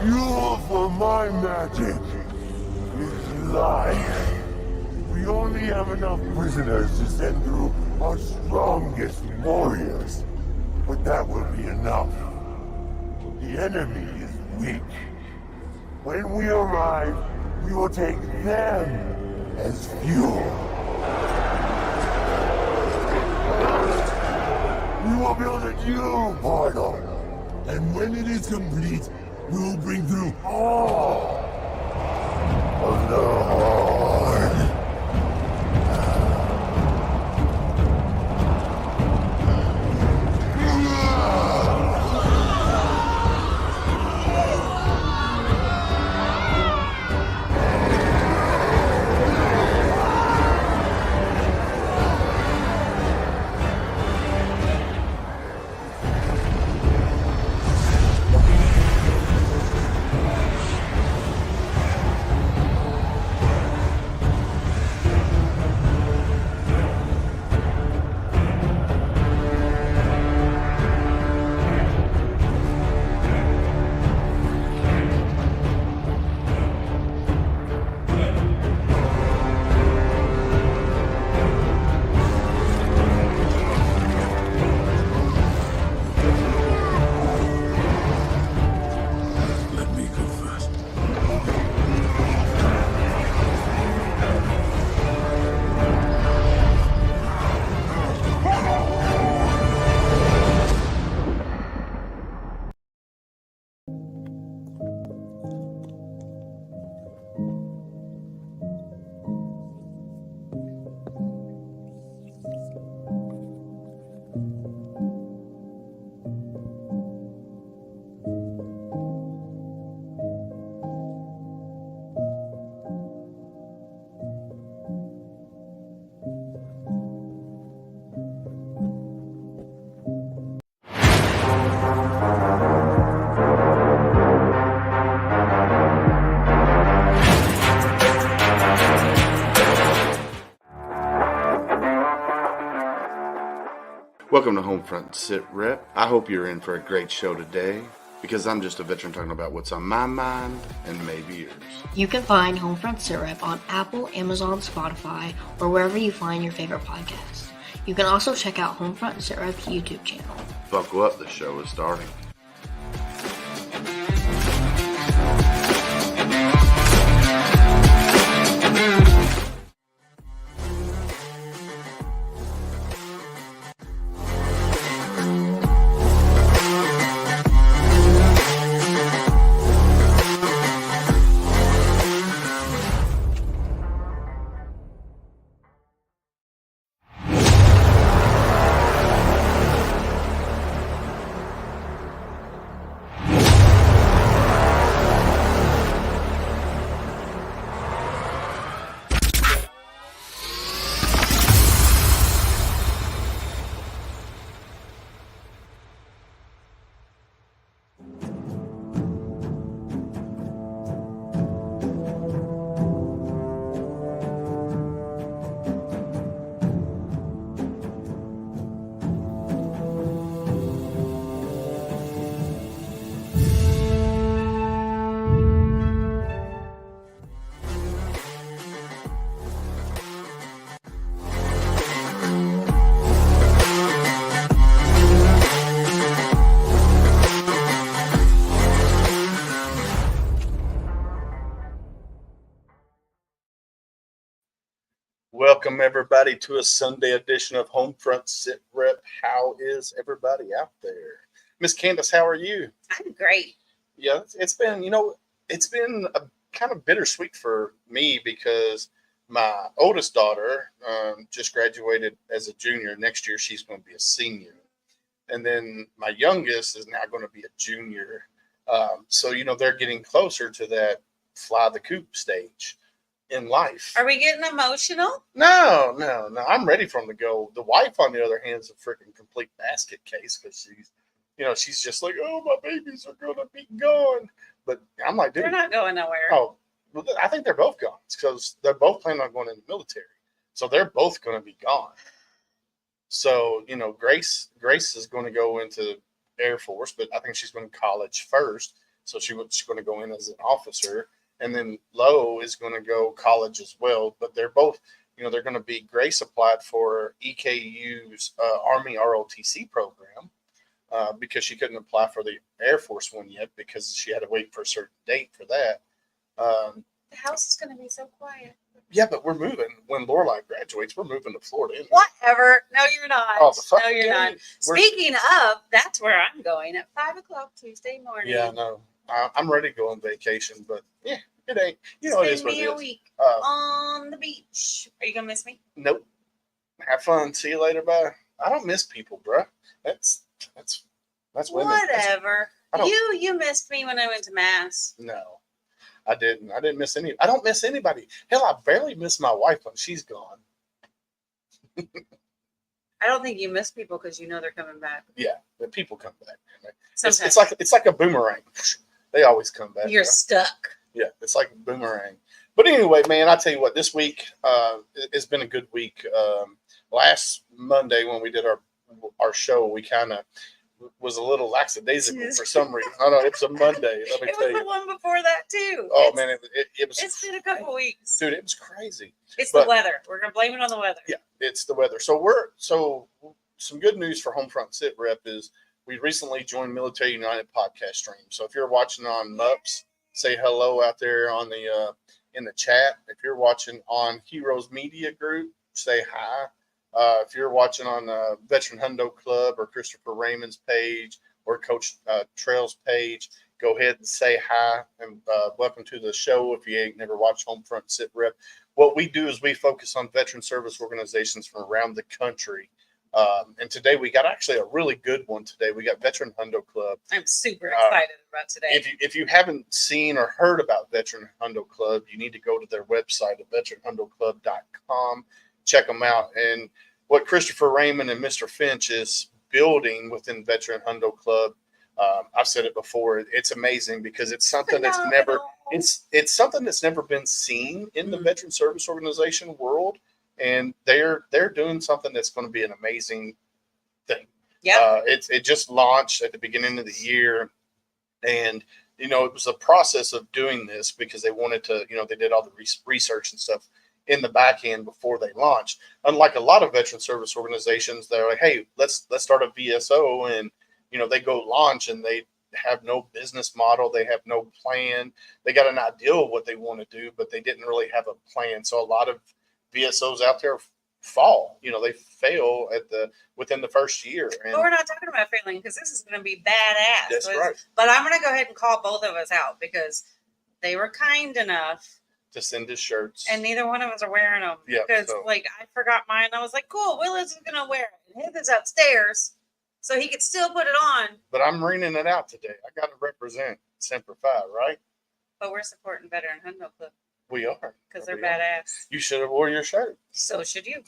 fuel for my magic is life. We only have enough prisoners to send through our strongest warriors, but that will be enough. The enemy is weak. When we arrive, we will take them as fuel. We will build a new portal, and when it is complete, we will bring through all of the Horde. Welcome to HomeFront SitRep. I hope you're in for a great show today, because I'm just a veteran talking about what's on my mind and maybe yours. You can find HomeFront SitRep on Apple, Amazon, Spotify, or wherever you find your favorite podcasts. You can also check out HomeFront SitRep's YouTube channel. Buckle up, the show is starting. Welcome, everybody, to a Sunday edition of HomeFront SitRep. How is everybody out there? Miss Candace, how are you? I'm great. Yeah, it's been, it's been a kind of bittersweet for me because my oldest daughter just graduated as a junior. Next year, she's going to be a senior. And then my youngest is now going to be a junior. So, they're getting closer to that fly the coop stage in life. Are we getting emotional? No. I'm ready for them to go. The wife, on the other hand, is a freaking complete basket case because she's just like, oh, my babies are going to be gone. But I'm like, dude. They're not going nowhere. Oh, well, I think they're both gone because they're both planning on going in the military. So they're both going to be gone. So, Grace is going to go into Air Force, but I think she's going to college first. So she's going to go in as an officer. And then Lo is going to go college as well. But they're both, they're going to be Grace applied for EKU's Army ROTC program because she couldn't apply for the Air Force one yet because she had to wait for a certain date for that. The house is going to be so quiet. Yeah, but we're moving. When Lorelai graduates, we're moving to Florida. Anyway. Whatever. No, you're not. Oh, no, you're not. Speaking of, that's where I'm going at 5:00 Tuesday morning. Yeah, no. I'm ready to go on vacation, but yeah, it ain't. It is what it is. A week on the beach. Are you going to miss me? Nope. Have fun. See you later. Bye. I don't miss people, bro. That's women. Whatever. You missed me when I went to Mass. No. I didn't. I didn't miss any. I don't miss anybody. Hell, I barely miss my wife when she's gone. I don't think you miss people because they're coming back. Yeah, the people come back. Sometimes. It's like a boomerang. They always come back. You're stuck. Yeah, it's like a boomerang. But anyway, man, I tell you what, this week it's been a good week. Last Monday when we did our show, we kind of was a little lackadaisical for some reason. I don't know, it was a Monday. Let me tell you. It was the one before that too. Oh man, it was. It's been a couple weeks, dude. It was crazy. It's the weather. We're gonna blame it on the weather. Yeah, it's the weather. So some good news for HomeFront SitRep is we recently joined Military United podcast stream. So if you're watching on MUPS, say hello out there on the in the chat. If you're watching on Heroes Media Group, say hi. If you're watching on Veteran Hundo Club or Christopher Raymond's page or Coach Trail's page, go ahead and say hi and welcome to the show. If you ain't never watched HomeFront SitRep, what we do is we focus on veteran service organizations from around the country. And today we got actually a really good one today. We got Veteran Hundo Club. I'm super excited about today. If you haven't seen or heard about Veteran Hundo Club, you need to go to their website at veteranhundoclub.com. Check them out. And what Christopher Raymond and Mr. Finch is building within Veteran Hundo Club, I've said it before, it's amazing because it's something that's never something that's never been seen in the veteran service organization world, and they're doing something that's going to be an amazing thing. Yeah, it just launched at the beginning of the year, and it was a process of doing this because they wanted to, they did all the research and stuff in the back end before they launched. Unlike a lot of veteran service organizations, they're like, hey, let's start a VSO, and they go launch and they have no business model, they have no plan. They got an idea of what they want to do, but they didn't really have a plan. So a lot of VSOs out there fall. They fail within the first year. But we're not talking about failing because this is going to be badass. That's right. But I'm going to go ahead and call both of us out because they were kind enough to send us shirts, and neither one of us are wearing them. Yeah, because I forgot mine. I was like, cool, Willis is gonna wear it, and his is upstairs, so he could still put it on. But I'm reading it out today. I got to represent Semper Fi, right? But we're supporting Veteran Hundo Club. We are because they're badass. You should have wore your shirt. So should you.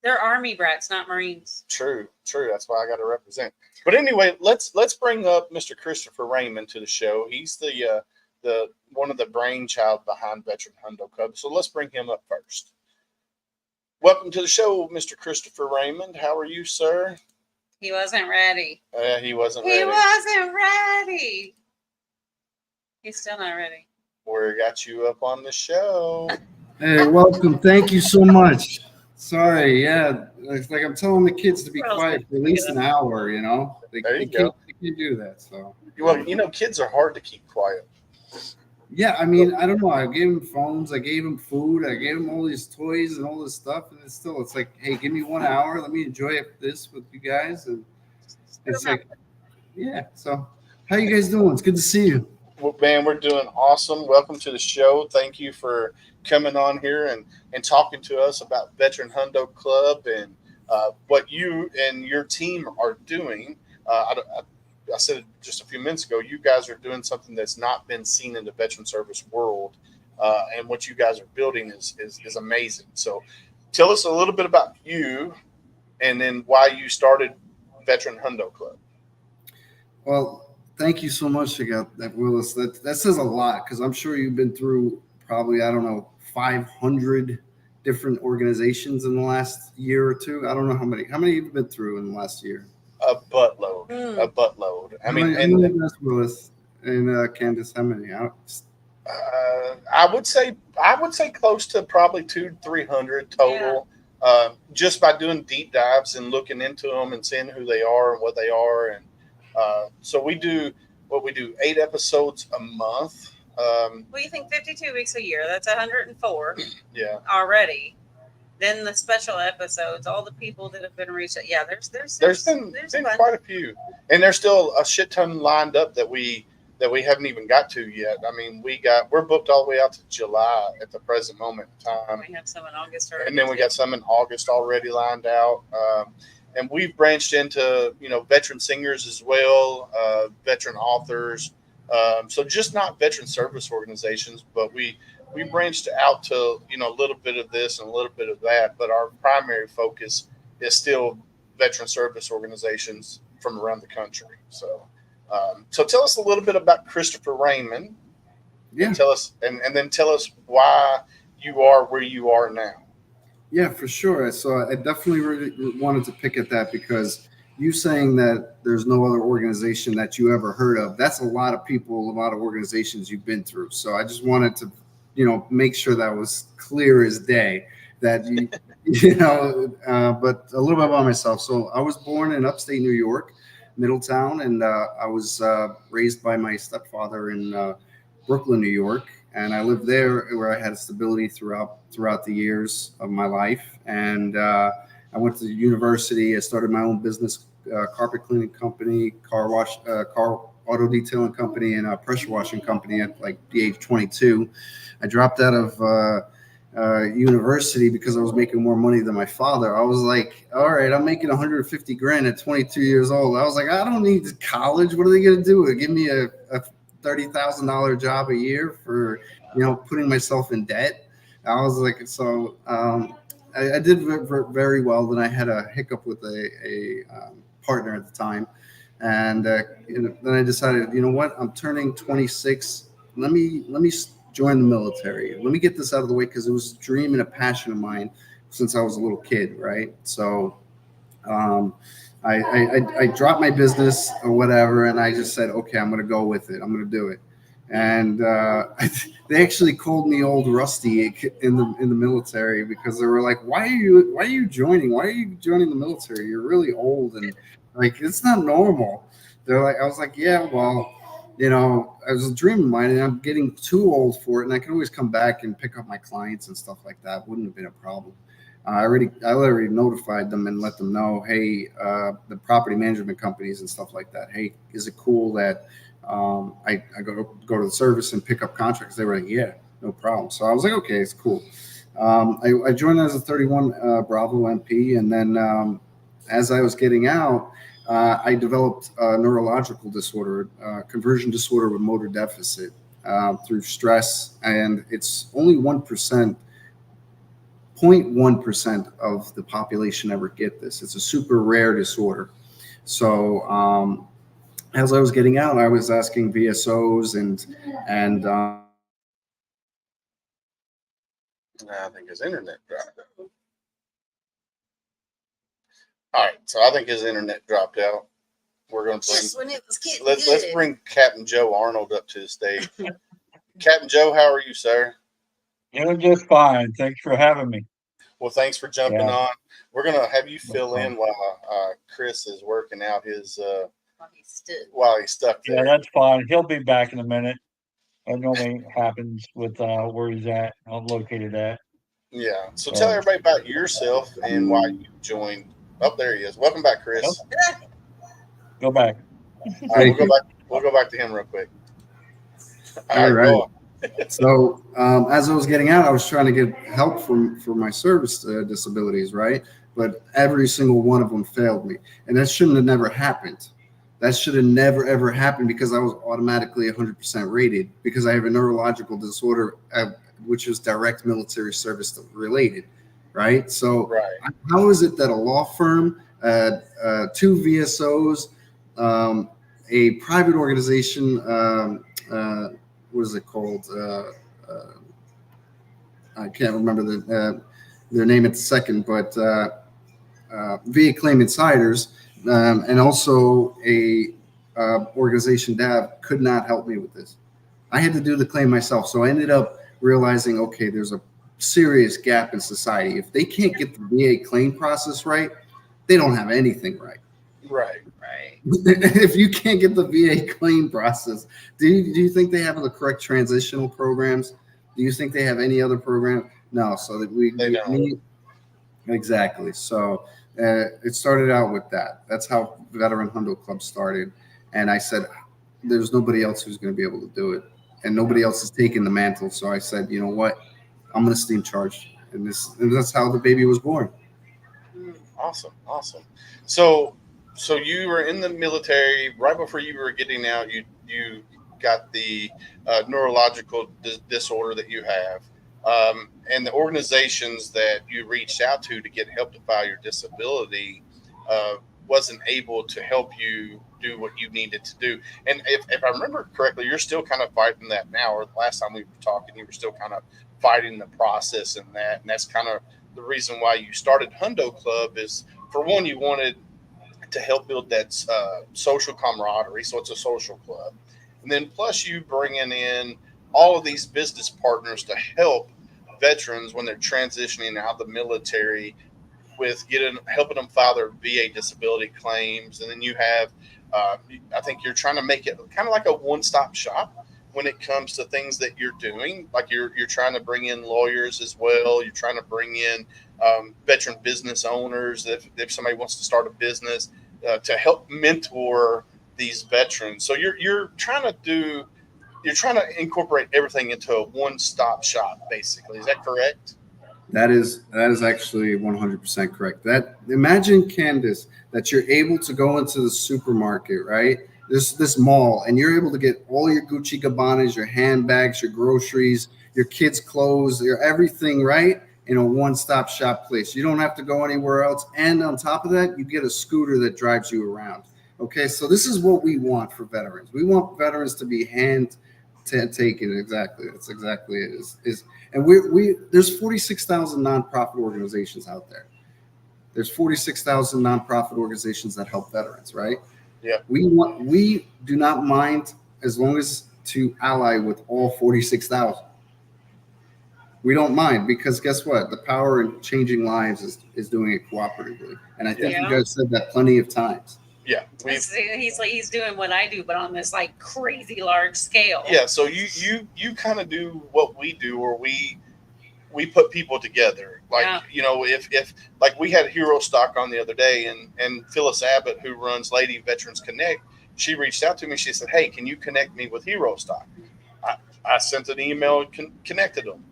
They're Army brats, not Marines. True. That's why I got to represent. But anyway, let's bring up Mr. Christopher Raymond to the show. He's the one of the brainchild behind Veteran Hundo Club. So let's bring him up first. Welcome to the show, Mr. Christopher Raymond. How are you, sir? He wasn't ready. He wasn't ready. He wasn't ready. He's still not ready. We got you up on the show. Hey, welcome. Thank you so much. Sorry, yeah. It's like I'm telling the kids to be quiet for at least an hour, They can't do that. So well, kids are hard to keep quiet. Yeah, I mean, I don't know. I gave him phones, I gave him food, I gave him all these toys and all this stuff, and it's like, hey, give me 1 hour, let me enjoy this with you guys, and it's like, yeah. So, how you guys doing? It's good to see you. Well, man, we're doing awesome. Welcome to the show. Thank you for coming on here and talking to us about Veteran Hundo Club and what you and your team are doing. I said it just a few minutes ago, you guys are doing something that's not been seen in the veteran service world. And what you guys are building is amazing. So tell us a little bit about you and then why you started Veteran Hundo Club. Well, thank you so much, that Willis. That says a lot because I'm sure you've been through probably, 500 different organizations in the last year or two. I don't know how many have you been through in the last year? A buttload. I mean, Willis, Candace? How many? I would say close to probably 200-300 total. Just by doing deep dives and looking into them and seeing who they are and what they are, and so we do 8 episodes a month. Well, you think 52 weeks a year? That's 104. Yeah. Already. Then the special episodes, all the people that have been reached out. Yeah, there's been quite a few, and there's still a shit ton lined up that we haven't even got to yet. I mean, we're booked all the way out to July at the present moment in time. We have some in August already. And then we got some in August already lined out. And we've branched into, veteran singers as well, veteran authors. So just not veteran service organizations, but we branched out to, a little bit of this and a little bit of that. But our primary focus is still veteran service organizations from around the country. So tell us a little bit about Christopher Raymond. Yeah. And tell us, and then tell us why you are where you are now. Yeah, for sure. So I definitely really wanted to pick at that, because you saying that there's no other organization that you ever heard of, that's a lot of people, a lot of organizations you've been through. So I just wanted to, make sure that was clear as day, that but a little bit about myself. So I was born in upstate New York, Middletown, and I was raised by my stepfather in Brooklyn, New York, and I lived there where I had stability throughout the years of my life. And I went to university. I started my own business, carpet cleaning company, car auto detailing company, and a pressure washing company at like the age 22. I dropped out of university because I was making more money than my father. I was like, all right, I'm making 150 grand at 22 years old. I was like, I don't need college. What are they going to do? Give me a $30,000 job a year for, putting myself in debt? I was like, so I did very well. Then I had a hiccup with a partner at the time. And then I decided, what? I'm turning 26. Let me join the military. Let me get this out of the way, because it was a dream and a passion of mine since I was a little kid, right? So I dropped my business or whatever, and I just said, okay, I'm going to go with it. I'm going to do it. And they actually called me old Rusty in the military, because they were like, why are you joining? Why are you joining the military? You're really old, and like, it's not normal. I was like, yeah, well, it was a dream of mine, and I'm getting too old for it, and I can always come back and pick up my clients and stuff like that. Wouldn't have been a problem. I already notified them and let them know, hey, the property management companies and stuff like that, hey, is it cool that I go to the service and pick up contracts? They were like, yeah, no problem. So I was like, okay, it's cool. I joined as a 31 Bravo MP, and then as I was getting out, I developed a neurological disorder, conversion disorder with motor deficit through stress, and it's only 0.1% of the population ever get this. It's a super rare disorder. So as I was getting out, I was asking VSOs and I think his internet dropped out. All right, so I think his internet dropped out. We're going to let's bring Captain Joe Arnold up to the stage. Captain Joe, how are you, sir? Doing just fine. Thanks for having me. Well, thanks for jumping on. We're going to have you fill in while Chris is working out his while he's stuck there. Yeah, that's fine. He'll be back in a minute. That normally happens with where he's at, located at. Yeah. So tell everybody about yourself and why you joined. Oh, there he is. Welcome back, Chris. Go back. All right, we'll go back to him real quick. All right. So as I was getting out, I was trying to get help for my service disabilities, right? But every single one of them failed me, and that shouldn't have never happened. That should have never ever happened, because I was automatically 100% rated, because I have a neurological disorder, which is direct military service related, right? So how is it that a law firm, 2 VSOs, a private organization, what is it called? I can't remember their name at the second, but via claim insiders, and also a organization, DAV, could not help me with this. I had to do the claim myself. So I ended up realizing, okay, there's a serious gap in society. If they can't get the VA claim process right, they don't have anything right. Right. If you can't get the VA claim process, do you think they have the correct transitional programs? Do you think they have any other program? No. So that we need, exactly. So it started out with that. That's how Veteran Hundo Club started. And I said, there's nobody else who's going to be able to do it. And nobody else is taking the mantle. So I said, you know what? I'm going to steam charge. And that's how the baby was born. Awesome. So you were in the military right before you were getting out. You got the neurological disorder that you have, and the organizations that you reached out to get help to file your disability wasn't able to help you do what you needed to do. And if I remember correctly, you're still kind of fighting that now. Or the last time we were talking, you were still kind of fighting the process and that's kind of the reason why you started Hundo Club. Is for one, you wanted to help build that social camaraderie. So it's a social club. And then plus you bringing in all of these business partners to help veterans when they're transitioning out of the military with helping them file their VA disability claims. And then you have, I think you're trying to make it kind of like a one-stop shop when it comes to things that you're doing. Like you're trying to bring in lawyers as well. You're trying to bring in veteran business owners if somebody wants to start a business to help mentor these veterans. So you're trying to incorporate everything into a one-stop shop, basically. Is that correct? That is actually 100% correct. Imagine, Candace, that you're able to go into the supermarket, right? This mall, and you're able to get all your Gucci Gabbanas, your handbags, your groceries, your kids' clothes, your everything, right? In a one-stop shop place. You don't have to go anywhere else. And on top of that, you get a scooter that drives you around. Okay, so this is what we want for veterans. We want veterans to be taken. Exactly. That's exactly it. And there's 46,000 nonprofit organizations out there. There's 46,000 nonprofit organizations that help veterans, right? Yeah. We do not mind as long as to ally with all 46,000. We don't mind, because guess what? The power in changing lives is doing it cooperatively. And I think you guys said that plenty of times. Yeah. He's doing what I do, but on this like crazy large scale. Yeah. So you kind of do what we do, or we put people together. Like, if like we had Hero Stock on the other day, and Phyllis Abbott, who runs Lady Veterans Connect, she reached out to me. She said, "Hey, can you connect me with Hero Stock?" I sent an email and connected them.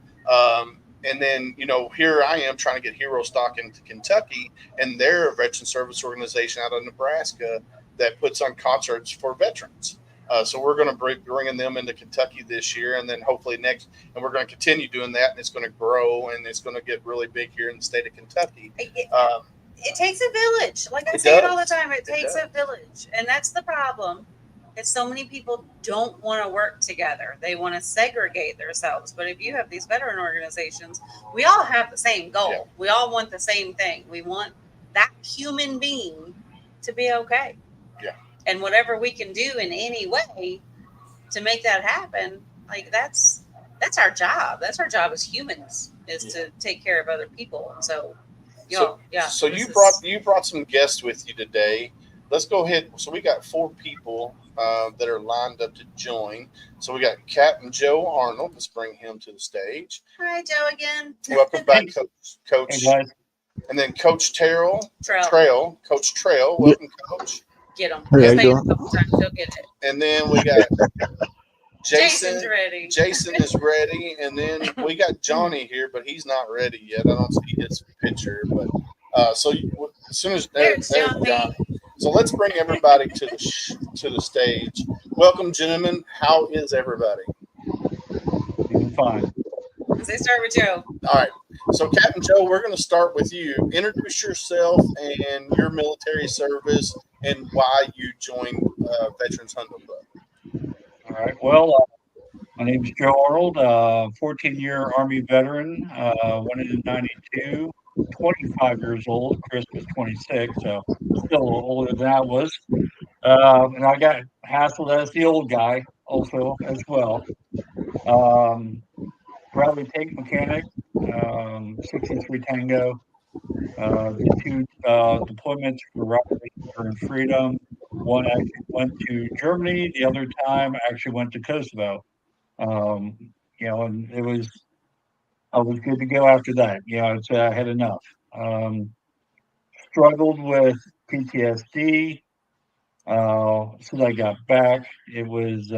And then, here I am trying to get Hero Stock into Kentucky, and they're a veteran service organization out of Nebraska that puts on concerts for veterans. So we're going to be bringing them into Kentucky this year, and then hopefully next, and we're going to continue doing that, and it's going to grow, and it's going to get really big here in the state of Kentucky. It takes a village. Like I say it all the time, it takes a village, and that's the problem. Is so many people don't want to work together. They want to segregate themselves. But if you have these veteran organizations, we all have the same goal. Yeah. We all want the same thing. We want that human being to be okay. Yeah. And whatever we can do in any way to make that happen, like that's our job. That's our job as humans, is to take care of other people. And so you brought some guests with you today. Let's go ahead. So we got 4 people that are lined up to join. So we got Captain Joe Arnold. Let's bring him to the stage. Hi, Joe, again. Welcome back, Coach. Hey, and then Coach Trail. Coach Trail. Welcome, Coach. Get him. Hey, Just a couple times, he'll get it. And then we got Jason's ready. Jason is ready. And then we got Johnny here, but he's not ready yet. I don't see his picture. But as soon as there's Johnny. So let's bring everybody to the stage. Welcome, gentlemen. How is everybody? Doing fine. Let's start with Joe. All right. So, Captain Joe, we're going to start with you. Introduce yourself and your military service and why you joined Veterans Hundo Club. All right. Well, my name is Joe Arnold, 14-year Army veteran. Went into 92. 25 years old. Chris was 26, so still older than I was. And I got hassled as the old guy also as well. Bradley tank mechanic, 63 Tango. Did 2 deployments for Robert and Freedom. One actually went to Germany. The other time actually went to Kosovo. And I was good to go after that. I had enough. Struggled with PTSD. Since I got back, it was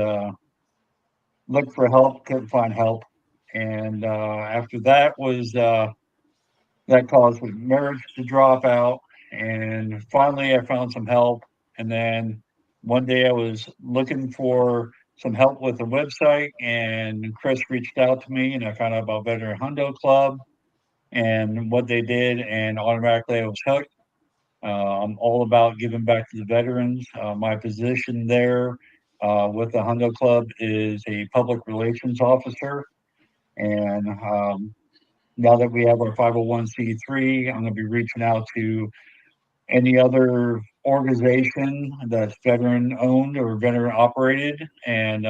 look for help, couldn't find help. And after that was that caused my marriage to drop out. And finally, I found some help. And then one day I was looking for some help with a website, and Chris reached out to me, and I found out about Veteran Hundo Club and what they did, and automatically I was hooked. I'm all about giving back to the veterans. My position there with the Hundo Club is a public relations officer, and now that we have our 501c3, I'm going to be reaching out to any other organization that's veteran owned or veteran operated, and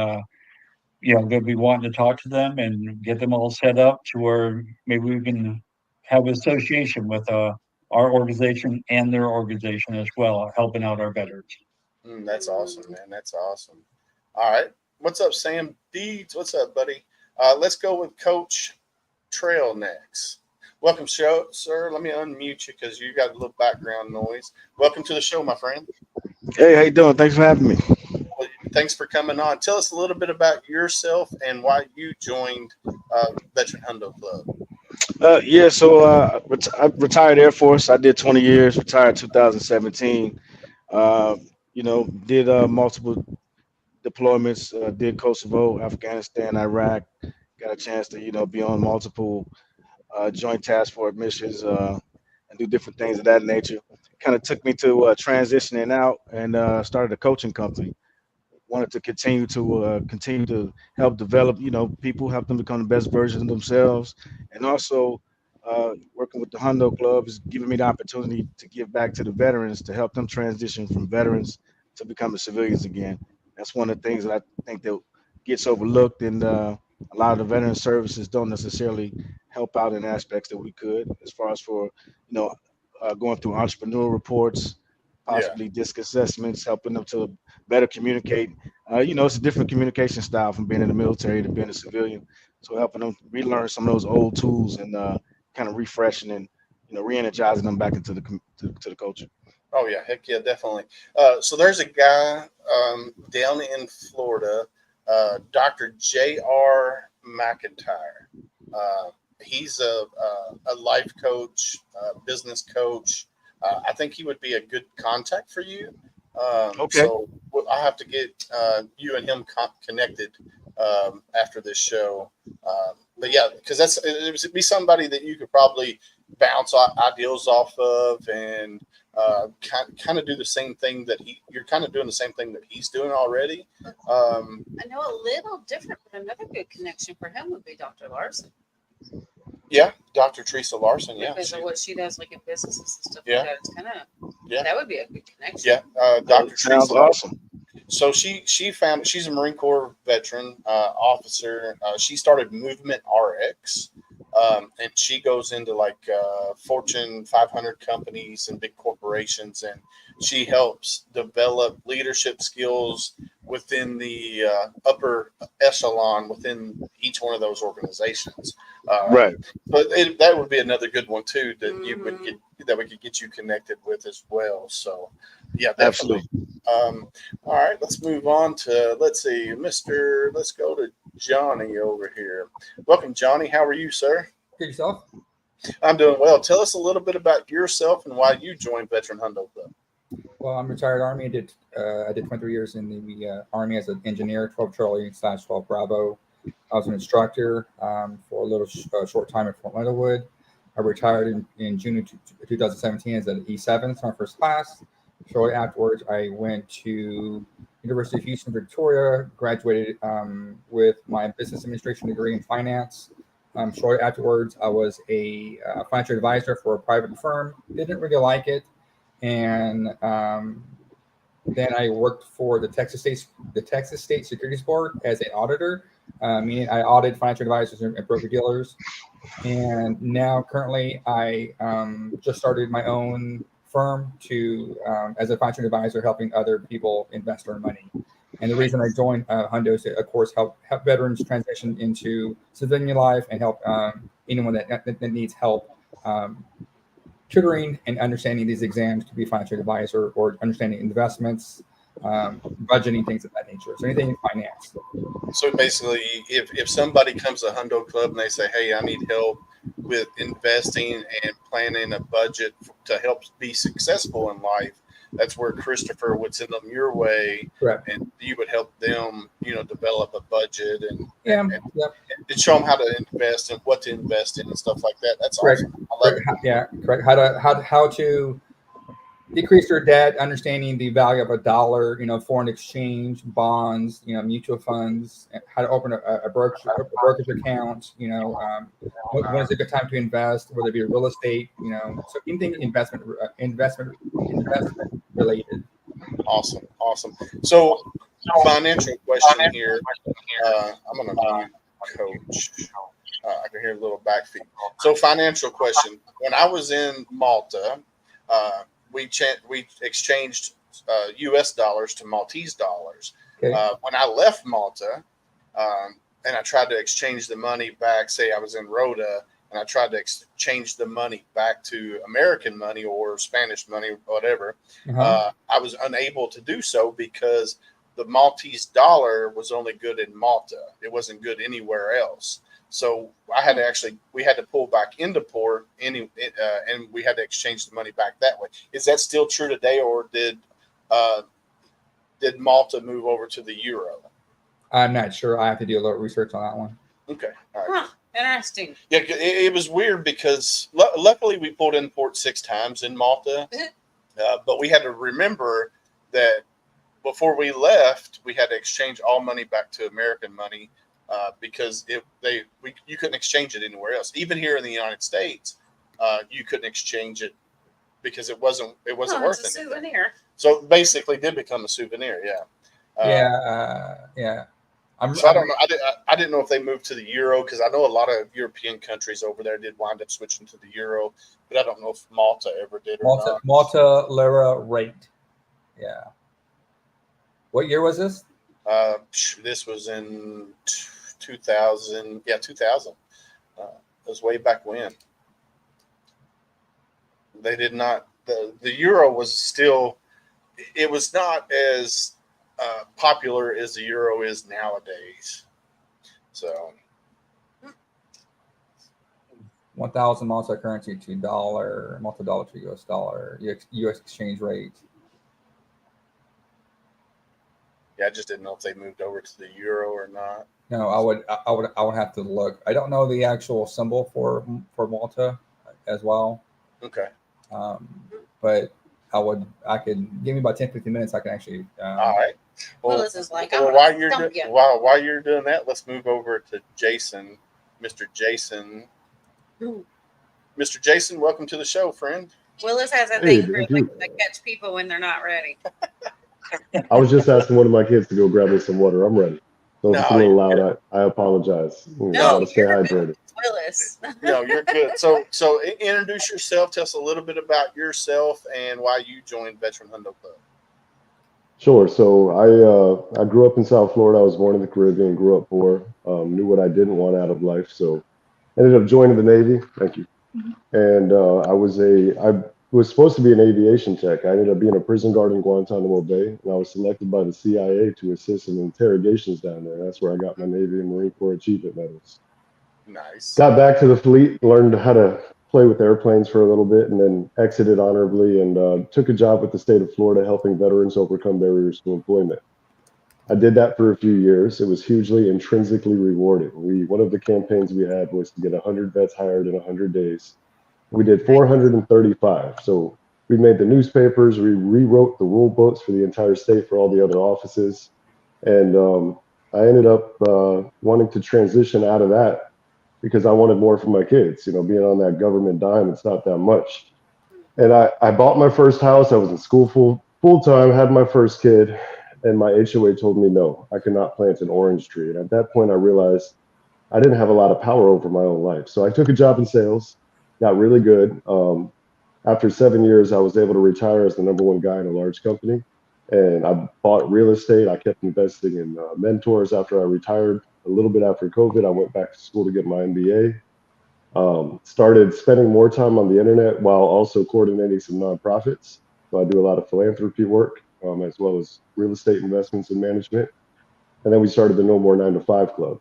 they'll be wanting to talk to them and get them all set up to where maybe we can have an association with our organization and their organization as well, helping out our veterans. That's awesome, man. That's awesome. All right. What's up, Sam Deeds? What's up, buddy? Let's go with Coach Trail next. Welcome, sir. Let me unmute you because you got a little background noise. Welcome to the show, my friend. Hey, how you doing? Thanks for having me. Well, thanks for coming on. Tell us a little bit about yourself and why you joined Veteran Hundo Club. I retired Air Force. I did 20 years, retired 2017. Did multiple deployments, did Kosovo, Afghanistan, Iraq. Got a chance to, be on multiple joint task force missions and do different things of that nature. Kind of took me to transitioning out and started a coaching company. Wanted to continue to help develop, people, help them become the best version of themselves, and also working with the Hundo Club is giving me the opportunity to give back to the veterans to help them transition from veterans to becoming civilians again. That's one of the things that I think that gets overlooked, and a lot of the veteran services don't necessarily help out in aspects that we could, as far as for going through entrepreneurial reports, possibly disc assessments, helping them to better communicate. It's a different communication style from being in the military to being a civilian. So helping them relearn some of those old tools and kind of refreshing and re-energizing them back into the culture. Oh yeah, heck yeah, definitely. So there's a guy down in Florida, Dr. J.R. McIntyre. He's a life coach, business coach. I think he would be a good contact for you. Okay. So I have to get you and him connected after this show. But yeah, because it would be somebody that you could probably bounce ideas off of and kind of do the same thing that you're kind of doing the same thing that he's doing already. I know a little different, but another good connection for him would be Dr. Larson. Yeah, Dr. Teresa Larson. Yeah, because of what she does, like in businesses and stuff Yeah. like that. It's kind of Yeah. That would be a good connection. Yeah, Dr. Sounds Teresa. awesome. So she's a Marine Corps veteran officer. She started Movement RX, and she goes into like Fortune 500 companies and big corporations, and she helps develop leadership skills within the upper echelon within each one of those organizations. Right. But that would be another good one too that you would get, that we could get you connected with as well. So yeah, definitely. Absolutely. All right, let's move on to, let's go to Johnny over here. Welcome, Johnny. How are you, sir? Good yourself? I'm doing well. Tell us a little bit about yourself and why you joined Veteran Hundo Club. Well, I'm retired Army. I did 23 years in the Army as an engineer, 12 Charlie / 12 Bravo. I was an instructor for a little short time at Fort Leonardwood. I retired in June of 2017 as an E7, it's my first class. Shortly afterwards, I went to University of Houston, Victoria, graduated with my business administration degree in finance. Shortly afterwards, I was a financial advisor for a private firm. Didn't really like it, and Then I worked for the Texas State Securities Board as an auditor, meaning I audited financial advisors and broker dealers. And now currently I just started my own firm to as a financial advisor, helping other people invest their money. And the reason I joined Hundo is to, of course, help veterans transition into civilian life and help anyone that needs help tutoring and understanding these exams to be a financial advisor, or understanding investments, budgeting, things of that nature. So anything in finance. So basically, if somebody comes to Hundo Club and they say, "Hey, I need help with investing and planning a budget to help be successful in life," that's where Christopher would send them your way, Correct. and you would help them, develop a budget and Yeah. show them how to invest and what to invest in and stuff like that. That's Correct. awesome. I love it. Yeah, correct. How to decrease your debt, understanding the value of a dollar, foreign exchange, bonds, mutual funds, how to open a brokerage account, when is a good time to invest, whether it be real estate, so anything investment related. Awesome. So, financial question here. I'm going to mute Coach. I can hear a little backfeed. So, financial question. When I was in Malta, we exchanged U.S. dollars to Maltese dollars. Okay. When I left Malta, and I tried to exchange the money back, say I was in Rhoda, and I tried to exchange the money back to American money or Spanish money, whatever, I was unable to do so because the Maltese dollar was only good in Malta. It wasn't good anywhere else. So we had to pull back into port, and we had to exchange the money back that way. Is that still true today, or did Malta move over to the euro? I'm not sure. I have to do a little research on that one. Okay, all right. Interesting. Yeah, it was weird because luckily we pulled in port 6 times in Malta, but we had to remember that before we left, we had to exchange all money back to American money. Because you couldn't exchange it anywhere else. Even here in the United States, you couldn't exchange it because it wasn't worth It's a anything. souvenir. So basically, it did become a souvenir. Yeah. Yeah. So I don't know. I didn't know if they moved to the euro, because I know a lot of European countries over there did wind up switching to the euro, but I don't know if Malta ever did or not. Malta lira rate. Yeah. What year was this? This was in 2000. Yeah, 2000. It was way back when. They did not. The euro was still. It was not as popular as the euro is nowadays. So 1,000 Malta currency to dollar, Malta dollar to US dollar, US exchange rate. yeah, I just didn't know if they moved over to the euro or not. No, I would have to look. I don't know the actual symbol for Malta as well. Okay. But I could give me about 10, 15 minutes. I can actually. All right. Well, this is like, while you're doing that, let's move over to Jason, Mr. Jason. Ooh. Mr. Jason, welcome to the show, friend. Willis has a thing for like, to catch people when they're not ready. I was just asking one of my kids to go grab me some water. I'm ready. So if it's a little loud, I apologize. No, stay hydrated. Willis. No, you're good. So introduce yourself. Tell us a little bit about yourself and why you joined Veteran Hundo Club. Sure. So I grew up in South Florida. I was born in the Caribbean, grew up poor, knew what I didn't want out of life. So ended up joining the Navy. Thank you. And I was supposed to be an aviation tech. I ended up being a prison guard in Guantanamo Bay, and I was selected by the CIA to assist in interrogations down there. That's where I got my Navy and Marine Corps Achievement Medals. Nice. Got back to the fleet, learned how to play with airplanes for a little bit, and then exited honorably and took a job with the state of Florida helping veterans overcome barriers to employment. I did that for a few years. It was hugely intrinsically rewarding. One of the campaigns we had was to get 100 vets hired in 100 days. We did 435. So we made the newspapers, we rewrote the rule books for the entire state for all the other offices. And I ended up wanting to transition out of that because I wanted more for my kids. You know, being on that government dime, it's not that much. And I bought my first house. I was in school full time, had my first kid, and my HOA told me no, I could not plant an orange tree. And at that point, I realized I didn't have a lot of power over my own life. So I took a job in sales, got really good. After 7 years, I was able to retire as the #1 guy in a large company. And I bought real estate. I kept investing in mentors after I retired. A little bit after COVID, I went back to school to get my MBA. Started spending more time on the internet while also coordinating some nonprofits. So I do a lot of philanthropy work, as well as real estate investments and management. And then we started the No More 9 to 5 Club,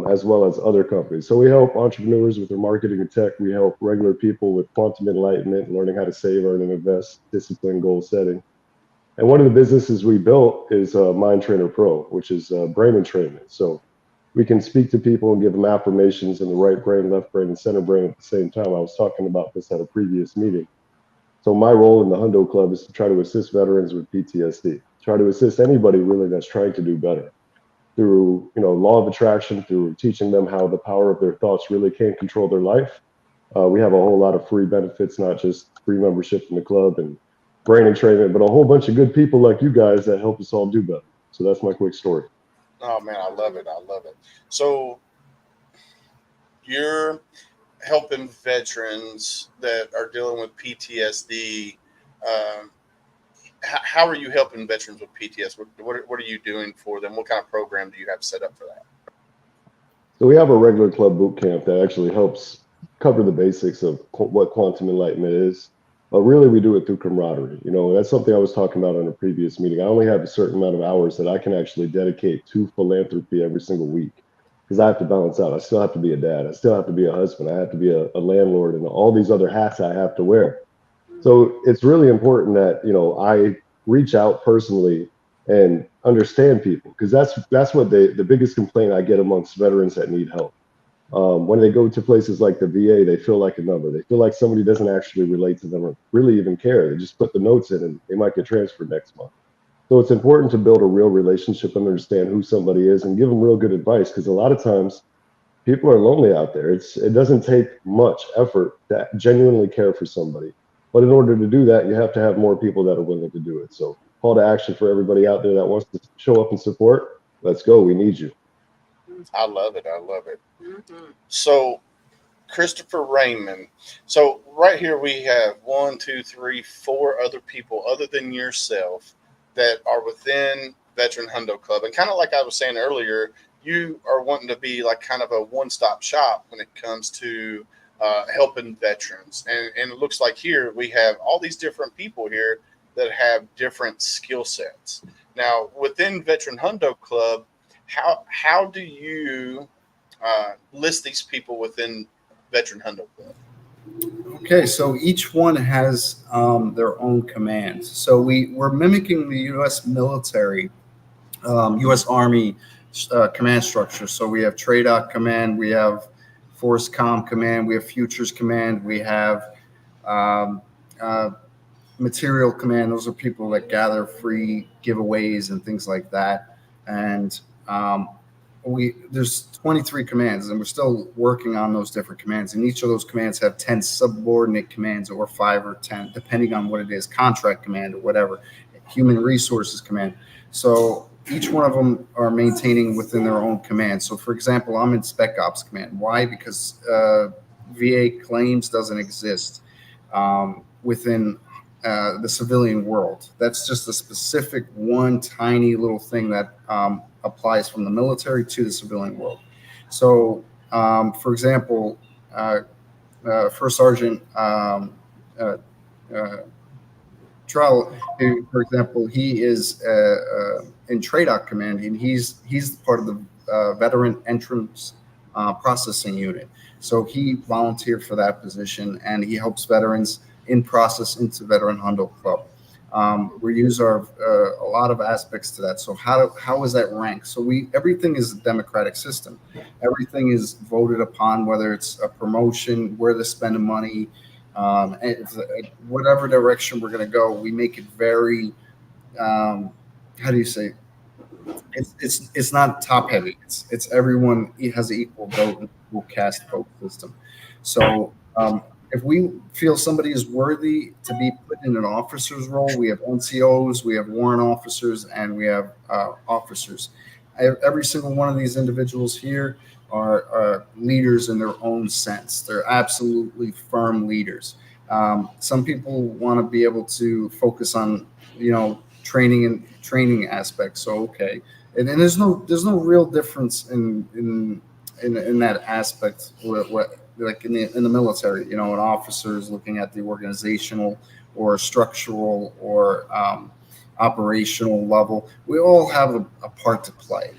as well as other companies. So we help entrepreneurs with their marketing and tech. We help regular people with quantum enlightenment, learning how to save, earn, and invest, discipline, goal setting. And one of the businesses we built is Mind Trainer Pro, which is brain entrainment. So we can speak to people and give them affirmations in the right brain, left brain, and center brain at the same time. I was talking about this at a previous meeting. So my role in the Hundo Club is to try to assist veterans with PTSD, try to assist anybody really that's trying to do better through, law of attraction, through teaching them how the power of their thoughts really can control their life. We have a whole lot of free benefits, not just free membership in the club and brain entrainment, but a whole bunch of good people like you guys that help us all do better. So that's my quick story. Oh man, I love it. I love it. So you're helping veterans that are dealing with PTSD. How are you helping veterans with PTSD? What are you doing for them? What kind of program do you have set up for that? So we have a regular club boot camp that actually helps cover the basics of what quantum enlightenment is. But really, we do it through camaraderie. That's something I was talking about in a previous meeting. I only have a certain amount of hours that I can actually dedicate to philanthropy every single week because I have to balance out. I still have to be a dad. I still have to be a husband. I have to be a landlord and all these other hats I have to wear. So it's really important that, I reach out personally and understand people because that's what the biggest complaint I get amongst veterans that need help. When they go to places like the VA, they feel like a number. They feel like somebody doesn't actually relate to them or really even care. They just put the notes in and they might get transferred next month. So it's important to build a real relationship and understand who somebody is and give them real good advice because a lot of times people are lonely out there. It doesn't take much effort to genuinely care for somebody. But in order to do that, you have to have more people that are willing to do it. So call to action for everybody out there that wants to show up and support. Let's go. We need you. I love it. I love it. Mm-hmm. So, Christopher Raymond. So, right here we have 1, 2, 3, 4 other people other than yourself that are within Veteran Hundo Club. And kind of like I was saying earlier, you are wanting to be like kind of a one-stop shop when it comes to helping veterans. And it looks like here we have all these different people here that have different skill sets. Now, within Veteran Hundo Club, how do you list these people within Veteran Hundo Club? Okay, so each one has their own commands. So we're mimicking the U.S. military, U.S. Army command structure. So we have TRADOC command, we have Force Com command, we have Futures command, we have material command. Those are people that gather free giveaways and things like that. And there's 23 commands, and we're still working on those different commands. And each of those commands have 10 subordinate commands, or 5 or 10, depending on what it is, contract command or whatever, human resources command. So each one of them are maintaining within their own command. So for example, I'm in Spec Ops command. Why? Because VA claims doesn't exist within the civilian world. That's just a specific one tiny little thing that applies from the military to the civilian world. So, for example, First Sergeant Trell, who, for example, he is in TRADOC command, and he's part of the veteran entrance processing unit. So he volunteered for that position, and he helps veterans in process into Veteran Hundo Club. We use a lot of aspects to that. So how is that ranked? So everything is a democratic system. Everything is voted upon, whether it's a promotion, where to spend the money, whatever direction we're going to go. We make it very, how do you say? It's not top heavy. It's everyone has an equal vote and equal cast vote system. So if we feel somebody is worthy to be put in an officer's role, we have NCOs, we have warrant officers, and we have officers. Every single one of these individuals here are leaders in their own sense. They're absolutely firm leaders. Some people want to be able to focus on, training and training aspects. So okay, and there's no real difference in that aspect. What like in the military, an officer is looking at the organizational or structural or operational level. We all have a part to play.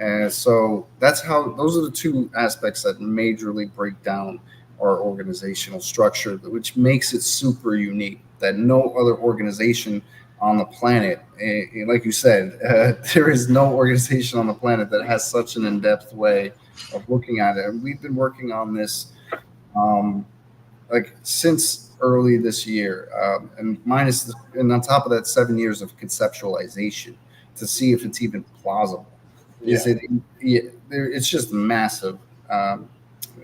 And so those are the two aspects that majorly break down our organizational structure, which makes it super unique that no other organization on the planet, like you said, there is no organization on the planet that has such an in-depth way of looking at it. And we've been working on this since early this year, and and on top of that, 7 years of conceptualization to see if it's even plausible. Yeah. It's just massive.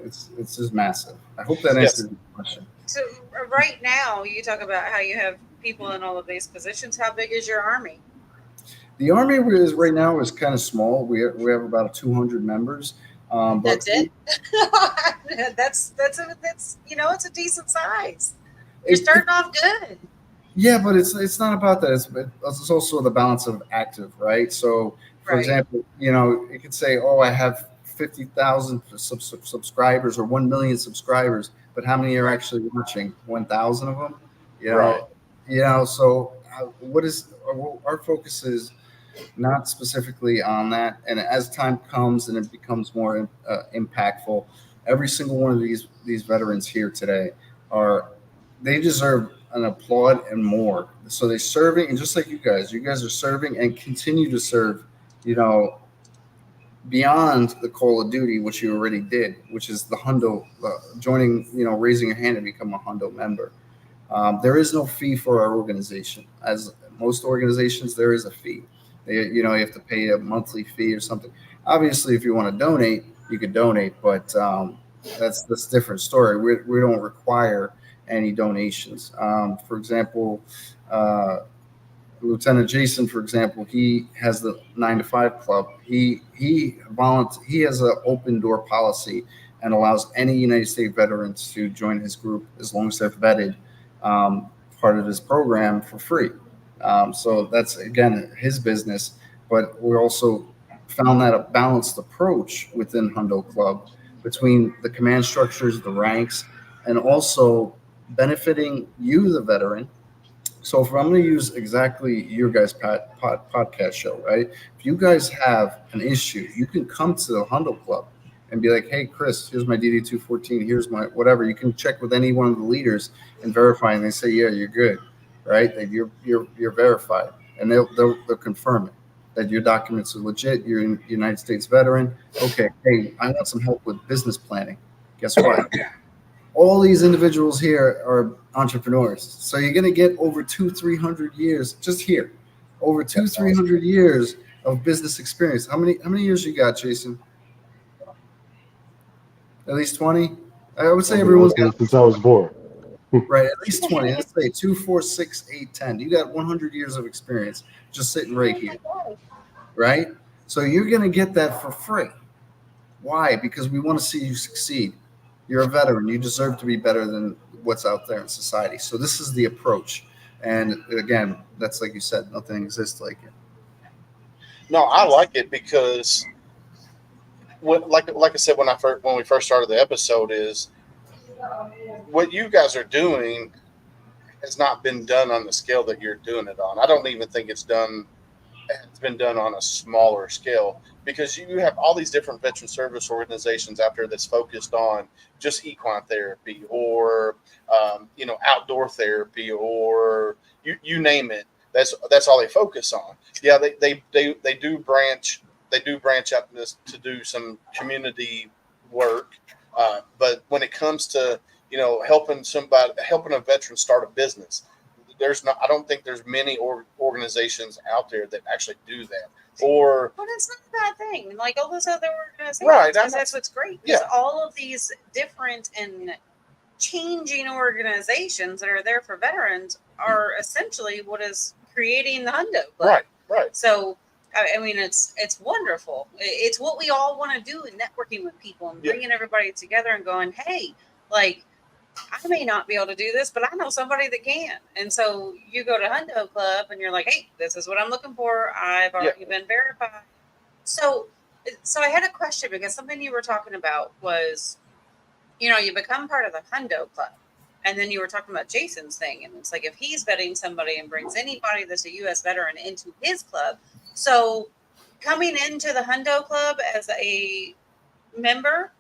It's just massive. I hope that answers the question. So right now, you talk about how you have people in all of these positions. How big is your Army? The Army right now is kind of small. We have about 200 members. But That's it. that's it's a decent size. You're starting off good. Yeah, but it's not about that. It's also the balance of active, right? So, for example, you could say, oh, I have 50,000 subscribers or 1 million subscribers, but how many are actually watching? 1,000 of them, Right. So what is our focus is not specifically on that. And as time comes and it becomes more impactful, every single one of these veterans here today they deserve an applaud and more. So they're serving, and just like you guys are serving and continue to serve, beyond the call of duty, which you already did, which is the Hundo, joining, raising your hand to become a Hundo member. There is no fee for our organization. As most organizations, there is a fee. You have to pay a monthly fee or something. Obviously, if you want to donate, you could donate, but that's a different story. We don't require any donations. For example, Lieutenant Jason, for example, he has the 9 to 5 club. He has an open door policy and allows any United States veterans to join his group as long as they're vetted, part of his program for free. So that's, again, his business. But we also found that a balanced approach within Hundo Club between the command structures, the ranks, and also benefiting you, the veteran. So if I'm going to use exactly your guys' podcast show, right? If you guys have an issue, you can come to the Hundo Club and be like, hey, Chris, here's my DD-214. Here's my whatever. You can check with any one of the leaders and verify, and they say, yeah, you're good, right? That you're verified, and they'll confirm it, that your documents are legit. You're a United States veteran. Okay, hey, I want some help with business planning. Guess what? All these individuals here are entrepreneurs. So you're going to get over 200-300 years just here, over 200-300 years of business experience. How many years you got, Jason? At least 20. I would say everyone's got since I was born. Right, at least 20. Let's say 2, 4, 6, 8, 10. You got 100 years of experience just sitting right here, right? So you're going to get that for free. Why? Because we want to see you succeed. You're a veteran. You deserve to be better than what's out there in society. So this is the approach. And again, that's like you said, nothing exists like it. No, I like it because, like I said when we first started the episode, is what you guys are doing has not been done on the scale that you're doing it on. I don't even think it's been done on a smaller scale, because you have all these different veteran service organizations out there that's focused on just equine therapy or outdoor therapy, or you name it. That's all they focus on. Yeah, they do branch out to do some community work, but when it comes to helping a veteran start a business, I don't think there's many organizations out there that actually do that. But it's not a bad thing. Like all those other organizations, right? That's what's great. Yeah. All of these different and changing organizations that are there for veterans are essentially what is creating the Hundo Club. Right. So, I mean, it's wonderful. It's what we all want to do in networking with people and bringing everybody together and going, hey, like, I may not be able to do this, but I know somebody that can. And so you go to Hundo Club and you're like, hey, this is what I'm looking for. I've already been verified. So I had a question, because something you were talking about was, you know, you become part of the Hundo Club. And then you were talking about Jason's thing. And it's like, if he's vetting somebody and brings anybody that's a U.S. veteran into his club. So coming into the Hundo Club as a member,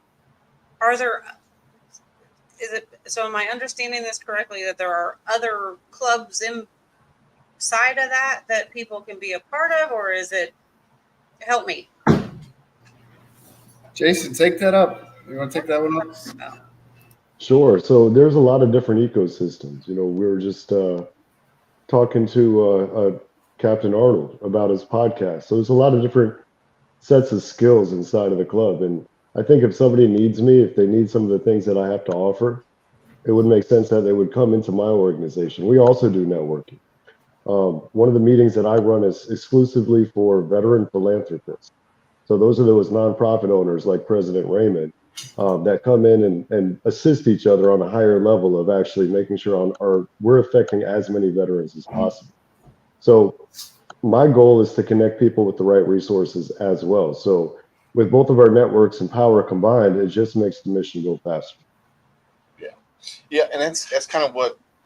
so am I understanding this correctly, that there are other clubs inside of that people can be a part of, or is it, help me? Jason, take that up. You want to take that one up? Oh. Sure. So there's a lot of different ecosystems. You know, we were just talking to Captain Arnold about his podcast. So there's a lot of different sets of skills inside of the club. And I think if somebody needs me, if they need some of the things that I have to offer, it would make sense that they would come into my organization. We also do networking. One of the meetings that I run is exclusively for veteran philanthropists. So those are those nonprofit owners like President Raymond that come in and assist each other on a higher level of actually making sure we're affecting as many veterans as possible. So my goal is to connect people with the right resources as well. So with both of our networks and power combined, it just makes the mission go faster. Yeah, and that's kind of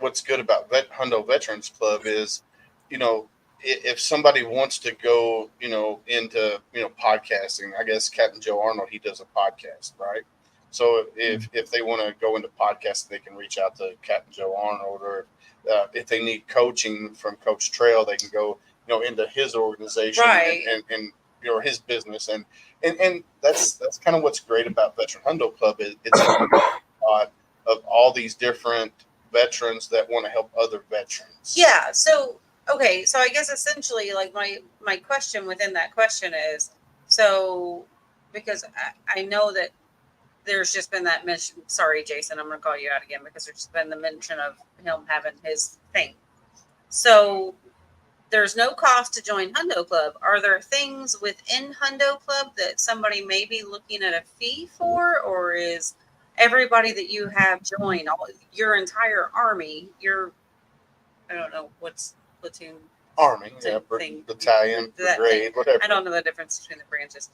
what's good about Hundo Veterans Club is, you know, if somebody wants to go, you know, into, you know, podcasting, I guess Captain Joe Arnold, he does a podcast, right? So if they want to go into podcasting, they can reach out to Captain Joe Arnold, or if they need coaching from Coach Trail, they can go, you know, into his organization and you know, his business, and that's kind of what's great about Veteran Hundo Club is it's of all these different veterans that want to help other veterans. Yeah. So, okay. So I guess essentially, like, my question within that question is, so, because I know that there's just been that mention, sorry, Jason, I'm going to call you out again, because there's just been the mention of him having his thing. So there's no cost to join Hundo Club. Are there things within Hundo Club that somebody may be looking at a fee for, or is everybody that you have joined, your entire army, I don't know what's platoon, army, thing, battalion, brigade, whatever. I don't know the difference between the branches.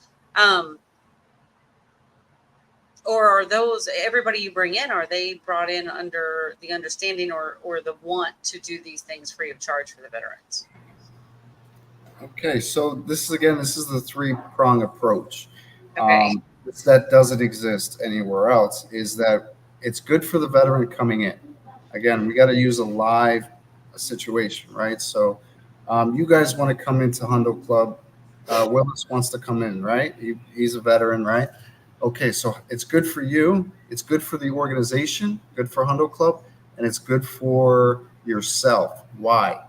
Or are those, everybody you bring in, are they brought in under the understanding or the want to do these things free of charge for the veterans? Okay, so this is the 3-prong approach. Okay. That doesn't exist anywhere else, is that it's good for the veteran coming in. Again, we got to use a live situation, right? So you guys want to come into Hundo Club. Willis wants to come in, right? He's a veteran, right? Okay, so it's good for you. It's good for the organization, good for Hundo Club, and it's good for yourself. Why?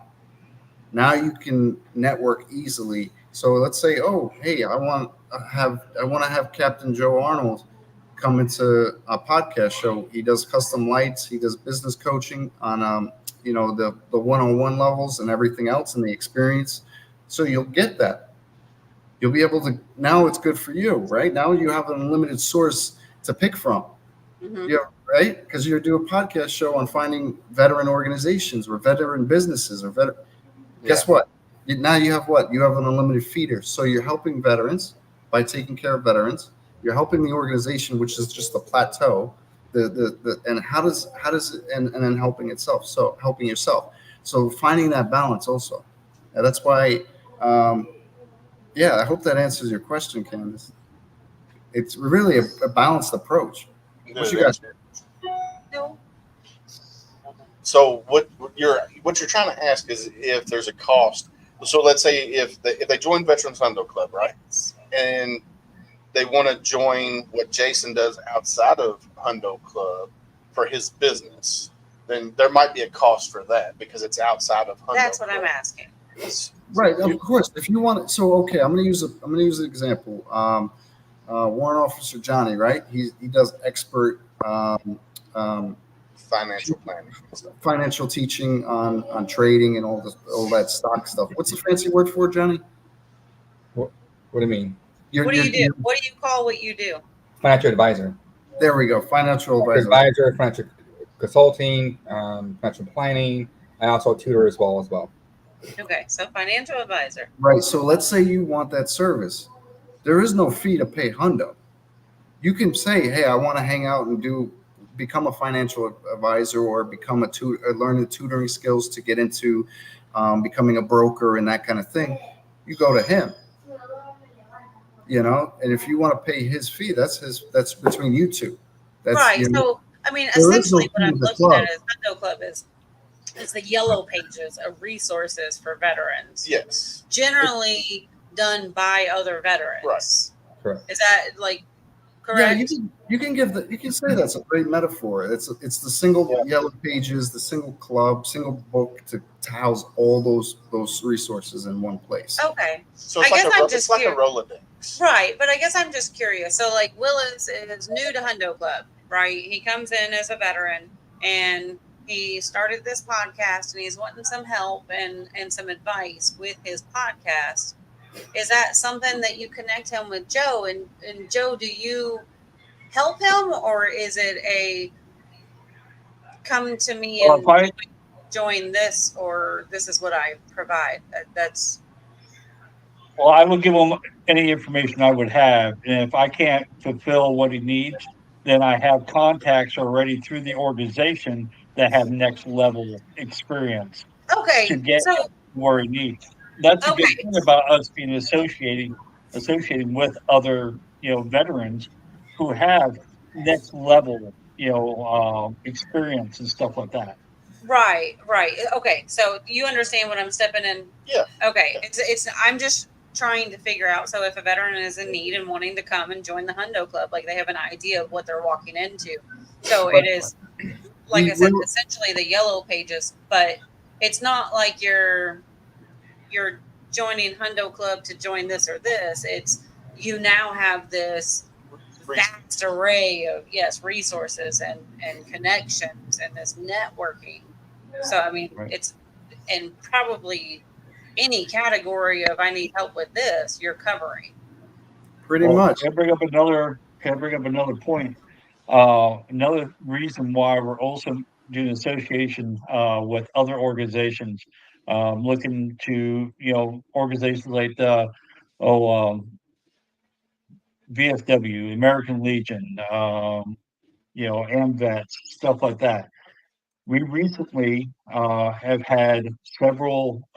Now you can network easily. So let's say, oh, hey, I want to have Captain Joe Arnold come into a podcast show. He does custom lights. He does business coaching on, you know, the one-on-one levels and everything else and the experience. So you'll get that. You'll be able to, now it's good for you, right? Now you have an unlimited source to pick from. Mm-hmm. Yeah, right? Because you do a podcast show on finding veteran organizations or veteran businesses or veteran. Guess what? Now you have what? You have an unlimited feeder. So you're helping veterans by taking care of veterans. You're helping the organization, which is just the plateau. And how does it, and then helping itself. So helping yourself. So finding that balance also. And that's why, I hope that answers your question, Candace. It's really a balanced approach. What you guys? No. So what you're trying to ask is if there's a cost. So let's say if they join Veterans Hundo Club, right, and they want to join what Jason does outside of Hundo Club for his business, then there might be a cost for that because it's outside of Hundo. That's what Club. I'm asking. Right, of course. If you want it, so okay, I'm gonna use an example. Warrant Officer Johnny, right? He does expert financial planning and stuff. Financial teaching on trading and all that stock stuff. What's the fancy word for it, Johnny? What do you mean? What do you do? What do you call what you do? Financial advisor. There we go. Financial advisor. Financial consulting, financial planning. I also tutor as well. Okay, so financial advisor. Right. So let's say you want that service. There is no fee to pay Hundo. You can say, hey, I want to hang out and become a financial advisor or become learn the tutoring skills to get into becoming a broker and that kind of thing. You go to him. And if you want to pay his fee, that's between you two. That's, right. So I mean, essentially what I'm looking at is Hundo Club is the yellow pages of resources for veterans. Yes. Generally done by other veterans. Right. Correct. Is that correct? Yeah, you can say that's a great metaphor. It's the single yellow pages, the single club, single book to house all those resources in one place. Okay. So it's like a Rolodex. Right, but I guess I'm just curious. So like Willis is new to Hundo Club, right? He comes in as a veteran and he started this podcast and he's wanting some help and some advice with his podcast. Is that something that you connect him with Joe? And Joe, do you help him, or is it a come to me and join this, or this is what I provide? Well, I will give him any information I would have, and if I can't fulfill what he needs, then I have contacts already through the organization that have next level experience. Okay. To get where he needs. That's a good thing about us being associating with other, veterans who have next level, experience and stuff like that. Right. Okay. So you understand what I'm stepping in? Yeah. Okay. It's I'm just trying to figure out. So if a veteran is in need and wanting to come and join the Hundo Club, like they have an idea of what they're walking into. So it is, like I said, essentially the yellow pages, but it's not like you're joining Hundo Club to join this or this. It's you now have this vast array of resources and connections and this networking. So I mean it's and probably any category of I need help with this you're covering. Pretty much. Can I bring up another point? Another reason why we're also doing association with other organizations, looking to organizations like VFW, American Legion, AMVETS, stuff like that. We recently have had several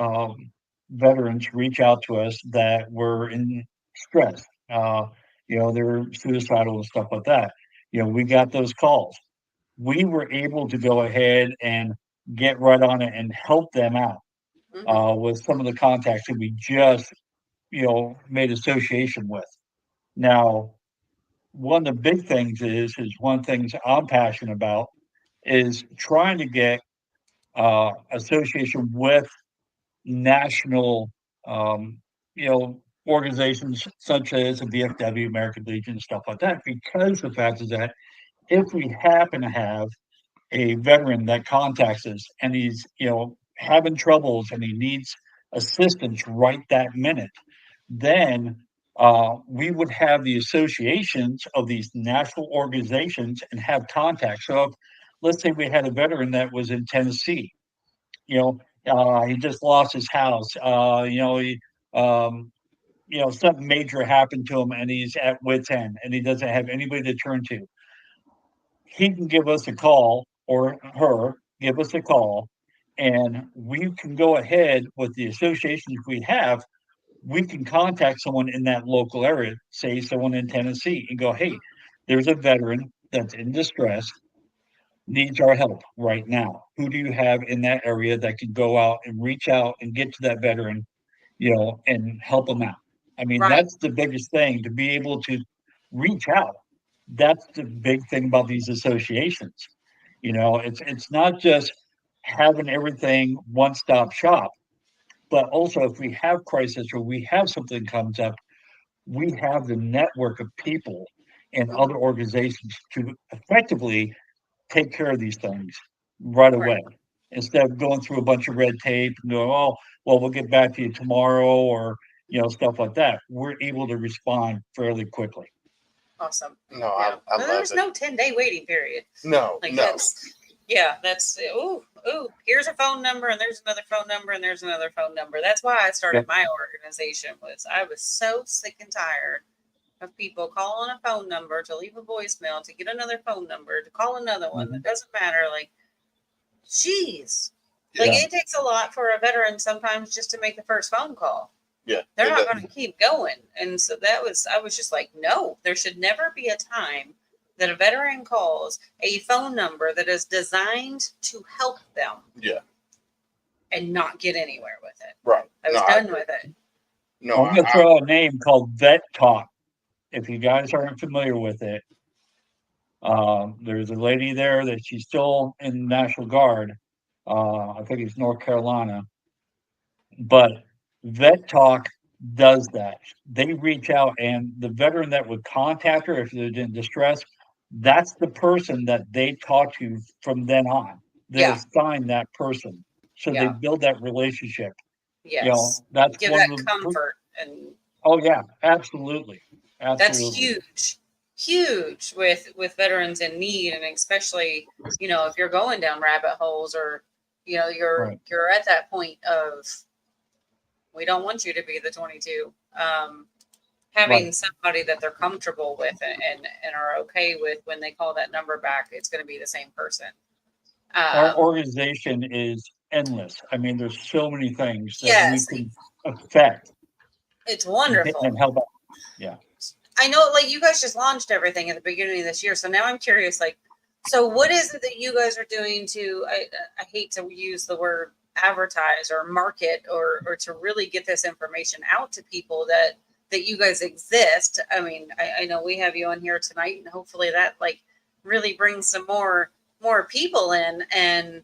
veterans reach out to us that were in stress. They were suicidal and stuff like that. We got those calls. We were able to go ahead and get right on it and help them out with some of the contacts that we just, made association with. Now, one of the big things is one of the things I'm passionate about is trying to get association with national, organizations such as the VFW, American Legion, stuff like that, because the fact is that if we happen to have a veteran that contacts us and he's, having troubles and he needs assistance right that minute, then we would have the associations of these national organizations and have contacts. So if, let's say we had a veteran that was in Tennessee, he just lost his house, something major happened to him and he's at wit's end and he doesn't have anybody to turn to. He can give us a call or her give us a call and we can go ahead with the associations we have. We can contact someone in that local area, say someone in Tennessee, and go, hey, there's a veteran that's in distress, needs our help right now. Who do you have in that area that can go out and reach out and get to that veteran, and help them out? I mean, that's the biggest thing, to be able to reach out. That's the big thing about these associations. It's not just having everything one-stop shop, but also if we have crisis or we have something comes up, we have the network of people and other organizations to effectively take care of these things right away instead of going through a bunch of red tape and going, oh, well, we'll get back to you tomorrow, or stuff like that. We're able to respond fairly quickly. Awesome. No, Yeah. I Well, love there's it. no 10-day waiting period. No, Like no. that's ooh, here's a phone number and there's another phone number and there's another phone number. That's why I started my organization. I was so sick and tired of people calling a phone number to leave a voicemail, to get another phone number, to call another one. It doesn't matter. Like, geez. Like, it takes a lot for a veteran sometimes just to make the first phone call. Yeah. They're not going to keep going. And so I was just like, no, there should never be a time that a veteran calls a phone number that is designed to help them. Yeah. And not get anywhere with it. Right. I was done with it. No, I'm going to throw a name called Vet Talk. If you guys aren't familiar with it, there's a lady there that she's still in the National Guard. I think it's North Carolina. But Vet Talk does that. They reach out, and the veteran that would contact her if they're in distress, that's the person that they talk to from then on. They'll assign that person. So they build that relationship. Yes. That's give one that of the, comfort. And oh yeah, absolutely. That's huge with veterans in need, and especially if you're going down rabbit holes, or you're at that point of, we don't want you to be the 22. Having somebody that they're comfortable with and are okay with, when they call that number back, it's going to be the same person. Our organization is endless. I mean, there's so many things that we can affect. It's wonderful. And help out. Yeah. I know, like, you guys just launched everything at the beginning of this year. So now I'm curious, like, so what is it that you guys are doing to, I hate to use the word advertise or market, or to really get this information out to people that you guys exist? I mean, I know we have you on here tonight, and hopefully that like really brings some more people in, and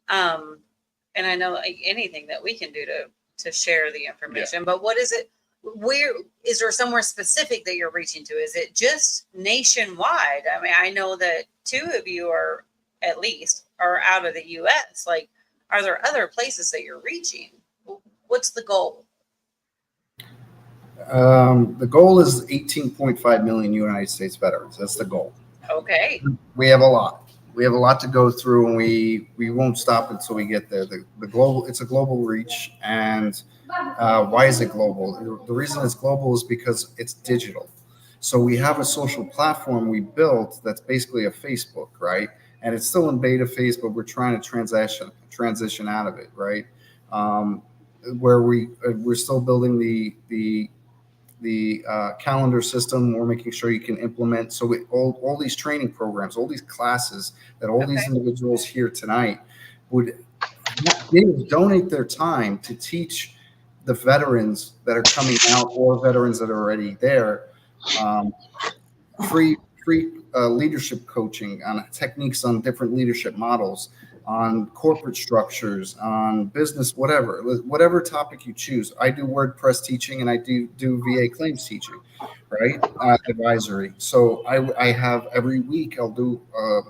I know, like, anything that we can do to share the information. But what is it? Where is there somewhere specific that you're reaching to? Is it just nationwide? I mean, I know that 2 of you are out of the US. Like, are there other places that you're reaching? What's the goal? The goal is 18.5 million United States veterans. That's the goal. Okay. We have a lot. We have a lot to go through, and we won't stop until we get there. The global, it's a global reach. And why is it global? The reason it's global is because it's digital. So we have a social platform we built that's basically a Facebook, right? And it's still in beta phase, but we're trying to transition out of it, right? Where we're still building the calendar system. We're making sure you can implement. So all these training programs, all these classes that all these individuals here tonight would donate their time to teach the veterans that are coming out, or veterans that are already there, free leadership coaching on techniques, on different leadership models, on corporate structures, on business, whatever topic you choose. I do WordPress teaching, and I do VA claims teaching, right? Advisory. So I have every week I'll do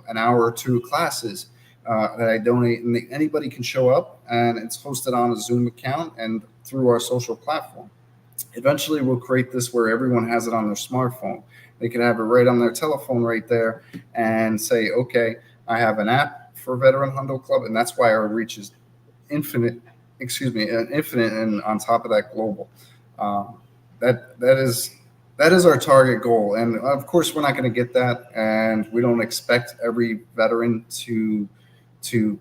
an hour or 2 classes that I donate, and anybody can show up, and it's hosted on a Zoom account and through our social platform. Eventually, we'll create this where everyone has it on their smartphone. They can have it right on their telephone right there and say, okay, I have an app for Veteran Hundo Club, and that's why our reach is infinite, and on top of that, global. That is our target goal. And of course, we're not going to get that, and we don't expect every veteran to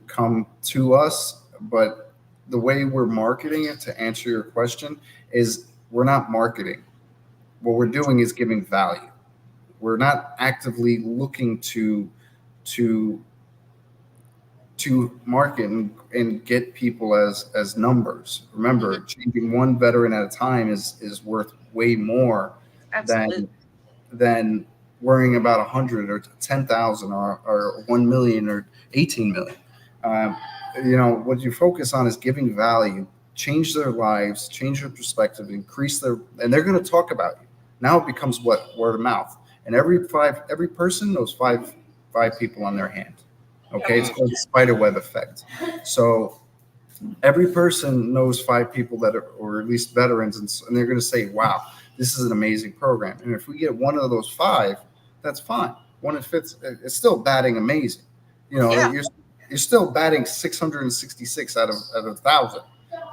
come to us, but the way we're marketing it, to answer your question, is we're not marketing. What we're doing is giving value. We're not actively looking to market and get people as numbers. Remember, changing one veteran at a time is worth way more than worrying about 100 or 10,000 or 1 million or 18 million. What you focus on is giving value, change their lives, change their perspective, increase and they're going to talk about you. Now it becomes word of mouth, and every person knows five people on their hand. Okay, it's called the spider web effect. So every person knows 5 people that are, or at least veterans, and they're going to say, wow, this is an amazing program. And if we get one of those 5, that's fine. One in fifth, it's still batting amazing. You know, you're still batting 666 out of 1,000.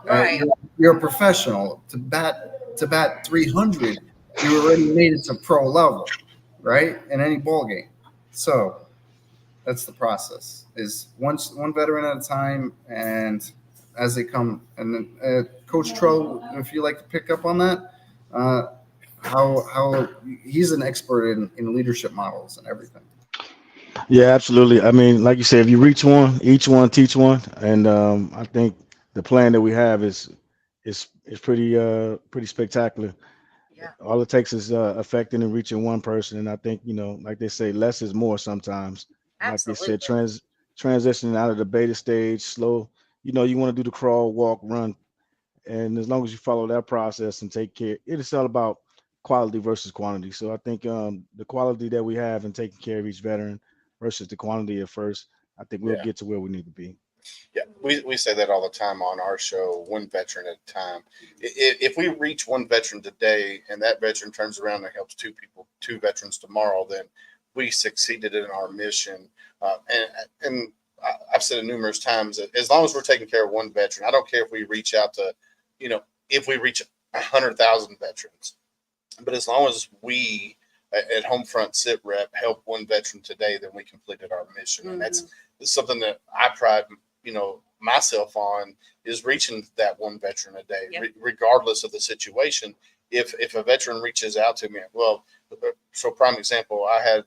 Right. You're a professional. To bat 300, you already made it to pro level, right? In any ball game. So that's the process. Is one veteran at a time, and as they come. And then Coach Tro, if you like to pick up on that, how he's an expert in leadership models and everything. Yeah, absolutely. I mean, like you said, if you reach one, each one, teach one, and I think the plan that we have is pretty spectacular. Yeah. All it takes is affecting and reaching one person, and I think, like they say, less is more sometimes. Like they said, Absolutely. transitioning out of the beta stage, slow. You want to do the crawl, walk, run, and as long as you follow that process and take care, it is all about quality versus quantity. So I think the quality that we have in taking care of each veteran versus the quantity at first, I think we'll Yeah. get to where we need to be. Yeah, we say that all the time on our show, one veteran at a time. If we reach one veteran today and that veteran turns around and helps 2 veterans tomorrow, then we succeeded in our mission. And I've said it numerous times that as long as we're taking care of one veteran, I don't care if we reach out to, if we reach 100,000 veterans, but as long as we at Homefront SitRep help one veteran today, then we completed our mission. And that's something that I pride myself on, is reaching that one veteran a day, regardless of the situation. If a veteran reaches out to me, well, so prime example, I had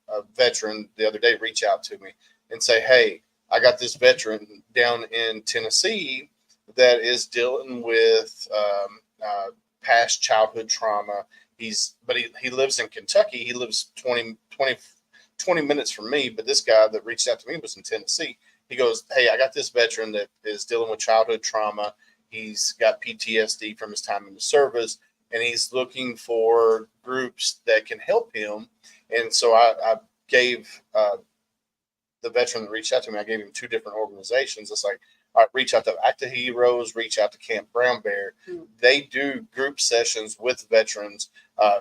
a veteran the other day reach out to me and say, hey, I got this veteran down in Tennessee that is dealing with past childhood trauma. But he lives in Kentucky. He lives 20 minutes from me. But this guy that reached out to me was in Tennessee. He goes, hey, I got this veteran that is dealing with childhood trauma. He's got PTSD from his time in the service, and he's looking for groups that can help him. And so I gave the veteran that reached out to me, I gave him 2 different organizations. It's like, all right, reach out to Active Heroes, reach out to Camp Brown Bear. They do group sessions with veterans.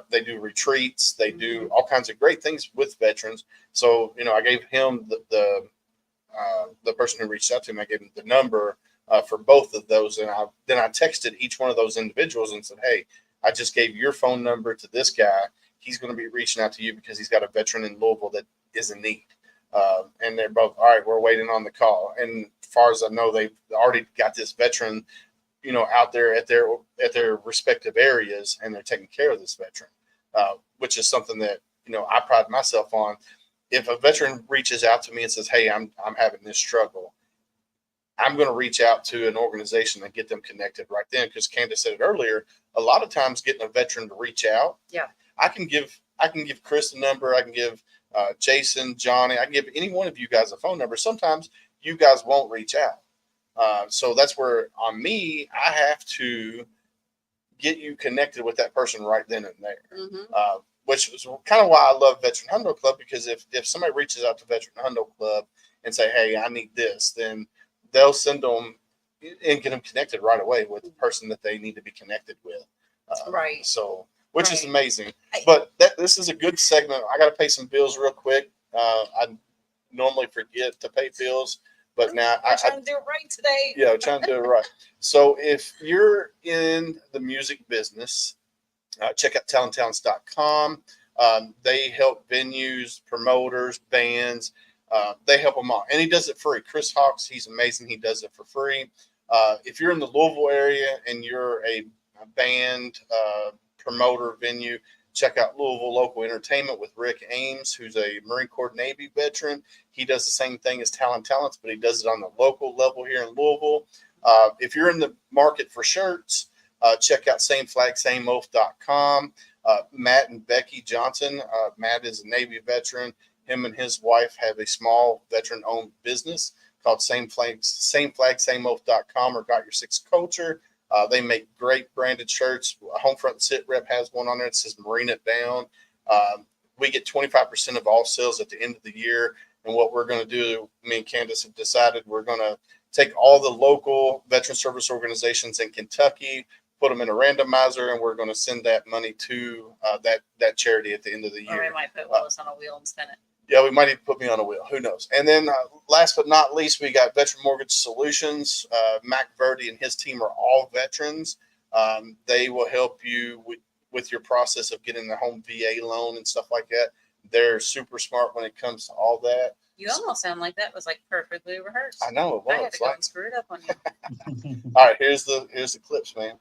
They do retreats. They do all kinds of great things with veterans. So, I gave him the person who reached out to me, I gave him the number for both of those. And then I texted each one of those individuals and said, hey, I just gave your phone number to this guy. He's going to be reaching out to you because he's got a veteran in Louisville that is in need. And they're both, all right, we're waiting on the call. And as far as I know, they've already got this veteran, out there at their respective areas, and they're taking care of this veteran, which is something that, I pride myself on. If a veteran reaches out to me and says, hey, I'm having this struggle, I'm going to reach out to an organization and get them connected right then. Because Candace said it earlier, a lot of times getting a veteran to reach out, I can give Chris a number. I can give Jason, Johnny, I can give any one of you guys a phone number. Sometimes you guys won't reach out. So that's where on me, I have to get you connected with that person right then and there. Which is kind of why I love Veteran Hundo Club, because if somebody reaches out to Veteran Hundo Club and say, hey, I need this, then they'll send them and get them connected right away with the person that they need to be connected with. Right. So, which is amazing. But this is a good segment. I got to pay some bills real quick. I normally forget to pay bills, but now I'm trying to do it right today. Yeah, I'm trying to do it right. So if you're in the music business, check out talenttalents.com. They help venues, promoters, bands. They help them all. And he does it free. Chris Hawks, he's amazing. He does it for free. If you're in the Louisville area and you're a band, promoter, venue, check out Louisville Local Entertainment with Rick Ames, who's a Marine Corps Navy veteran. He does the same thing as Talents, but he does it on the local level here in Louisville. If you're in the market for shirts, check out sameflagsameoath.com. Matt and Becky Johnson. Matt is a Navy veteran. Him and his wife have a small veteran-owned business called sameflagsameoath.com or Got Your Six Culture. They make great branded shirts. Homefront SitRep has one on there. It says Marine It Down. We get 25% of all sales at the end of the year. And what we're going to do, me and Candace have decided we're going to take all the local veteran service organizations in Kentucky, put them in a randomizer, and we're going to send that money to that charity at the end of the year. Or we might put Willis on a wheel and spin it. Yeah, we might need to put me on a wheel. Who knows? And then last but not least, we got Veteran Mortgage Solutions. Mac Verdi and his team are all veterans. They will help you with your process of getting the home VA loan and stuff like that. They're super smart when it comes to all that. You almost sound like that was like perfectly rehearsed. I know it was. I had to go and screw it up on you. All right, here's the clips, man.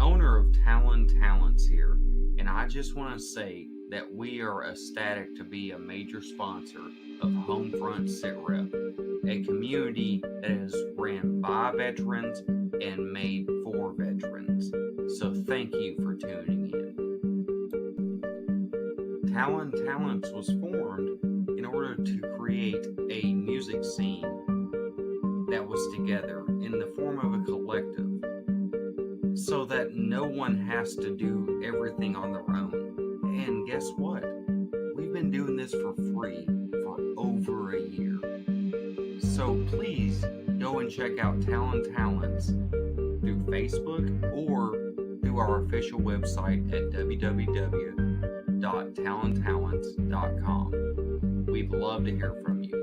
Owner of Talon Talents here, and I just want to say that we are ecstatic to be a major sponsor of HomeFront SitRep, a community that is ran by veterans and made for veterans. So thank you for tuning in. Talon Talents was formed in order to create a music scene that was together in the form of a collective, so that no one has to do everything on their own. And guess what? We've been doing this for free for over a year. So please go and check out Talon Talents through Facebook or through our official website at www.talontalents.com. We'd love to hear from you.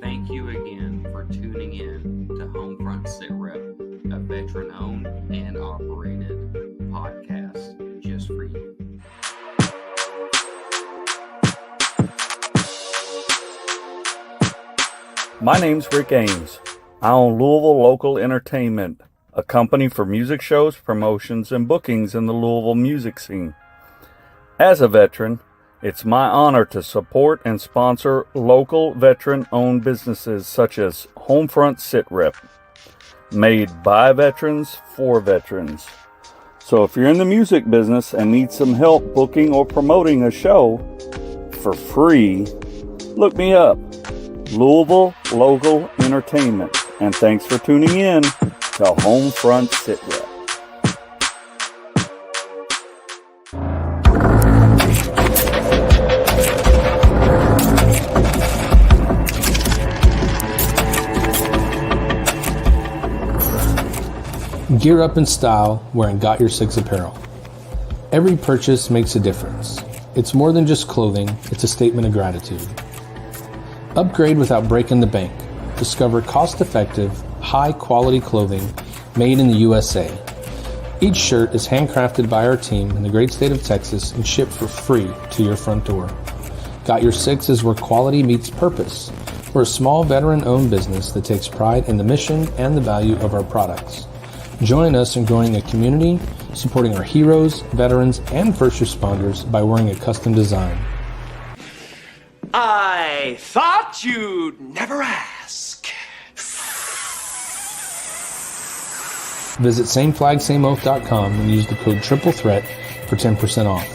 Thank you again for tuning in to HomeFront SitRep, a veteran-owned and operated podcast just for you. My name's Rick Ames. I own Louisville Local Entertainment, a company for music shows, promotions, and bookings in the Louisville music scene. As a veteran, it's my honor to support and sponsor local veteran-owned businesses such as HomeFront SitRep, made by veterans for veterans. So if you're in the music business and need some help booking or promoting a show for free, look me up, Louisville Local Entertainment. And thanks for tuning in to HomeFront SitRep. Gear up in style wearing Got Your Six apparel. Every purchase makes a difference. It's more than just clothing, it's a statement of gratitude. Upgrade without breaking the bank. Discover cost-effective, high-quality clothing made in the USA. Each shirt is handcrafted by our team in the great state of Texas and shipped for free to your front door. Got Your Six is where quality meets purpose. We're a small veteran-owned business that takes pride in the mission and the value of our products. Join us in growing a community, supporting our heroes, veterans, and first responders by wearing a custom design. I thought you'd never ask. Visit sameflagsameoath.com and use the code TRIPLETHREAT for 10% off.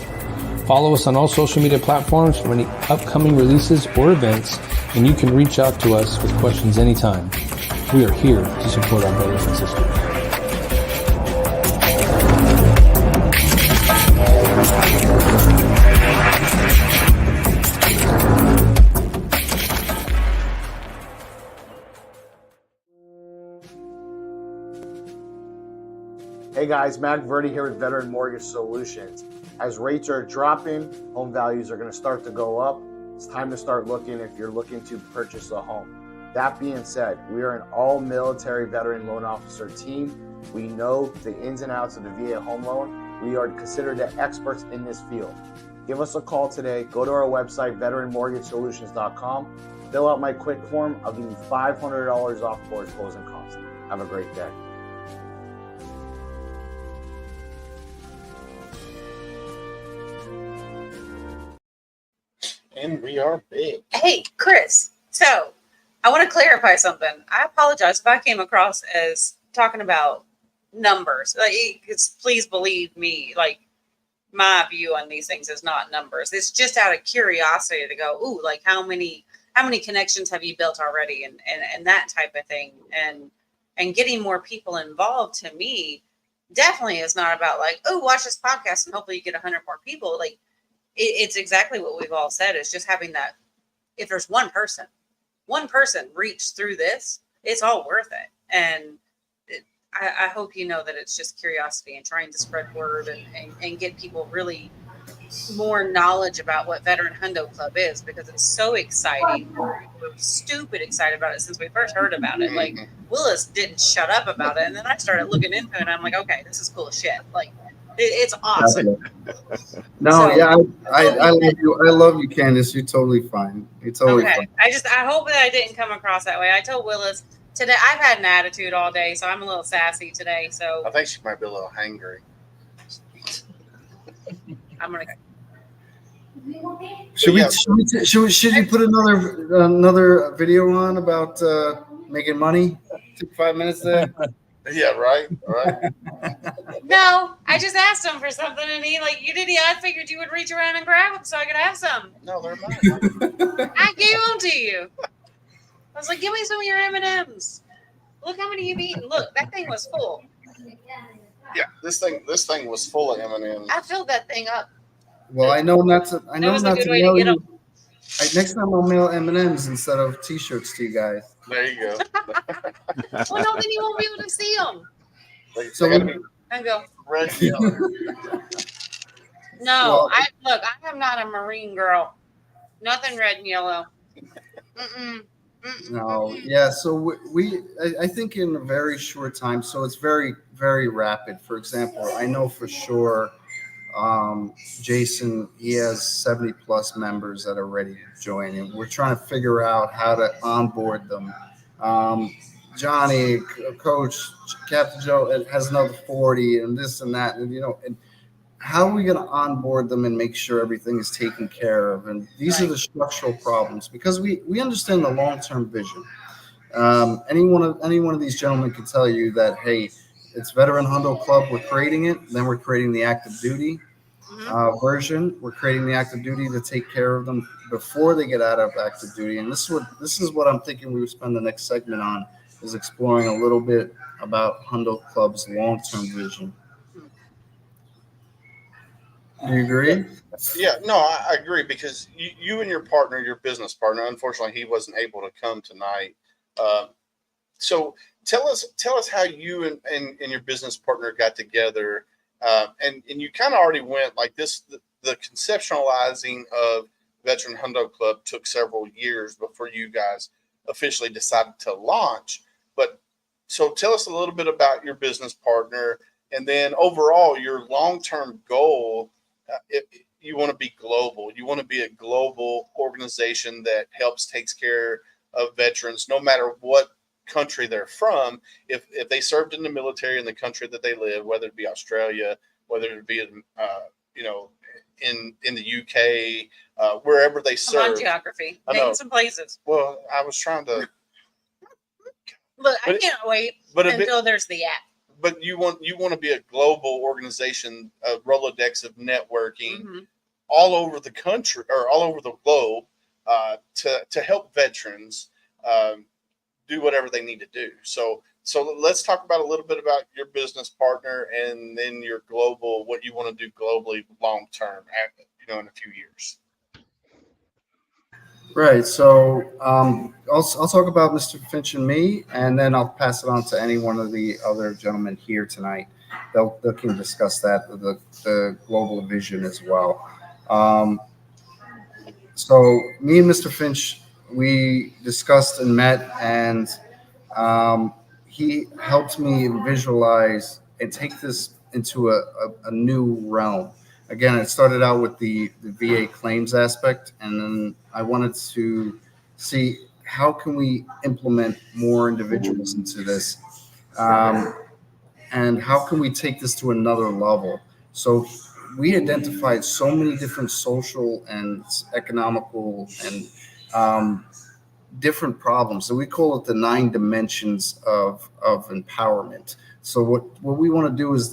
Follow us on all social media platforms for any upcoming releases or events, and you can reach out to us with questions anytime. We are here to support our brothers and sisters. Hey guys, Mac Verdi here with Veteran Mortgage Solutions. As rates are dropping, home values are going to start to go up. It's time to start looking if you're looking to purchase a home. That being said, we are an all-military veteran loan officer team. We know the ins and outs of the VA home loan. We are considered the experts in this field. Give us a call today. Go to our website, veteranmortgagesolutions.com. Fill out my quick form. I'll give you $500 off towards closing costs. Have a great day. And we are big. Hey, Chris. So I want to clarify something. I apologize if I came across as talking about numbers. Please believe me. Like, my view on these things is not numbers. It's just out of curiosity to go, ooh, like how many connections have you built already, and that type of thing. And getting more people involved, to me, definitely is not about like, oh, watch this podcast and hopefully you get 100 more people. Like it's exactly what we've all said. It's just having that. If there's one person reach through this, it's all worth it. And I hope you know that it's just curiosity and trying to spread word and get people really more knowledge about what Veteran Hundo Club is, because it's so exciting. We're stupid excited about it since we first heard about it. Like Willis didn't shut up about it, and then I started looking into it and I'm like, okay, this is cool as shit. Like it's awesome. No, So- yeah, I love you. I love you, Candace. You're totally fine. You're totally Okay. fine. I hope that I didn't come across that way. I told Willis today I've had an attitude all day, so I'm a little sassy today. So I think she might be a little hangry. I'm gonna. Should you put another video on about making money? Took 5 minutes there. Yeah, right. No, I just asked him for something, and he like, you did. I figured you would reach around and grab them so I could have some. No, they're mine. I gave them to you. I was like, give me some of your M&Ms. Look how many you've eaten. Look, that thing was full. Yeah, this thing was full of M&Ms. I filled that thing up. Well, I know not to. I know was a not good to way to mail get you. 'em. Next time I'll mail M&Ms instead of T-shirts to you guys. There you go. Well, no, then you won't be able to see them. So They gotta be And go. red and yellow. No, Well- I am not a Marine girl. Nothing red and yellow. No, yeah. So I think in a very short time. So it's very, very rapid. For example, I know for sure, Jason, he has 70 plus members that are ready to join, and we're trying to figure out how to onboard them. Johnny, Coach, Captain Joe, it has another 40, and this and that, and and how are we going to onboard them and make sure everything is taken care of? And these are the structural problems, because we understand the long-term vision. Any one of these gentlemen can tell you that, hey, it's Veteran Hundo Club. We're creating it. Then we're creating the active duty version. We're creating the active duty to take care of them before they get out of active duty. And this is what I'm thinking we would spend the next segment on, is exploring a little bit about Hundo Club's long-term vision. Do you agree? Yeah, no, I agree, because you and your partner, your business partner, unfortunately, he wasn't able to come tonight. So tell us how you and your business partner got together, and you kind of already went like this. The conceptualizing of Veteran Hundo Club took several years before you guys officially decided to launch. But so tell us a little bit about your business partner, and then overall your long-term goal. You want to be global. You want to be a global organization that takes care of veterans, no matter what country they're from. If they served in the military in the country that they live, whether it be Australia, whether it be in the UK, wherever they Come on, serve. geography. I know. Name some places. Well, I was trying to. Look, I But- can't wait but a bit- until there's the app. But you want to be a global organization, a Rolodex of networking all over the country or all over the globe, to help veterans do whatever they need to do. So let's talk about a little bit about your business partner, and then your global, what you want to do globally long term, in a few years. Right. So I'll talk about Mr. Finch and me, and then I'll pass it on to any one of the other gentlemen here tonight. They can discuss that, the global vision as well. So me and Mr. Finch, we discussed and met, and he helped me visualize and take this into a new realm. Again, it started out with the VA claims aspect, and then I wanted to see how can we implement more individuals into this, and how can we take this to another level. So we identified so many different social and economical and different problems. So we call it the 9 dimensions of empowerment. So what we want to do is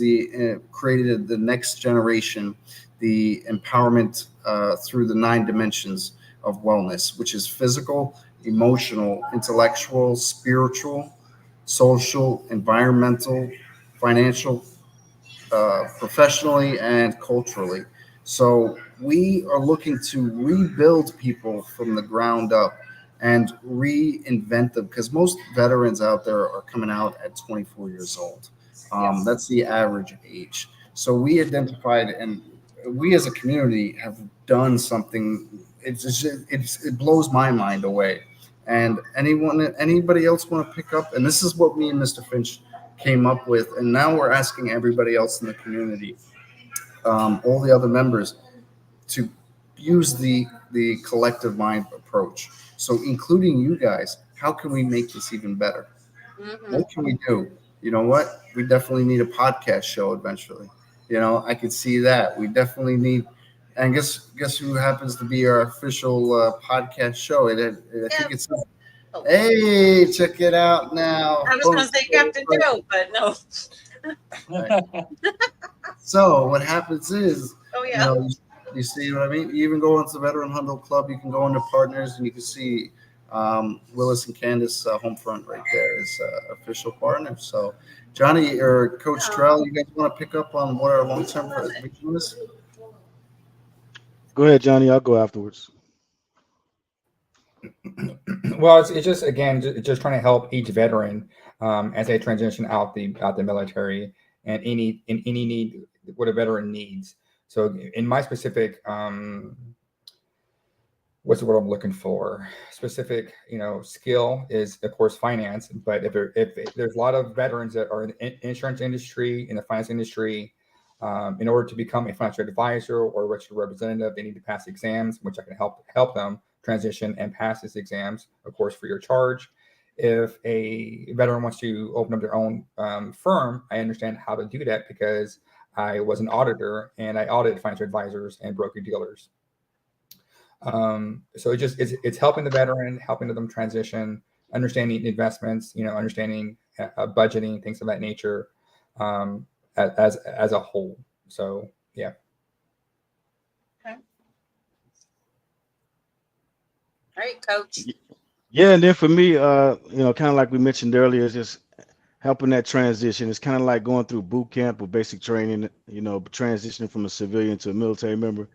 created the next generation, the empowerment through the 9 dimensions of wellness, which is physical, emotional, intellectual, spiritual, social, environmental, financial, professionally and culturally. So we are looking to rebuild people from the ground up and reinvent them, because most veterans out there are coming out at 24 years old. That's the average age. So we identified, and we as a community have done something. It blows my mind away. And anybody else want to pick up? And this is what me and Mr. Finch came up with, and now we're asking everybody else in the community, all the other members, to use the collective mind approach. So, including you guys, how can we make this even better? What can we do? You know what? We definitely need a podcast show eventually. I could see that. We definitely need. And guess who happens to be our official podcast show? I think it's. Hey, check it out now. I was going to say Captain Joe, but no. So what happens is, Oh yeah. You see what I mean? You even go into the Veteran Hundo Club. You can go into partners, and you can see Willis and Candace HomeFront right there is official partner. So, Johnny or Coach Trell, you guys want to pick up on what our long-term vision is? Go ahead, Johnny. I'll go afterwards. Well, it's just, again, just trying to help each veteran as they transition out the military, and any need, what a veteran needs. So in my specific, what's the word I'm looking for? Specific, skill is, of course, finance. But if there's a lot of veterans that are in the insurance industry, in the finance industry, in order to become a financial advisor or a registered representative, they need to pass exams, which I can help them transition and pass these exams, of course, free of charge. If a veteran wants to open up their own firm, I understand how to do that because I was an auditor and I audited financial advisors and broker dealers. So it's helping the veteran, helping them transition, understanding investments, understanding budgeting, things of that nature, as a whole. So yeah. Okay. All right, Coach. Yeah, and then for me, kind of like we mentioned earlier, is just helping that transition. It's kind of like going through boot camp or basic training, transitioning from a civilian to a military member.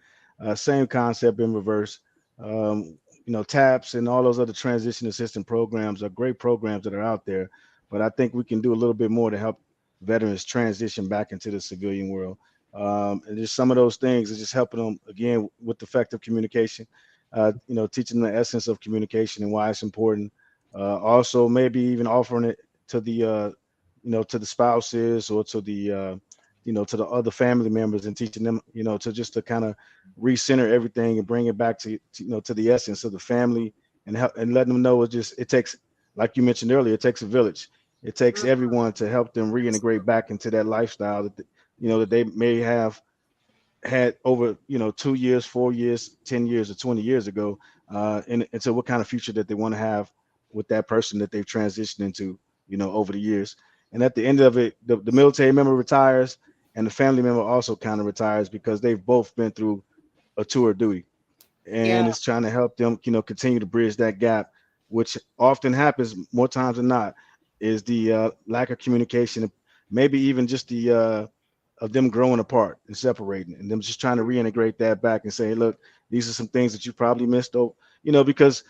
Same concept in reverse. TAPS and all those other transition assistance programs are great programs that are out there, but I think we can do a little bit more to help veterans transition back into the civilian world. And just some of those things is just helping them, again, with effective communication, teaching the essence of communication and why it's important. Also, maybe even offering it to the, to the spouses or to the, to the other family members, and teaching them, to kind of recenter everything and bring it back to the essence of the family, and help and letting them know it takes, like you mentioned earlier, it takes a village. It takes everyone to help them reintegrate back into that lifestyle that, that they may have had over 2 years, 4 years, 10 years, or 20 years ago, and so what kind of future that they want to have with that person that they've transitioned into over the years. And at the end of it, the military member retires, and the family member also kind of retires, because they've both been through a tour of duty, and it's trying to help them continue to bridge that gap, which often happens more times than not, is the lack of communication, maybe even just the of them growing apart and separating, and them just trying to reintegrate that back and say, look, these are some things that you probably missed over, because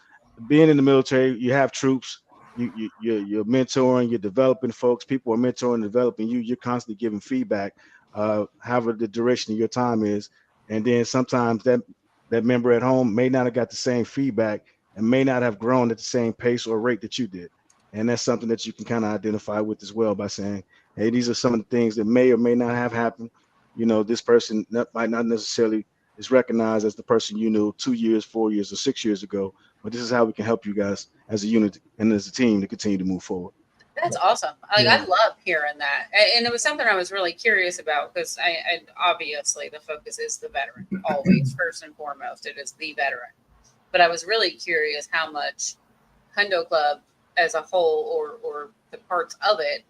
being in the military, you have troops, you're mentoring, you're developing folks, people are mentoring and developing you, you're constantly giving feedback, however the duration of your time is. And then sometimes that member at home may not have got the same feedback and may not have grown at the same pace or rate that you did. And that's something that you can kind of identify with as well, by saying, hey, these are some of the things that may or may not have happened. This person might not necessarily is recognized as the person you knew 2 years, 4 years, or 6 years ago, but this is how we can help you guys as a unit and as a team to continue to move forward. That's awesome. I love hearing that. And it was something I was really curious about, because I obviously the focus is the veteran, always. First and foremost, it is the veteran. But I was really curious how much Hundo Club as a whole, or the parts of it,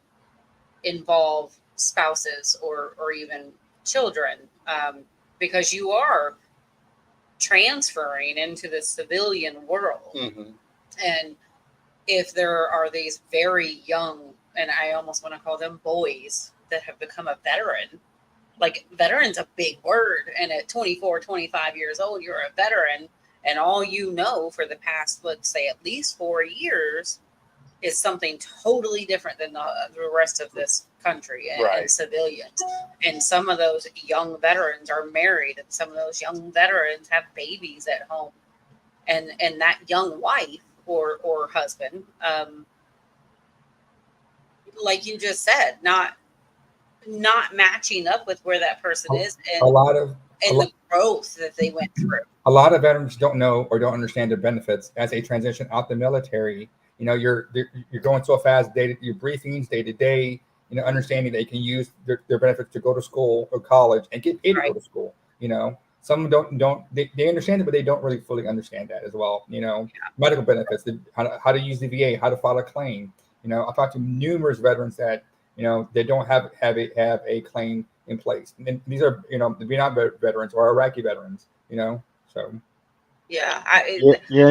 involve spouses or even children, because you are transferring into the civilian world. Mm-hmm. And if there are these very young, and I almost want to call them boys, that have become a veteran, like veteran's a big word. And at 24, 25 years old, you're a veteran. And all you know for the past, let's say, at least 4 years is something totally different than the rest of this country and civilians. And some of those young veterans are married, and some of those young veterans have babies at home. And that young wife or husband, like you just said, not matching up with where that person is and the growth that they went through. A lot of veterans don't know or don't understand their benefits as they transition out the military. You know, you're going so fast, your briefings day to day, you know, understanding they can use their benefits to go to school or college and get paid to go to school. You know, some they understand it, but they don't really fully understand that as well. You know, medical benefits, how to use the VA, how to file a claim. You know, I've talked to numerous veterans that, you know, they don't have a claim in place. And these are, you know, Vietnam veterans or Iraqi veterans, you know, so. Yeah.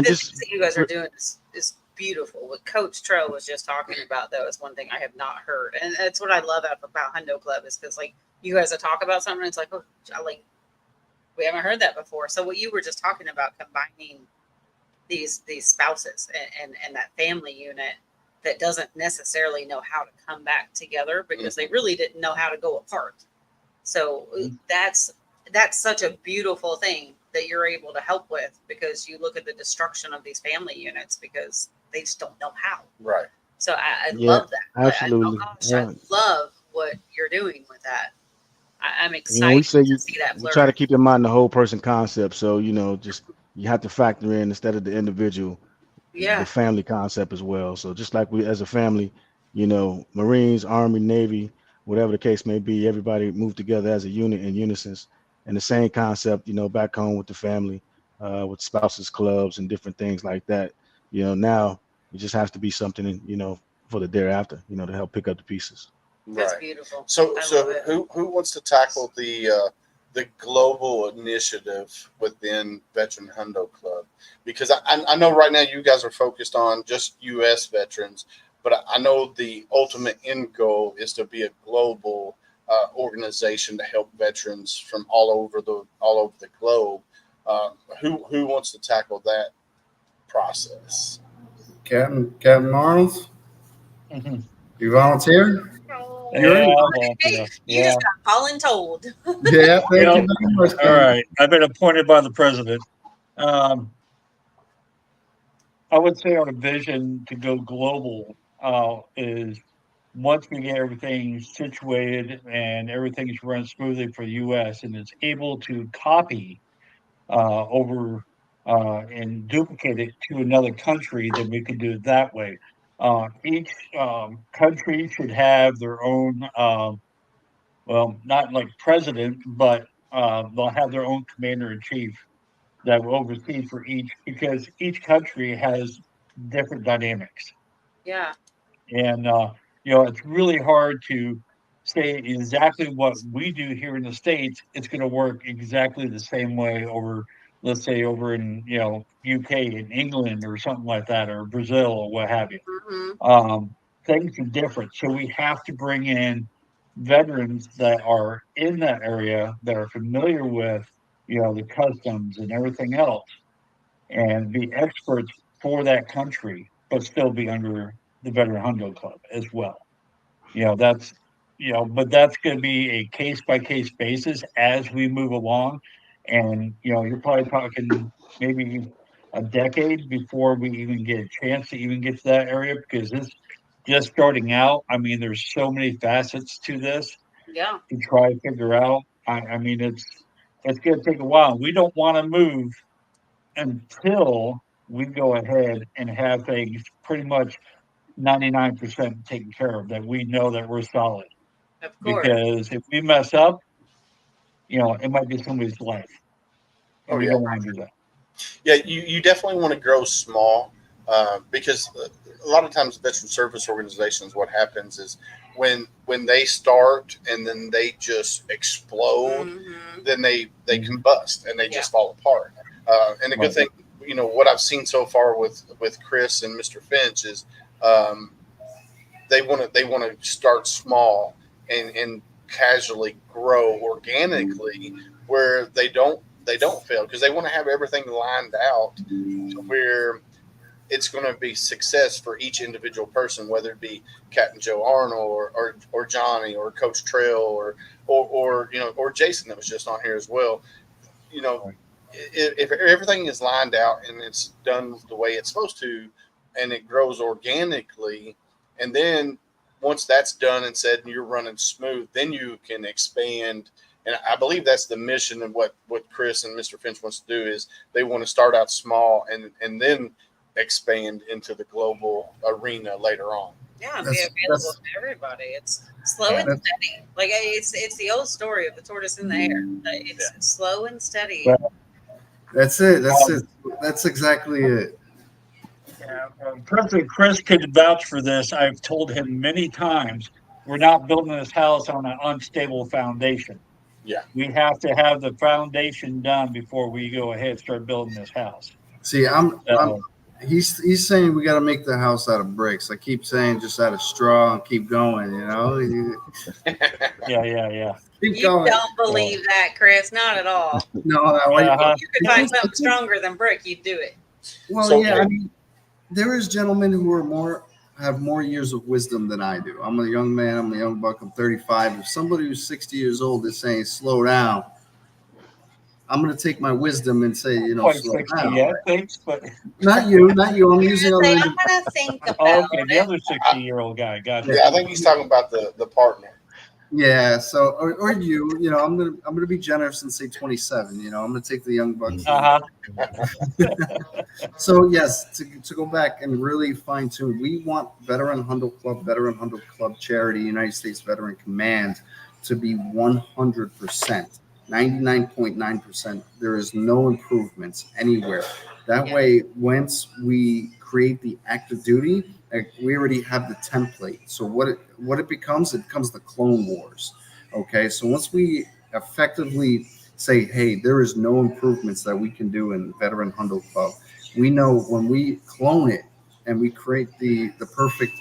Just that you guys are doing is beautiful. What Coach Tro was just talking about, though, is one thing I have not heard. And that's what I love about Hundo Club is because, like, you guys will talk about something, it's like, oh, like, we haven't heard that before. So what you were just talking about, combining these spouses and that family unit that doesn't necessarily know how to come back together because they really didn't know how to go apart. So that's such a beautiful thing that you're able to help with, because you look at the destruction of these family units because they just don't know how. Right. So I love that. Absolutely. I love what you're doing with that. I'm excited We say to see that you flourish. try to keep in mind the whole person concept. So, you know, just you have to factor in, instead of the individual, the family concept as well. So just like we as a family, you know, Marines, Army, Navy, whatever the case may be, everybody move together as a unit in unison. And the same concept, you know, back home with the family, with spouses clubs and different things like that. You know, now it just has to be something, you know, for the thereafter, you know, to help pick up the pieces. That's beautiful. So who wants to tackle the global initiative within Veteran Hundo Club? Because I know right now you guys are focused on just U.S. veterans, but I know the ultimate end goal is to be a global organization to help veterans from all over the globe. Who wants to tackle that process? Captain Arnold, you volunteer? You just got voluntold. Yeah, thank you very much. All right, I've been appointed by the president. I would say our vision to go global is, once we get everything situated and everything's run smoothly for the U.S. and is able to copy over and duplicate it to another country, then we can do it that way. Each country should have their own, well, not like president, but they'll have their own commander in chief that will oversee for each, because each country has different dynamics. Yeah. And, you know, it's really hard to say exactly what we do here in the States. It's going to work exactly the same way over, let's say, over in, you know, UK and England or something like that, or Brazil or what have you. Things are different. So we have to bring in veterans that are in that area, that are familiar with, you know, the customs and everything else, and be experts for that country, but still be under the Veteran Hundo Club as well. You know, that's, you know, but that's going to be a case by case basis as we move along. And, you know, you're probably talking maybe a decade before we even get a chance to even get to that area, because this just starting out. I mean, there's so many facets to this Yeah. to try to figure out. I mean, it's going to take a while. We don't want to move until we go ahead and have things pretty much 99% taken care of, that we know that we're solid. Of course. Because if we mess up, you know, it might be somebody's life. And we don't want to do that. Yeah, you definitely want to grow small, because a lot of times veteran service organizations, what happens is when they start and then they just explode, then they combust and they just fall apart. And the good thing, you know, what I've seen so far with Chris and Mr. Finch is they want to start small and casually grow organically, where they don't fail, because they want to have everything lined out to where it's going to be success for each individual person, whether it be Captain Joe Arnold or Johnny or Coach Trail or or Jason that was just on here as well. If everything is lined out and it's done the way it's supposed to, and it grows organically, and then once that's done and said and you're running smooth, then you can expand. And I believe that's the mission of what Chris and Mr. Finch wants to do, is they want to start out small and then expand into the global arena later on. Yeah, and be available to everybody. It's slow and steady. Like it's the old story of the tortoise in the hare. It's slow and steady. That's it. That's exactly it. Yeah, President Chris could vouch for this. I've told him many times, we're not building this house on an unstable foundation. Yeah. We have to have the foundation done before we go ahead and start building this house. See, he's saying we got to make the house out of bricks. I keep saying just out of straw and keep going, Yeah. Keep you going. don't believe that, Chris? Not at all. No, you could find something stronger than brick, you'd do it. Well, I mean, there is gentlemen who have more years of wisdom than I do. I'm a young man. I'm a young buck. I'm 35. If somebody who's 60 years old is saying slow down, I'm going to take my wisdom and say, slow 60 down. yet, thanks, but Not you. I'm using I'm going to think about okay, the other 60-year-old guy. Gotcha. Yeah, I think he's talking about the partner. Yeah. So, or you, I'm gonna be generous and say 27. I'm gonna take the young bucks. So yes, to go back and really fine tune, we want Veteran Hundo Club Charity, United States Veteran Command to be 100%, 99.9%. There is no improvements anywhere. That way, once we create the active duty, we already have the template. So what it becomes the Clone Wars. Okay, so once we effectively say, hey, there is no improvements that we can do in Veteran Hundo Club, we know when we clone it and we create the perfect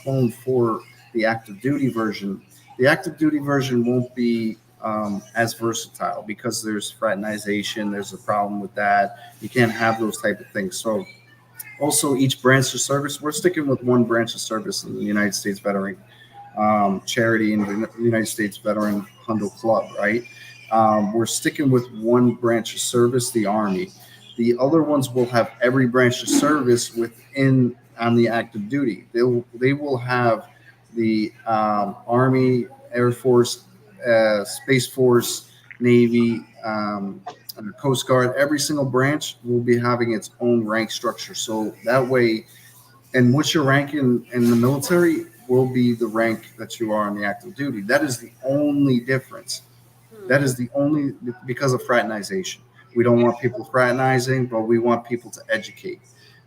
clone for the active duty version, the active duty version won't be as versatile because there's fraternization. There's a problem with that. You can't have those type of things. So also each branch of service, we're sticking with one branch of service in the United States Veteran Charity and the United States Veteran Hundo Club, right? We're sticking with one branch of service, the Army. The other ones will have every branch of service within on the active duty. They will have the Army, Air Force, Space Force, Navy, Coast Guard. Every single branch will be having its own rank structure. So that way, and what your rank in the military will be the rank that you are on the active duty. That is the only difference. That is the only, because of fraternization. We don't want people fraternizing, but we want people to educate.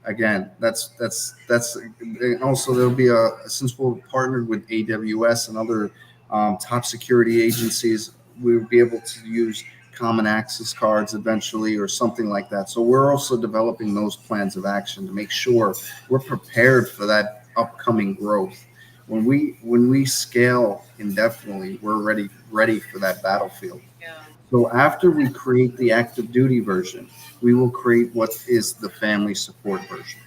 Again, that's and also there'll be since we're partnered with AWS and other top security agencies, we'll be able to use common access cards eventually or something like that. So we're also developing those plans of action to make sure we're prepared for that upcoming growth. When we scale indefinitely, we're ready for that battlefield. Yeah. So after we create the active duty version, we will create what is the family support version,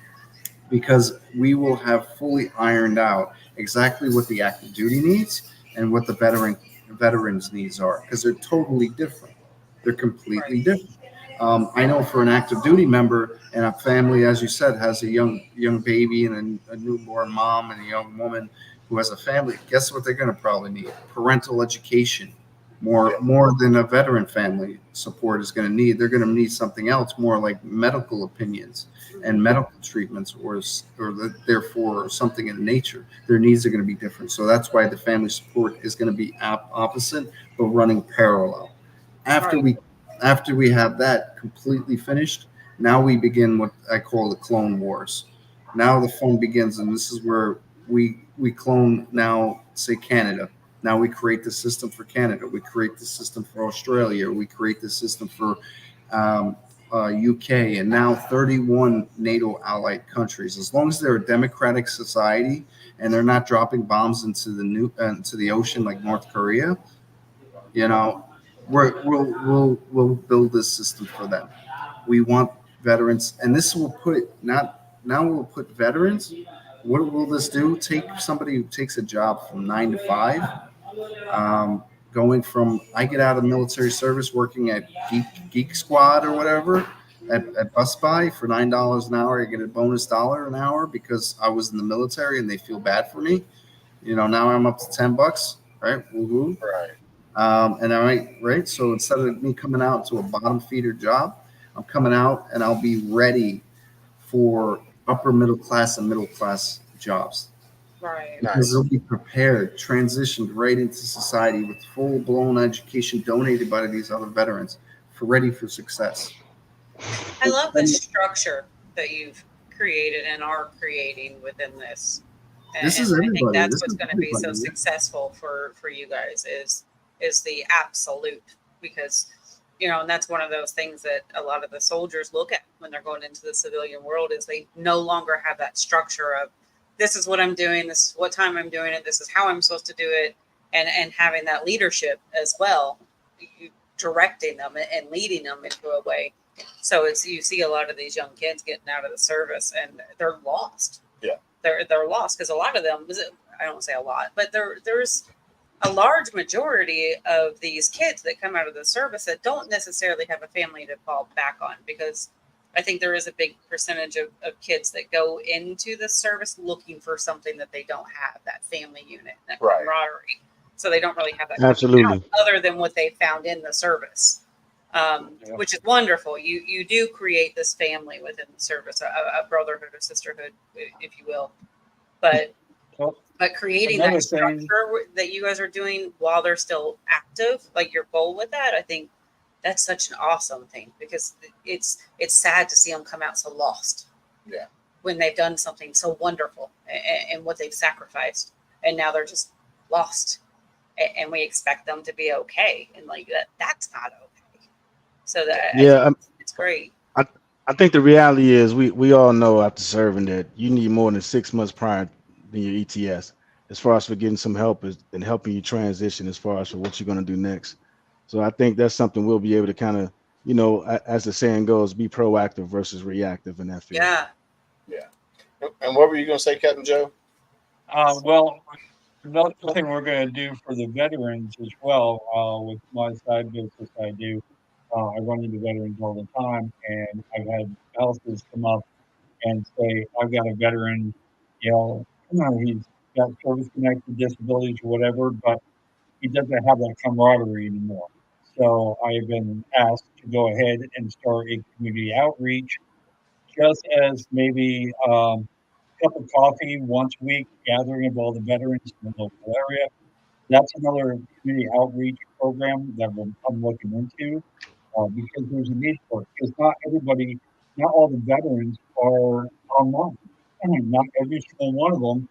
because we will have fully ironed out exactly what the active duty needs and what the veterans needs are, because they're totally different. They're completely different. I know for an active duty member and a family, as you said, has a young baby and a newborn mom and a young woman who has a family, guess what they're going to probably need? Parental education. More than a veteran family support is going to need. They're going to need something else, more like medical opinions and medical treatments, or therefore something in nature. Their needs are going to be different. So that's why the family support is going to be opposite, but running parallel. After we have that completely finished, now we begin what I call the Clone Wars. Now the fun begins, and this is where we clone now, say Canada. Now we create the system for Canada. We create the system for Australia. We create the system for UK, and now 31 NATO allied countries. As long as they're a democratic society and they're not dropping bombs into the ocean like North Korea, we'll build this system for them. We want veterans, and this will put we'll put veterans. What will this do? Take somebody who takes a job from 9 to 5. Going from, I get out of military service working at Geek Squad or whatever at Bus Buy for $9 an hour. I get a bonus $1 an hour because I was in the military and they feel bad for me. Now I'm up to $10, right? Woohoo. Right. Right. So instead of me coming out to a bottom feeder job, I'm coming out and I'll be ready for upper middle class and middle class jobs. Right. Because they'll be prepared, transitioned right into society with full blown education donated by these other veterans, ready for success. I love the structure that you've created and are creating within this. This And is I think everybody. that's This what's is going to be so everybody, yeah. successful for you guys is the absolute, because and that's one of those things that a lot of the soldiers look at when they're going into the civilian world, is they no longer have that structure of, this is what I'm doing, this is what time I'm doing it, this is how I'm supposed to do it, and having that leadership as well, directing them and leading them into a way. So you see a lot of these young kids getting out of the service and they're lost. Yeah, they're lost because a lot of them, I don't say a lot, but there's a large majority of these kids that come out of the service that don't necessarily have a family to fall back on, because I think there is a big percentage of kids that go into the service looking for something that they don't have, that family unit, that camaraderie. So they don't really have that Absolutely. other than what they found in the service, which is wonderful. You do create this family within the service, a brotherhood, a sisterhood, if you will. But creating that structure that you guys are doing while they're still active, like your goal with that, I think that's such an awesome thing, because it's sad to see them come out so lost. Yeah. When they've done something so wonderful and what they've sacrificed, and now they're just lost, and we expect them to be okay, and like that's not okay. So that it's great. I think the reality is we all know after serving that you need more than 6 months prior than your ETS, as far as for getting some help and helping you transition as far as for what you're going to do next. So I think that's something we'll be able to kind of, as the saying goes, be proactive versus reactive in that field. Yeah. And what were you going to say, Captain Joe? Well, another thing we're going to do for the veterans as well, with my side business I do, I run into veterans all the time, and I've had houses come up and say, I've got a veteran, he's got service-connected disabilities or whatever, but he doesn't have that camaraderie anymore. So I have been asked to go ahead and start a community outreach, just as maybe a cup of coffee once a week, gathering of all the veterans in the local area. That's another community outreach program that I'm looking into, because there's a need for it. Because not all the veterans are online. Not every single one of them,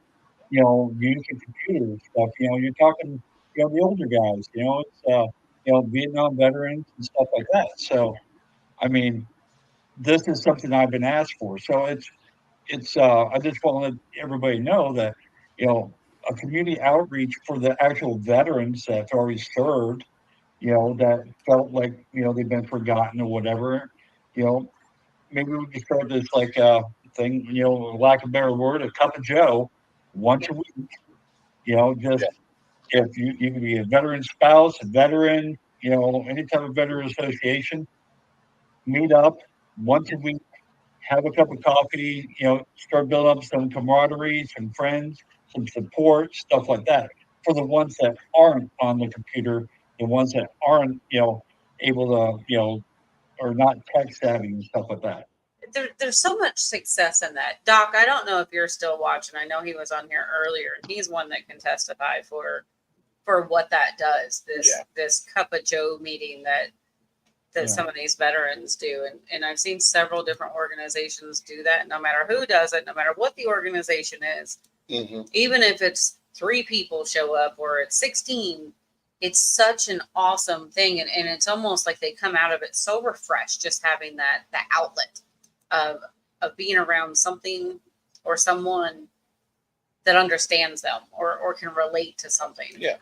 use a computer and stuff. You're talking, the older guys, it's, Vietnam veterans and stuff like that. So, I mean, this is something I've been asked for. So I just want to let everybody know that, a community outreach for the actual veterans that's already served, that felt like, they've been forgotten or whatever, maybe we can start this like thing, lack of a better word, a cup of Joe once a week, just if you can be a veteran spouse, a veteran, any type of veteran association, meet up once a week, have a cup of coffee, start building up some camaraderie, some friends, some support, stuff like that. For the ones that aren't on the computer, the ones that aren't, able to, or not tech savvy and stuff like that. There's so much success in that. Doc, I don't know if you're still watching. I know he was on here earlier, and he's one that can testify for what that does. This cup of Joe meeting that some of these veterans do. And I've seen several different organizations do that. No matter who does it, no matter what the organization is, even if it's 3 people show up or it's 16, it's such an awesome thing. And it's almost like they come out of it so refreshed, just having that outlet of being around something or someone that understands them or can relate to something. Yeah.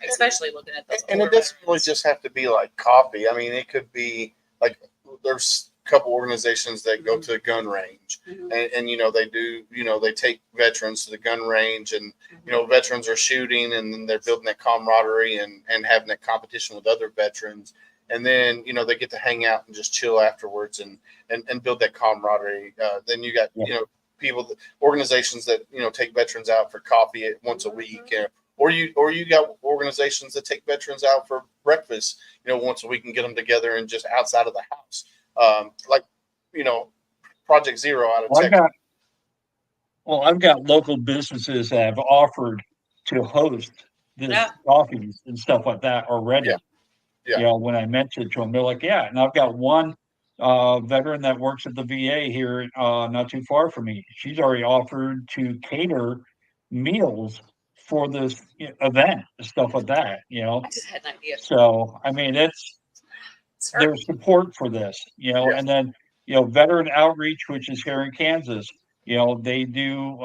Especially looking at those. And it doesn't really just have to be like coffee. I mean, it could be like there's a couple organizations that go to a gun range, and you know they do. You know they take veterans to the gun range, and you know veterans are shooting, and then they're building that camaraderie and having that competition with other veterans. And then you know they get to hang out and just chill afterwards and build that camaraderie. Then you got you know people, organizations that you know take veterans out for coffee once a week, or you got organizations that take veterans out for breakfast, you know, once a week and get them together and just outside of the house, like you know, Project Zero out of Texas. I've got local businesses that have offered to host this coffees and stuff like that already. Yeah. You know, when I mentioned to them, they're like, yeah. And I've got one veteran that works at the VA here, not too far from me. She's already offered to cater meals for this event and stuff like that, you know. I just had an idea. So, I mean, there's support for this, you know, and then, you know, Veteran Outreach, which is here in Kansas, you know, they do,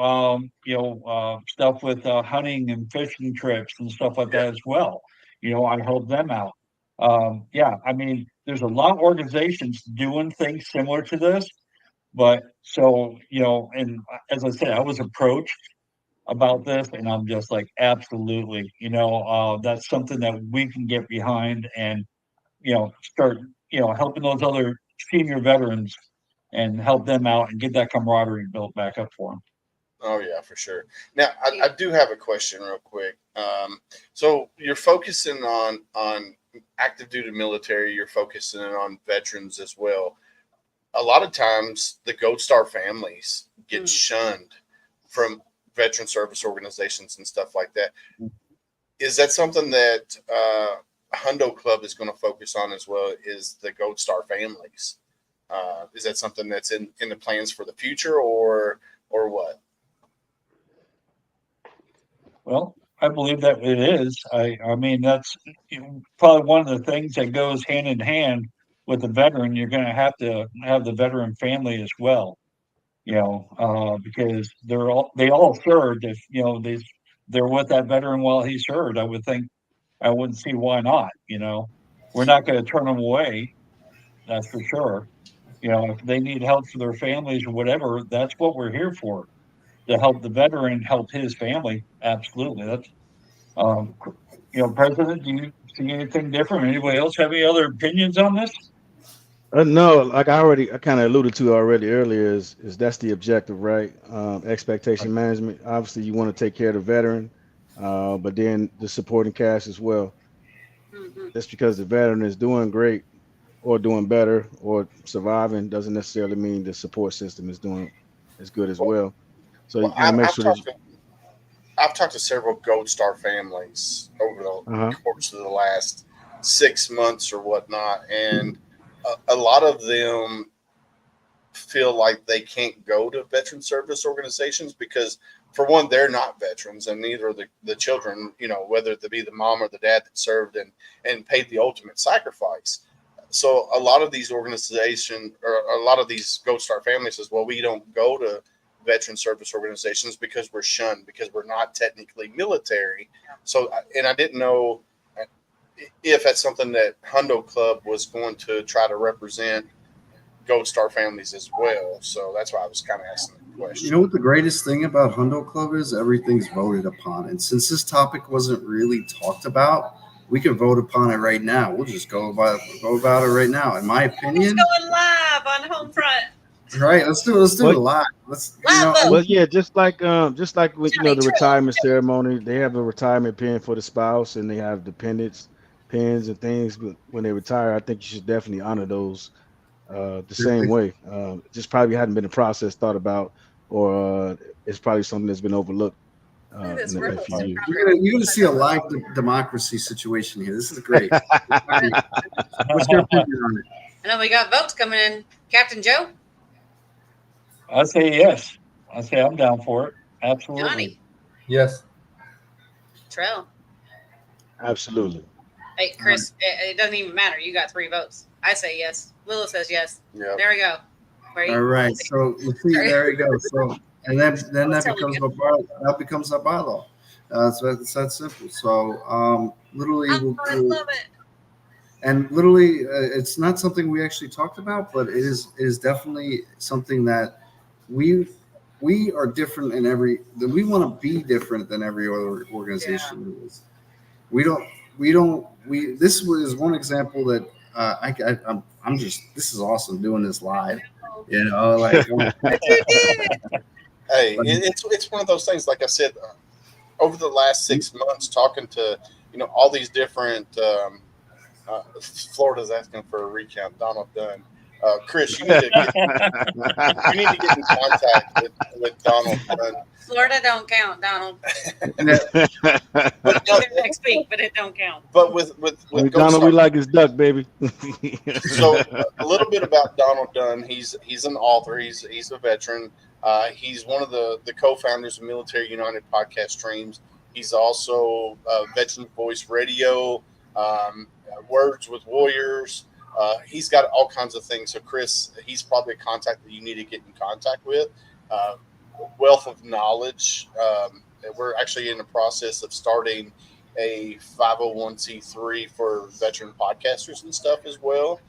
stuff with hunting and fishing trips and stuff like that as well. You know, I help them out. I mean, there's a lot of organizations doing things similar to this, but so, you know, and as I said, I was approached about this and I'm just like, absolutely, you know, that's something that we can get behind and, you know, start, you know, helping those other senior veterans and help them out and get that camaraderie built back up for them. Oh yeah, for sure. Now I do have a question real quick. So you're focusing on active duty military, you're focusing on veterans as well. A lot of times the Gold Star families get shunned from veteran service organizations and stuff like that. Is that something that Hundo Club is going to focus on as well, is the Gold Star families? Is that something that's in the plans for the future or what? Well, I believe that it is. I mean, that's probably one of the things that goes hand in hand with the veteran. You're going to have the veteran family as well, you know, because they all served. If you know they're with that veteran while he served, I wouldn't see why not. You know, we're not going to turn them away. That's for sure. You know, if they need help for their families or whatever, that's what we're here for. To help the veteran help his family. Absolutely. That's, you know, President, do you see anything different? Anybody else have any other opinions on this? No, like I kind of alluded to already earlier, is that's the objective, right? Expectation management. Obviously, you want to take care of the veteran, but then the supporting cast as well. Just because the veteran is doing great or doing better or surviving doesn't necessarily mean the support system is doing as good as well. So you gotta make sure. I've talked to several Gold Star families over the course of the last 6 months or whatnot, and a lot of them feel like they can't go to veteran service organizations because, for one, they're not veterans, and neither are the children. You know, whether it be the mom or the dad that served and paid the ultimate sacrifice. So a lot of these organizations, or a lot of these Gold Star families, says, well, we don't go to veteran service organizations because we're shunned, because we're not technically military. So, and I didn't know if that's something that Hundo Club was going to try to represent Gold Star families as well. So that's why I was kind of asking the question. You know what the greatest thing about Hundo Club is? Everything's voted upon. And since this topic wasn't really talked about, we can vote upon it right now. We'll just go about it right now. In my opinion, it's going live on HomeFront. Right, let's do it live. Well, yeah, just like with the retirement ceremony, they have a retirement pin for the spouse, and they have dependents pins and things. But when they retire, I think you should definitely honor those the same way. Just probably hadn't been a process thought about, or it's probably something that's been overlooked. You're going to see a live democracy situation here. This is great. What's your opinion on it? I know we got votes coming in. Captain Joe? I say yes. I say I'm down for it. Absolutely. Johnny? Yes. Trell? Absolutely. Hey, Chris, it doesn't even matter. You got 3 votes. I say yes. Lila says yes. Yep. There we go. All right. So you see, there we go. So and then that becomes a bylaw. It's that simple. So literally, I love it. and literally, it's not something we actually talked about, but it is definitely something that we are different in every. We want to be different than every other organization is. We don't. This was one example that I'm just. This is awesome doing this live. You know, like you did. Hey, it's one of those things. Like I said, over the last 6 months, talking to all these different. Florida's asking for a recount. Donald Dunn. Chris, you need to get in contact with Donald Dunn. Florida don't count, Donald. But Next week, but it don't count. But with Donald, we like his duck, baby. So a little bit about Donald Dunn. He's an author. He's a veteran. He's one of the co-founders of Military United podcast streams. He's also Veteran Voice Radio, Words with Warriors. He's got all kinds of things. So Chris, he's probably a contact that you need to get in contact with. Wealth of knowledge. We're actually in the process of starting a 501c3 for veteran podcasters and stuff as well.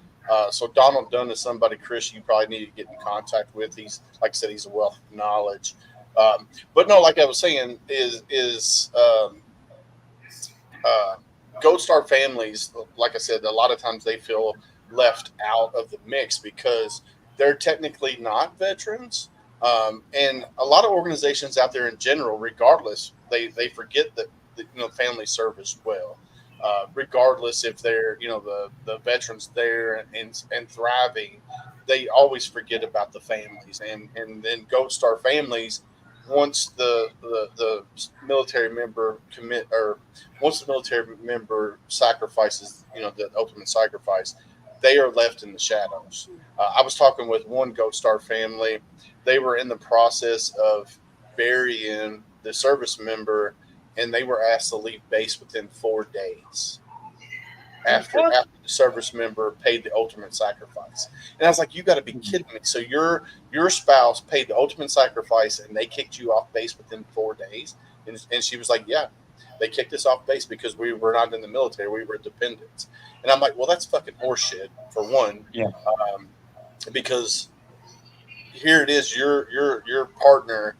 So Donald Dunn is somebody, Chris, you probably need to get in contact with. He's, like I said, he's a wealth of knowledge. But no, like I was saying, is Gold Star families, like I said, a lot of times they feel left out of the mix because they're technically not veterans. And a lot of organizations out there in general, regardless, they forget that families serve as well. Regardless if they're the veterans there and thriving, they always forget about the families. And then Gold Star families, once the military member once the military member sacrifices, the ultimate sacrifice, they are left in the shadows. I was talking with one Gold Star family. They were in the process of burying the service member, and they were asked to leave base within 4 days after the service member paid the ultimate sacrifice. And I was like, you got to be kidding me. So your spouse paid the ultimate sacrifice, and they kicked you off base within 4 days? And she was like, yeah, they kicked us off base because we were not in the military. We were dependents. And I'm like, well, that's fucking horseshit, for one. Yeah. Because here it is, your partner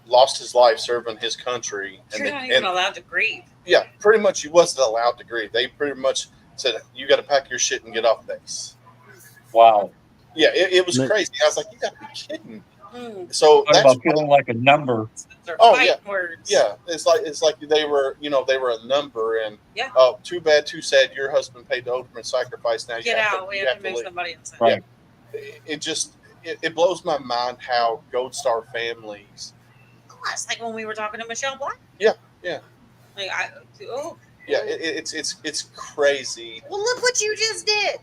lost his life serving his country. You're not even allowed to grieve. Yeah, pretty much he wasn't allowed to grieve. They pretty much said, you got to pack your shit and get off base. Wow. Yeah, it was crazy. I was like, you got to be kidding. So that's about feeling like a number. Oh yeah, words. Yeah. It's like they were a number, and oh, too bad, too sad. Your husband paid the ultimate sacrifice. Now you get out. We have to move somebody inside. Right. Yeah. It blows my mind how Gold Star families. It's like when we were talking to Michelle Black. Yeah. Like Yeah, it's crazy. Well, look what you just did.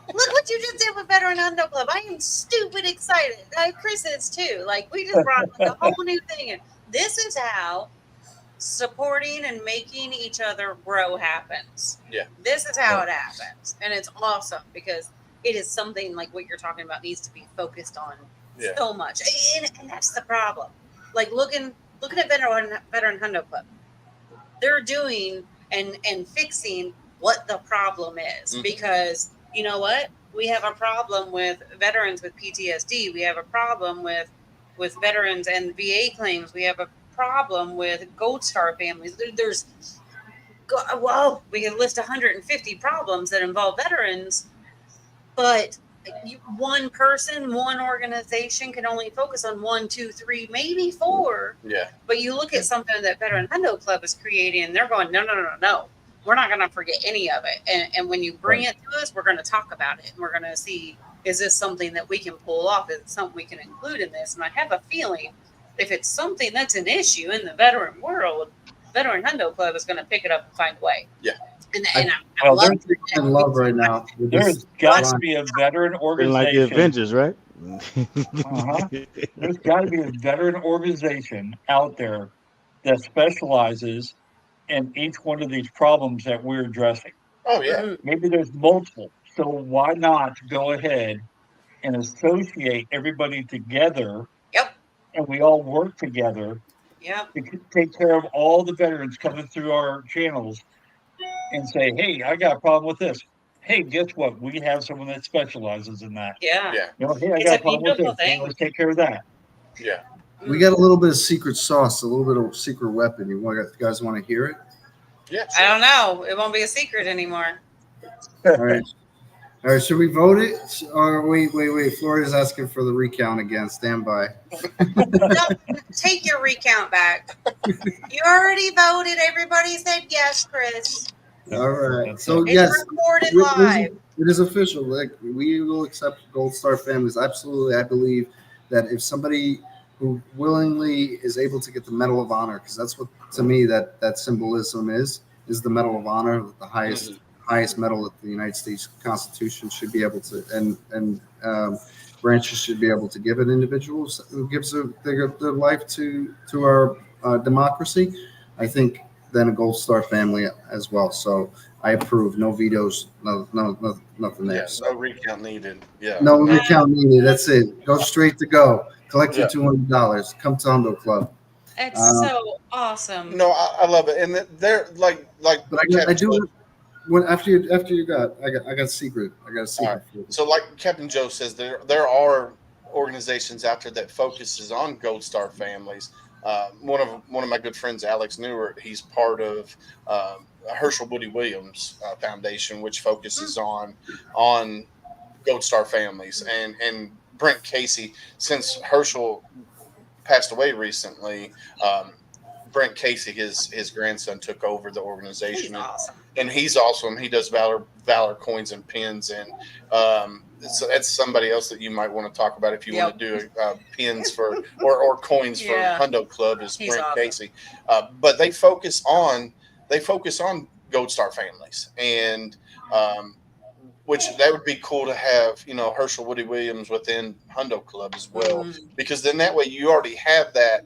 Look what you just did with Veteran Hundo Club. I am stupid excited. Chris is too. Like, we just brought a whole new thing in. This is how supporting and making each other grow happens. Yeah. This is how it happens. And it's awesome because it is something like what you're talking about needs to be focused on so much. And that's the problem. Like looking at Veteran Hundo Club. They're doing and fixing what the problem is because you know what? We have a problem with veterans with PTSD. We have a problem with veterans and VA claims. We have a problem with Gold Star families. We can list 150 problems that involve veterans, but one person, one organization can only focus on 1, 2, 3, maybe 4. Yeah. But you look at something that Veteran Hundo Club is creating, and they're going, no. We're not going to forget any of it. And when you bring it to us, we're going to talk about it. And we're going to see, is this something that we can pull off? Is it something we can include in this? And I have a feeling if it's something that's an issue in the veteran world, Veteran Hundo Club is going to pick it up and find a way. Yeah. And I love right now. There's got to be a veteran organization. Like the Avengers, right? There's got to be a veteran organization out there that specializes in each one of these problems that we're addressing. Oh, yeah. Maybe there's multiple. So why not go ahead and associate everybody together and we all work together Yep. to take care of all the veterans coming through our channels and say, hey, I got a problem with this. Hey, guess what? We have someone that specializes in that. Yeah. Yeah. You know, hey, I It's got a a problem with beautiful this. Hey, thing. let's take care of that. Yeah. We got a little bit of secret sauce, a little bit of secret weapon. You guys want to hear it? Yeah. I don't know. It won't be a secret anymore. All right. All right. Should we vote it? Or wait. Florida's asking for the recount again. Stand by. No, take your recount back. You already voted. Everybody said yes, Chris. All right. That's So it. yes, It's recorded it is- live. it is official. Like we will accept Gold Star families. Absolutely, I believe that if somebody who willingly is able to get the Medal of Honor, because that's what to me that symbolism is the Medal of Honor, the highest medal that the United States Constitution should be able to, and branches should be able to give an individual who gives their life to our democracy. I think then a Gold Star family as well. So I approve. No vetoes. Nothing there. Yeah. So No recount needed. Yeah. no recount needed. That's it. Go straight to go. Collect your $200. Come to Hundo Club. It's so awesome. No, I love it, and they're like. But I do. When after you got I got a secret. I got a secret for you. So, like Captain Joe says, there are organizations out there that focuses on Gold Star families. One of my good friends, Alex Newert, he's part of Herschel Woody Williams Foundation, which focuses on Gold Star families, and Brent Casey. Since Herschel passed away recently, Brent Casey, his grandson, took over the organization. He's awesome. And he's awesome. He does Valor coins and pins, and so that's somebody else that you might want to talk about if you want to do pins for or coins for Hundo Club is Brent Casey. But they focus on Gold Star families, and which that would be cool to have, Herschel Woody Williams within Hundo Club as well, because then that way you already have that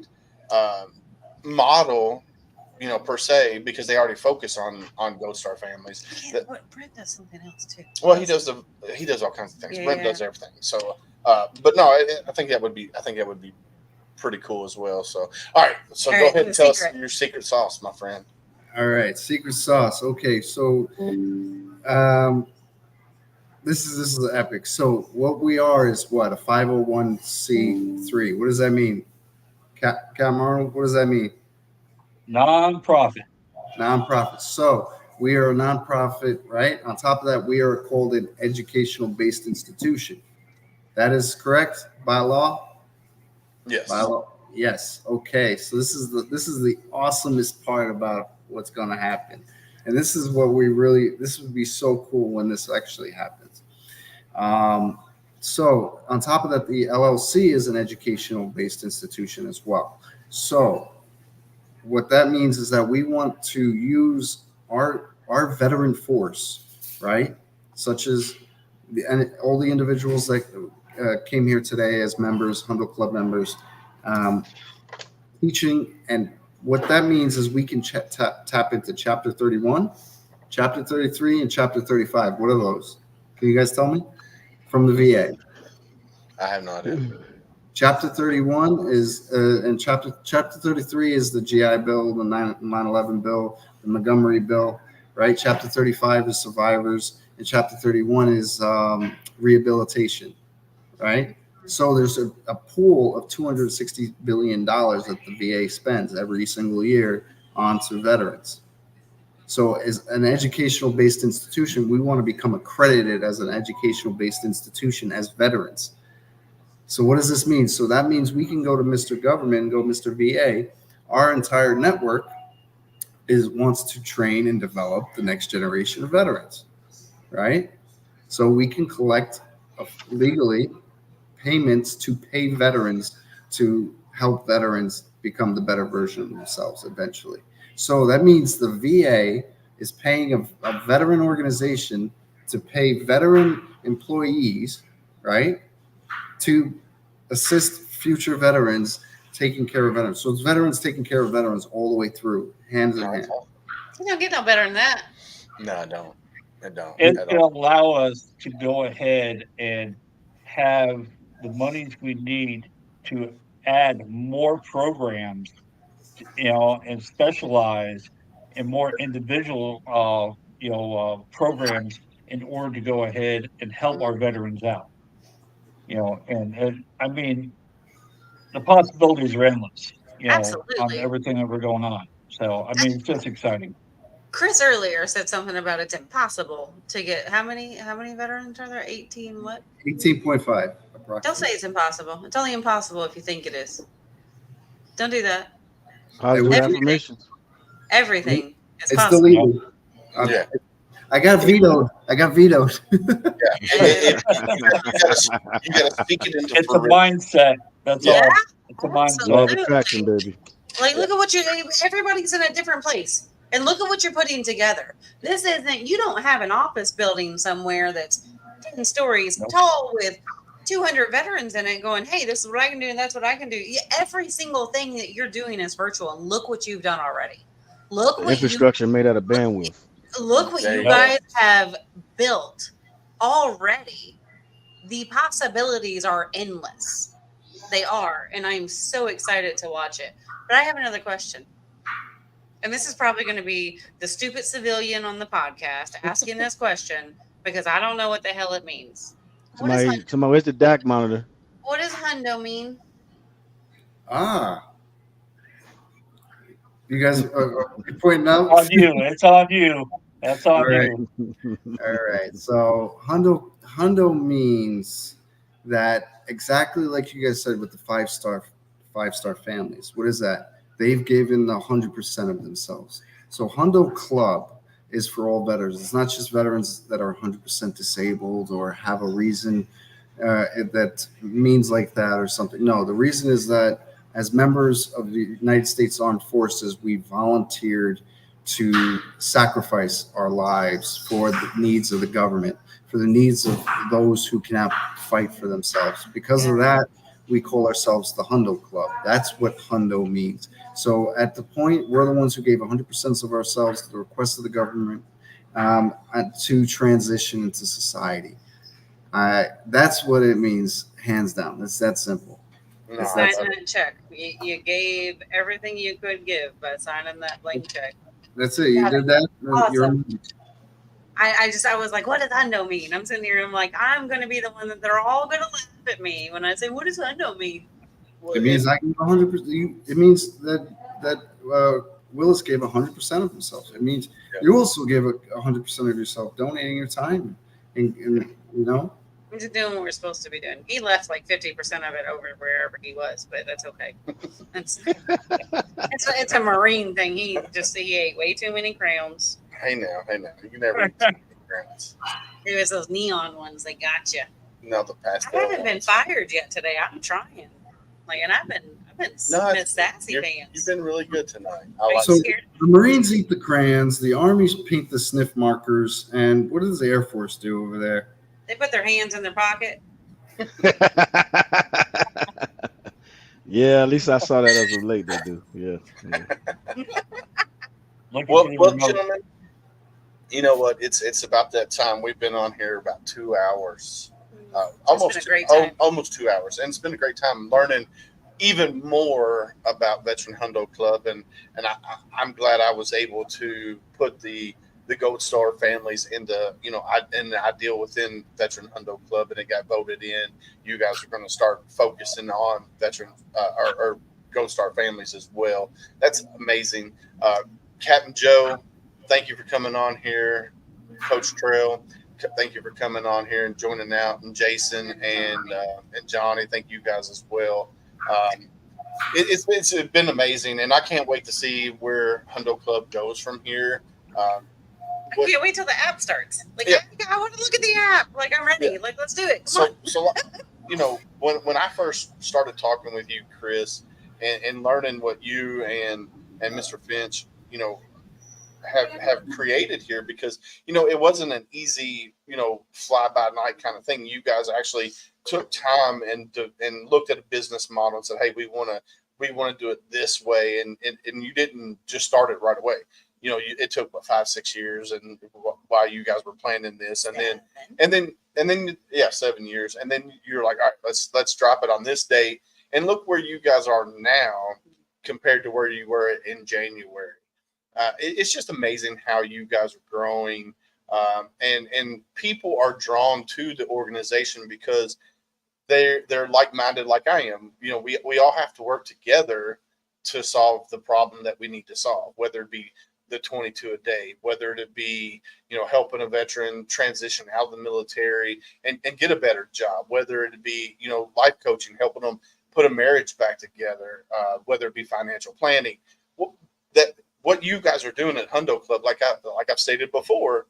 model, per se, because they already focus on Gold Star families. Brent does something else too. Well, he does all kinds of things. Brent does everything. So, but no, I think that would be pretty cool as well. So, all right. So go ahead and tell us your secret sauce, my friend. All right, secret sauce. Okay, so this is epic. So what we are is what, a 501c3. What does that mean? Captain Arnold, what does that mean? Nonprofit. So we are a nonprofit, right? On top of that, we are called an educational-based institution. That is correct by law? Yes. By law. Yes. Okay. So this is the awesomest part about what's going to happen. And this is what this would be so cool when this actually happens. So on top of that, the LLC is an educational-based institution as well. So what that means is that we want to use our veteran force, right? Such as all the individuals that came here today as members, Hundo Club members, teaching. And what that means is we can tap into Chapter 31, Chapter 33, and Chapter 35. What are those? Can you guys tell me? From the VA. I have no idea. Chapter 31 is, and Chapter 33 is the GI Bill, the 9/11 Bill, the Montgomery Bill, right? Chapter 35 is survivors, and Chapter 31 is rehabilitation, right? So there's a pool of $260 billion that the VA spends every single year onto veterans. So as an educational-based institution, we want to become accredited as an educational-based institution as veterans. So what does this mean? So that means we can go to Mr. Government and go, Mr. VA, our entire network wants to train and develop the next generation of veterans, right? So we can collect legally payments to pay veterans to help veterans become the better version of themselves eventually. So that means the VA is paying a veteran organization to pay veteran employees, right, to assist future veterans taking care of veterans. So it's veterans taking care of veterans all the way through, hands in hand. You don't get no better than that. No, I don't. It's going to allow us to go ahead and have the monies we need to add more programs, and specialize in more individual, programs in order to go ahead and help our veterans out. And I mean, the possibilities are endless, on Absolutely. everything that we're going on. So, I mean, it's just exciting. Chris earlier said something about it's impossible to get how many veterans are there? 18 what? 18.5 approximately. Don't say it's impossible. It's only impossible if you think it is. Don't do that. Positive affirmations. Everything is It's possible. still legal. Yeah. I got vetoed. Yeah. You gotta speak it into It's a mindset. That's all. It's a mindset. Law of attraction, baby. Like, look at what everybody's in a different place. And look at what you're putting together. This isn't, you don't have an office building somewhere that's 10 stories tall with 200 veterans in it going, hey, this is what I can do and that's what I can do. Every single thing that you're doing is virtual. And look what you've done already. Look what Infrastructure made out of bandwidth. Look what you guys have built already. The possibilities are endless. They are. And I'm so excited to watch it. But I have another question. And this is probably going to be the stupid civilian on the podcast asking this question because I don't know what the hell it means. Somebody, where's the DAC monitor? What does hundo mean? You guys are pointing out? On you. It's on you. That's on you. All right. So hundo means that exactly like you guys said with the five-star families. What is that? They've given 100% of themselves. So Hundo Club is for all veterans. It's not just veterans that are 100% disabled or have a reason that means like that or something. No, the reason is that as members of the United States Armed Forces, we volunteered to sacrifice our lives for the needs of the government, for the needs of those who cannot fight for themselves. Because of that, we call ourselves the Hundo Club. That's what Hundo means. So at the point, we're the ones who gave 100% of ourselves to the request of the government to transition into society. That's what it means, hands down. It's that simple. Sign that check. You gave everything you could give by signing that blank check. That's it. You did that. Awesome. I was like, what does hundo mean? I'm sitting here and I'm like, I'm going to be the one that they're all going to laugh at me when I say, what does hundo mean? It means I give 100%. It means that Willis gave 100% of himself. It means you also gave 100% of yourself, donating your time, and We're just doing what we're supposed to be doing. He left like 50% of it over wherever he was, but that's okay. It's a Marine thing. He ate way too many crowns. Hey now, you never eat too many crowns. It was those neon ones that got you. No, the pastel. I haven't been fired yet today. I'm trying. And I've been Miss Sassy Pants. You've been really good tonight. So the Marines eat the crayons, the Armies paint the sniff markers, and what does the Air Force do over there? They put their hands in their pocket. Yeah, at least I saw that as of late. They do. Yeah. Well, gentlemen, you know what? It's about that time. We've been on here about 2 hours. Almost 2 hours, and it's been a great time learning even more about Veteran Hundo Club, and I'm glad I was able to put the Gold Star families into in the ideal within Veteran Hundo Club, and it got voted in. You guys are going to start focusing on veteran or Gold Star families as well. That's amazing. Captain Joe, thank you for coming on here. Coach Trail, thank you for coming on here and joining out, and Jason and Johnny, thank you guys as well. It's been amazing, and I can't wait to see where Hundo Club goes from here. I can't wait till the app starts. I want to look at the app. I'm ready. Yeah. Let's do it. Come on. So when I first started talking with you, Chris, and learning what you and Mr. Finch, have created here, because it wasn't an easy fly by night kind of thing. You guys actually took time and looked at a business model and said, hey, we want to do it this way, and you didn't just start it right away. It took 5-6 years, and while you guys were planning this, and then 7 years, and then you're like, all right, let's drop it on this date, And look where you guys are now compared to where you were in January. It's just amazing how you guys are growing, and people are drawn to the organization because they're like-minded like I am. We all have to work together to solve the problem that we need to solve, whether it be the 22 a day, whether it be, helping a veteran transition out of the military and get a better job, whether it be, life coaching, helping them put a marriage back together, whether it be financial planning. What you guys are doing at Hundo Club, like I've stated before,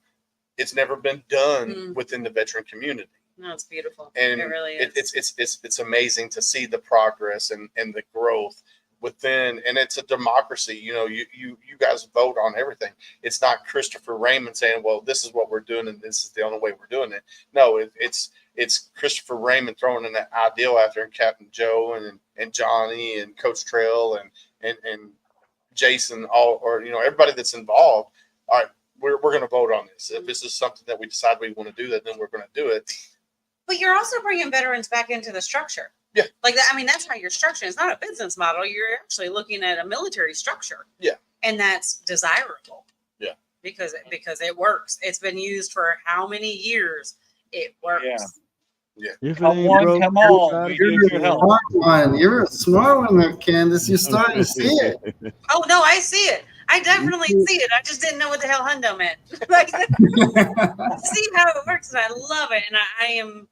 it's never been done within the veteran community. No, it's beautiful. And it really is. It's amazing to see the progress and the growth within, and it's a democracy. You guys vote on everything. It's not Christopher Raymond saying, well, this is what we're doing and this is the only way we're doing it. No, it's Christopher Raymond throwing in that ideal after, and Captain Joe and Johnny and Coach Trail and Jason, everybody that's involved. All right, we're going to vote on this. If this is something that we decide we want to do, then we're going to do it. But you're also bringing veterans back into the structure. Yeah. Like that. I mean, that's how you're structuring. It's not a business model. You're actually looking at a military structure. Yeah. And that's desirable. Yeah. Because it works. It's been used for how many years? It works. Yeah. Come on, come on. We need your help. Smart one. You're a smart one, there, Candace. You're starting to see it. Oh no, I see it. I definitely see it. I just didn't know what the hell Hundo meant. Like, see how it works, and I love it. And I am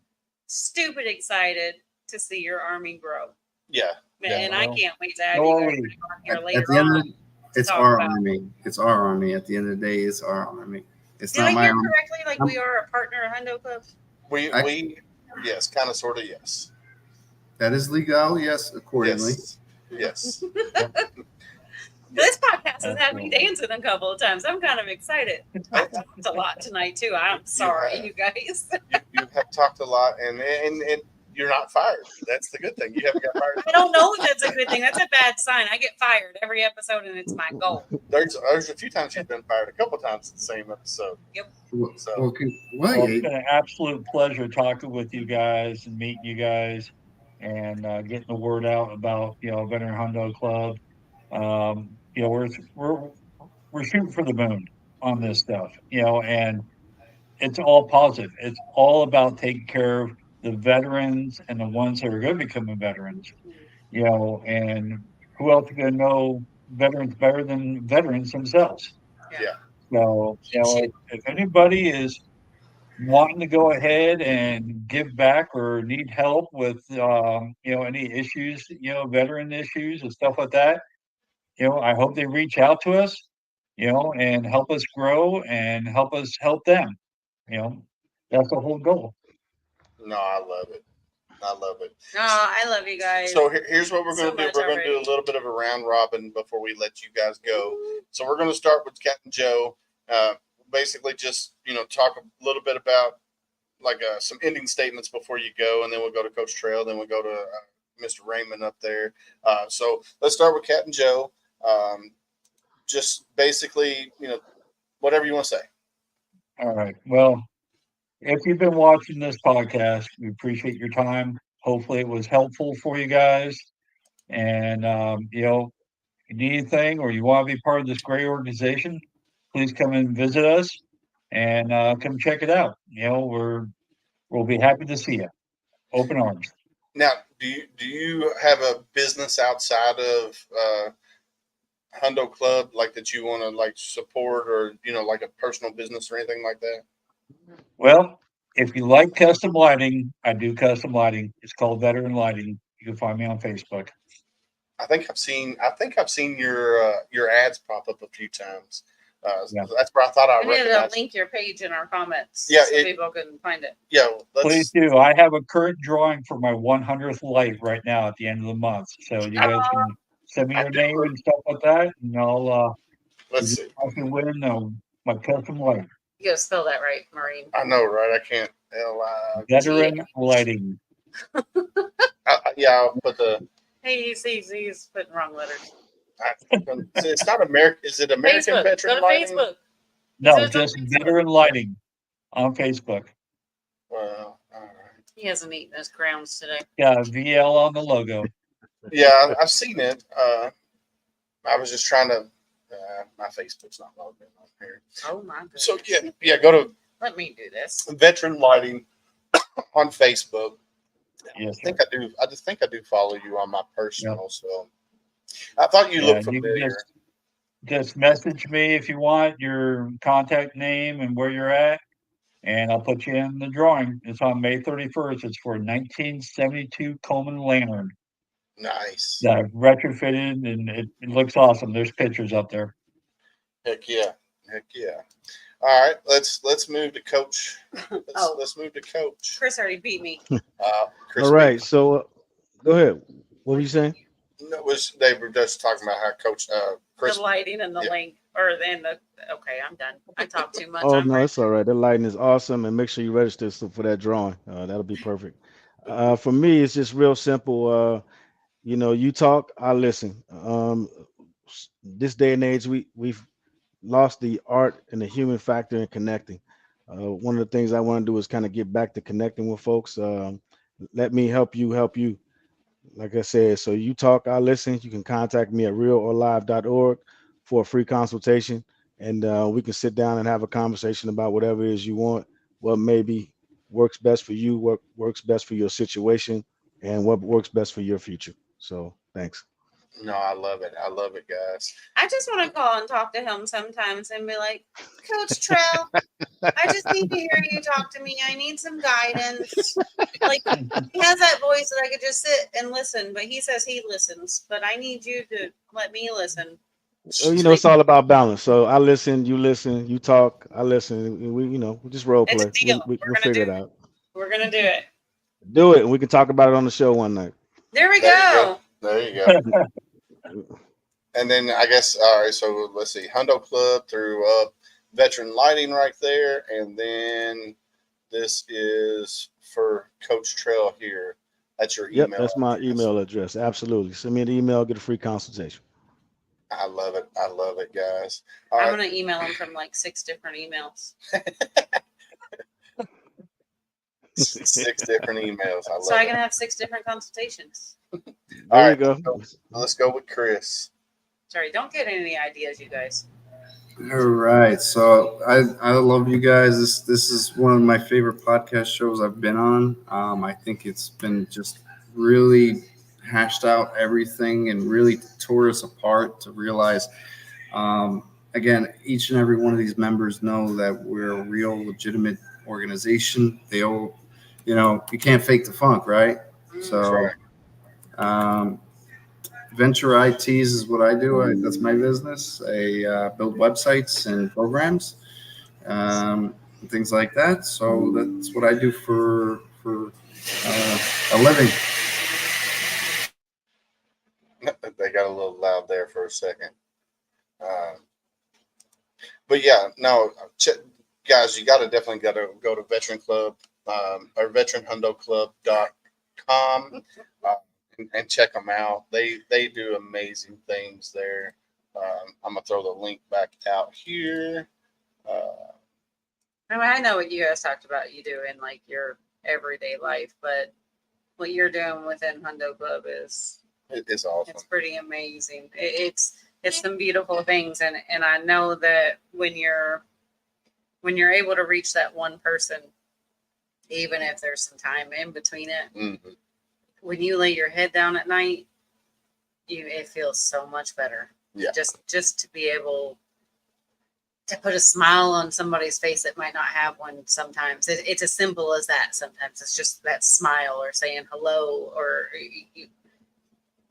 stupid excited to see your army grow. Yeah. And I can't wait to have you guys on here later At the end of on. it's our army. It's our army. At the end of the day, it's our army. It's Did not I my hear army. correctly? Like we are a partner of Hundo Club? We yes, kind of, sort of, yes. That is legal, yes, accordingly. Yes. This podcast has had me dancing a couple of times. I'm kind of excited. I talked a lot tonight too. I'm sorry, you guys. You have talked a lot, and you're not fired. That's the good thing. You haven't got fired. I don't know if that's a good thing. That's a bad sign. I get fired every episode, and it's my goal. There's a few times you've been fired, a couple times in the same episode. Yep. So Well, It's been an absolute pleasure talking with you guys and meeting you guys and getting the word out about Veteran Hundo Club. We're shooting for the moon on this stuff, and it's all positive. It's all about taking care of the veterans and the ones that are going to become veterans, and who else is going to know veterans better than veterans themselves? Yeah. So, if anybody is wanting to go ahead and give back or need help with, any issues, veteran issues and stuff like that, I hope they reach out to us, and help us grow and help us help them. That's the whole goal. No, I love it. Oh, I love you guys. So here's what we're going to do. much We're going to do a already. little bit of a round robin before we let you guys go. So we're going to start with Captain Joe. Basically, just talk a little bit about some ending statements before you go, and then we'll go to Coach Trail. Then we'll go to Mr. Raymond up there. So let's start with Captain Joe. Just basically, whatever you want to say. All right. Well, if you've been watching this podcast, we appreciate your time. Hopefully it was helpful for you guys. And, if you need anything or you want to be part of this great organization, please come and visit us and come check it out. We'll be happy to see you. Open arms. Now, do you have a business outside of Hundo Club that you want to support, or a personal business or anything like that? Well, if you like custom lighting, I do custom lighting. It's called Veteran Lighting. You can find me on Facebook. I think I've seen your ads pop up a few times. Yeah. So that's where I thought I We need to recognized. link your page in our comments Yeah, so people can find it. Yeah, Please do. I have a current drawing for my 100th light right now at the end of the month. So you guys can send me your name and stuff like that, and I'll let's see. I can win my custom light. You gotta spell that right, Maureen. I know, right? I can't. Veteran Lighting. Yeah, I'll put the. Hey, he's putting wrong letters. It's not American. Is it American Facebook. Veteran Go to Lighting? Facebook. No, Is it on just Facebook? Veteran Lighting on Facebook. Well, all right. He hasn't eaten his crowns today. Yeah, VL on the logo. Yeah, I've seen it. I was just trying to. My Facebook's not logged in on here. Oh my goodness. So yeah. Go to Let me do this. Veteran Lighting on Facebook. Yes, I think I do. I just think I do follow you on my Yep. personal. So I thought you Yeah, looked you can familiar. just message me if you want your contact name and where you're at, and I'll put you in the drawing. It's on May 31st. It's for 1972 Coleman lantern Nice. that I've retrofitted, and it looks awesome. There's pictures up there. Heck yeah. Heck yeah. All right, let's move to Coach. Let's move to Coach. Chris already beat me. Chris All right. So go ahead. What were you saying? They were just talking about how Coach Chris. The lighting and the link, or then the. Okay, I'm done. I talked too much. Oh I'm no, ready. it's all right. The lighting is awesome, and make sure you register for that drawing. That'll be perfect. For me, it's just real simple. You talk, I listen. This day and age, we've lost the art and the human factor in connecting. One of the things I want to do is kind of get back to connecting with folks. Let me help you help you. Like I said, so you talk, I listen. You can contact me at realorlive.org for a free consultation, and we can sit down and have a conversation about whatever it is you want, what maybe works best for you, what works best for your situation, and what works best for your future. So thanks. No, I love it. I love it, guys. I just want to call and talk to him sometimes and be like, Coach Trell, I just need to hear you talk to me. I need some guidance. Like, he has that voice that I could just sit and listen, but he says he listens. But I need you to let me listen. It's all about balance. So I listen, you talk, I listen. We just role It's a play. deal. We'll figure it out. We're going to do it. Do it, and we can talk about it on the show one night. There we go. There you go. And then I guess, all right, so let's see. Hundo Club through Veteran Lighting right there. And then this is for Coach Trell here. That's your email. Yep, that's my email address. Absolutely. Send me an email, get a free consultation. I love it. I love it, guys. I'm going to email him from like 6 different emails. 6 different emails. I love So I it. can have 6 different consultations. All right, go. Let's go with Chris. Sorry, don't get any ideas, you guys. All right. So I love you guys. This is one of my favorite podcast shows I've been on. I think it's been just really hashed out everything and really tore us apart to realize, again, each and every one of these members know that we're a real legitimate organization. They all, you can't fake the funk, right? So, Venture ITs is what I do. That's my business. I build websites and programs, and things like that. So that's what I do for a living. They got a little loud there for a second. But yeah, no, guys, you definitely got to go to Veteran Club or veteranhundoclub.com. And check them out. They do amazing things there. I'm gonna throw the link back out here. I know what you guys talked about you do in like your everyday life, but what you're doing within Hundo Club is awesome. It's pretty amazing. It's some beautiful things, and I know that when you're able to reach that one person, even if there's some time in between it. Mm-hmm. When you lay your head down at night, it feels so much better. Yeah. Just to be able to put a smile on somebody's face that might not have one sometimes. It's as simple as that. Sometimes it's just that smile or saying hello or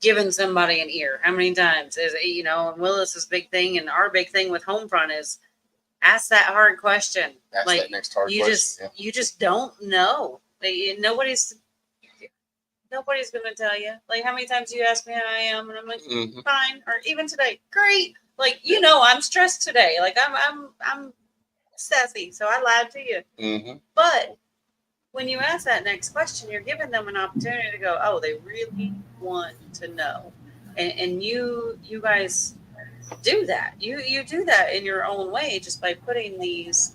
giving somebody an ear. How many times is it, and Willis's big thing and our big thing with HomeFront is ask that hard question. Ask that next hard question. You just don't know. Nobody's going to tell you. Like, how many times do you ask me how I am? And I'm like, fine. Or even today, great. Like, I'm stressed today. Like, I'm sassy. So I lied to you. Mm-hmm. But when you ask that next question, you're giving them an opportunity to go, oh, they really want to know. And you guys do that. You do that in your own way just by putting these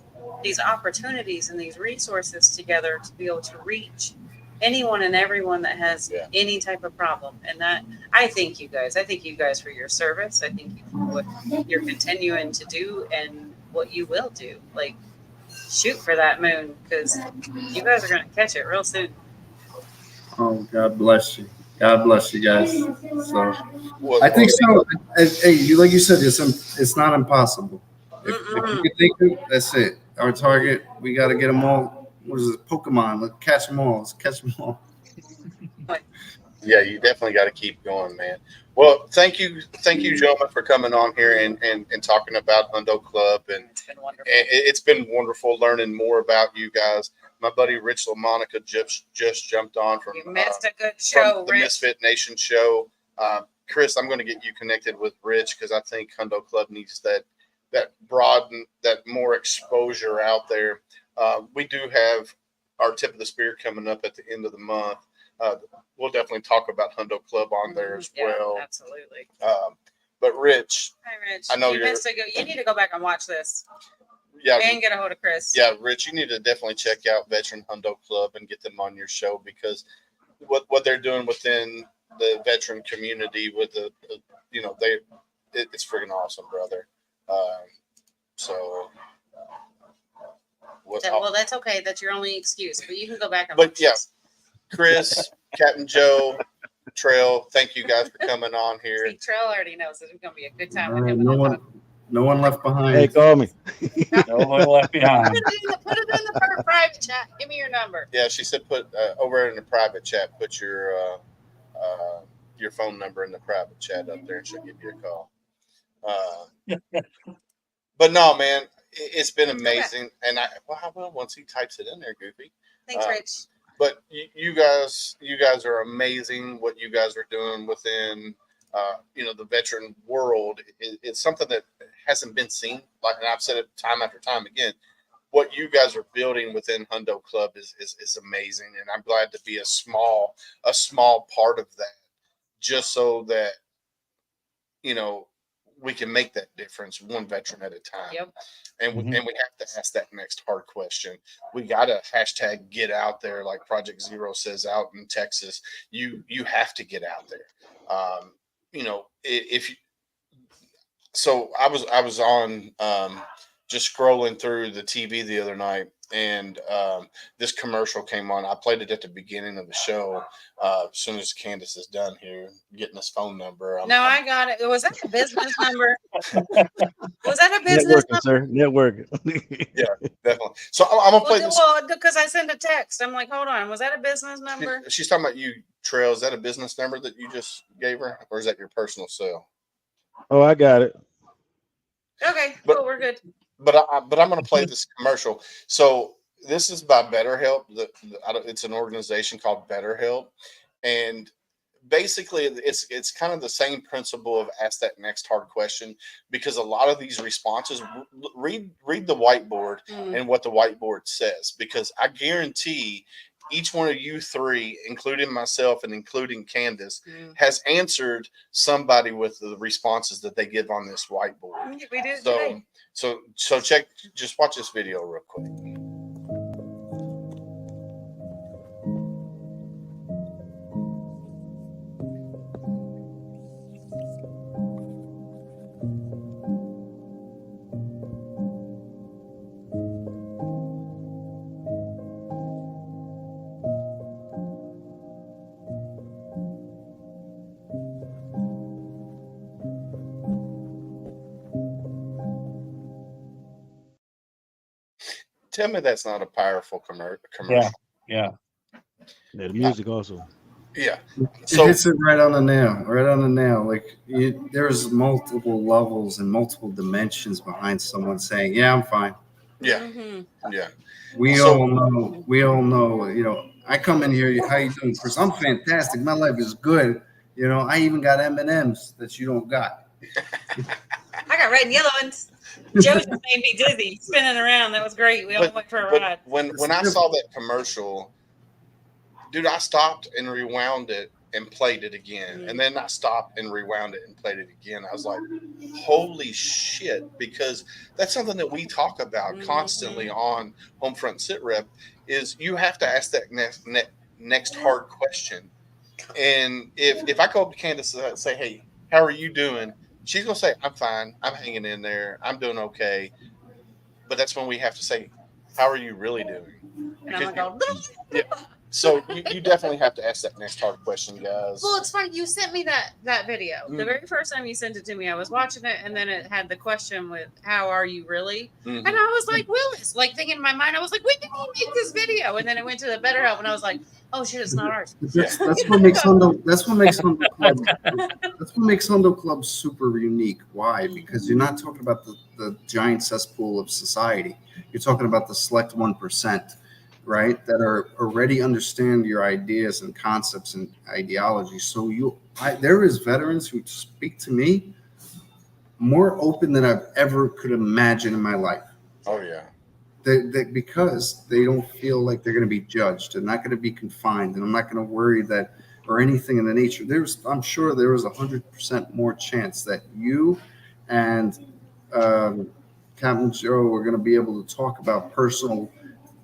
opportunities and these resources together to be able to reach anyone and everyone that has any type of problem. And that, I thank you guys. I thank you guys for your service. I thank you for what you're continuing to do and what you will do. Like, shoot for that moon, because you guys are going to catch it real soon. Oh, God bless you. God bless you guys. So Well, I think so. Hey, you like you said, it's not impossible. If you can think it, that's it. Our target, we got to get them all. What is it? Pokemon. Let's catch them all. Let's catch them all. Yeah, you definitely got to keep going, man. Well, thank you, gentlemen, for coming on here and talking about Hundo Club, and it's been wonderful learning more about you guys. My buddy Rich LaMonica just jumped on from You missed a good show, from the Rich. Misfit Nation show. Chris, I'm going to get you connected with Rich because I think Hundo Club needs that broaden, that more exposure out there. We do have our tip of the spear coming up at the end of the month. We'll definitely talk about Hundo Club on there as well. Absolutely. But Rich, Hi, Rich. I know you missed a good. You need to go back and watch this. Yeah, and get a hold of Chris. Yeah, Rich, you need to definitely check out Veteran Hundo Club and get them on your show, because what they're doing within the veteran community with the it's freaking awesome, brother. Well, that's okay. That's your only excuse, but you can go back and. But yeah, Chris, Captain Joe, Trail, thank you guys for coming on here. See, Trail already knows this is going to be a good time All with right, him. no one left behind. Hey, call me. No one left behind. Put it in the private chat. Give me your number. Yeah, she said put over in the private chat. Put your phone number in the private chat up there, and she'll give you a call. But no, man, it's been amazing, and I will once he types it in there, Goofy. Thanks, Rich. But you guys are amazing. What you guys are doing within the veteran world, it's something that hasn't been seen. Like, and I've said it time after time again. What you guys are building within Hundo Club is amazing, and I'm glad to be a small part of that, just so that we can make that difference one veteran at a time. Yep. And we have to ask that next hard question. We got to hashtag get out there, like Project Zero says out in Texas. You have to get out there. So I was on just scrolling through the TV the other night, and this commercial came on. I played it at the beginning of the show. As soon as Candace is done here, getting his phone number. I got it. Was that a business number? Was that a business Networking, sir. Networking. Yeah, definitely. So I'm gonna play this. Well, because I sent a text. I'm like, hold on. Was that a business number? She's talking about you, Trail. Is that a business number that you just gave her, or is that your personal cell? Oh, I got it. Okay, cool. We're good. But I'm going to play this commercial. So this is by BetterHelp. It's an organization called BetterHelp, and basically it's kind of the same principle of ask that next hard question, because a lot of these responses, read the whiteboard and what the whiteboard says, because I guarantee each one of you three, including myself and including Candace, has answered somebody with the responses that they give on this whiteboard. We did today. So just watch this video real quick. Tell me that's not a powerful commercial. Yeah. The music also. Yeah. So it hits it right on the nail. Like, there's multiple levels and multiple dimensions behind someone saying, "Yeah, I'm fine." Yeah. Yeah. We all know. I come in here. How you doing, Chris? I'm fantastic. My life is good. I even got M&Ms that you don't got. I got red and yellow ones. Joe just made me dizzy spinning around. That was great. We all went for a ride. When I saw that commercial, dude, I stopped and rewound it and played it again. And then I stopped and rewound it and played it again. I was like, holy shit, because that's something that we talk about constantly on HomeFront SitRep, is you have to ask that next hard question. And if I go up to Candace and say, "Hey, how are you doing?" She's gonna say, "I'm fine. I'm hanging in there. I'm doing okay." But that's when we have to say, "How are you really doing?" And I'm Because like, yeah. So you definitely have to ask that next hard question, guys. well, it's funny. You sent me that video. The Mhm. very first time you sent it to me, I was watching it, and then it had the question with "How are you really?" Mhm. And I was like, Willis, like thinking in my mind, I was like, when did he make this video? And then it went to the Better Help, and I was like, oh shit, it's not ours. That's what makes Hundo. That's what makes Hundo Club. That's what makes Hundo Club super unique. Why? Because you're not talking about the giant cesspool of society. You're talking about the select 1%, right? That are already understand your ideas and concepts and ideologies. So there is veterans who speak to me more open than I've ever could imagine in my life. Oh yeah. Because they don't feel like they're going to be judged. They're not going to be confined, and I'm not going to worry that or anything in the nature. I'm sure there was 100% more chance that you and Captain Joe are going to be able to talk about personal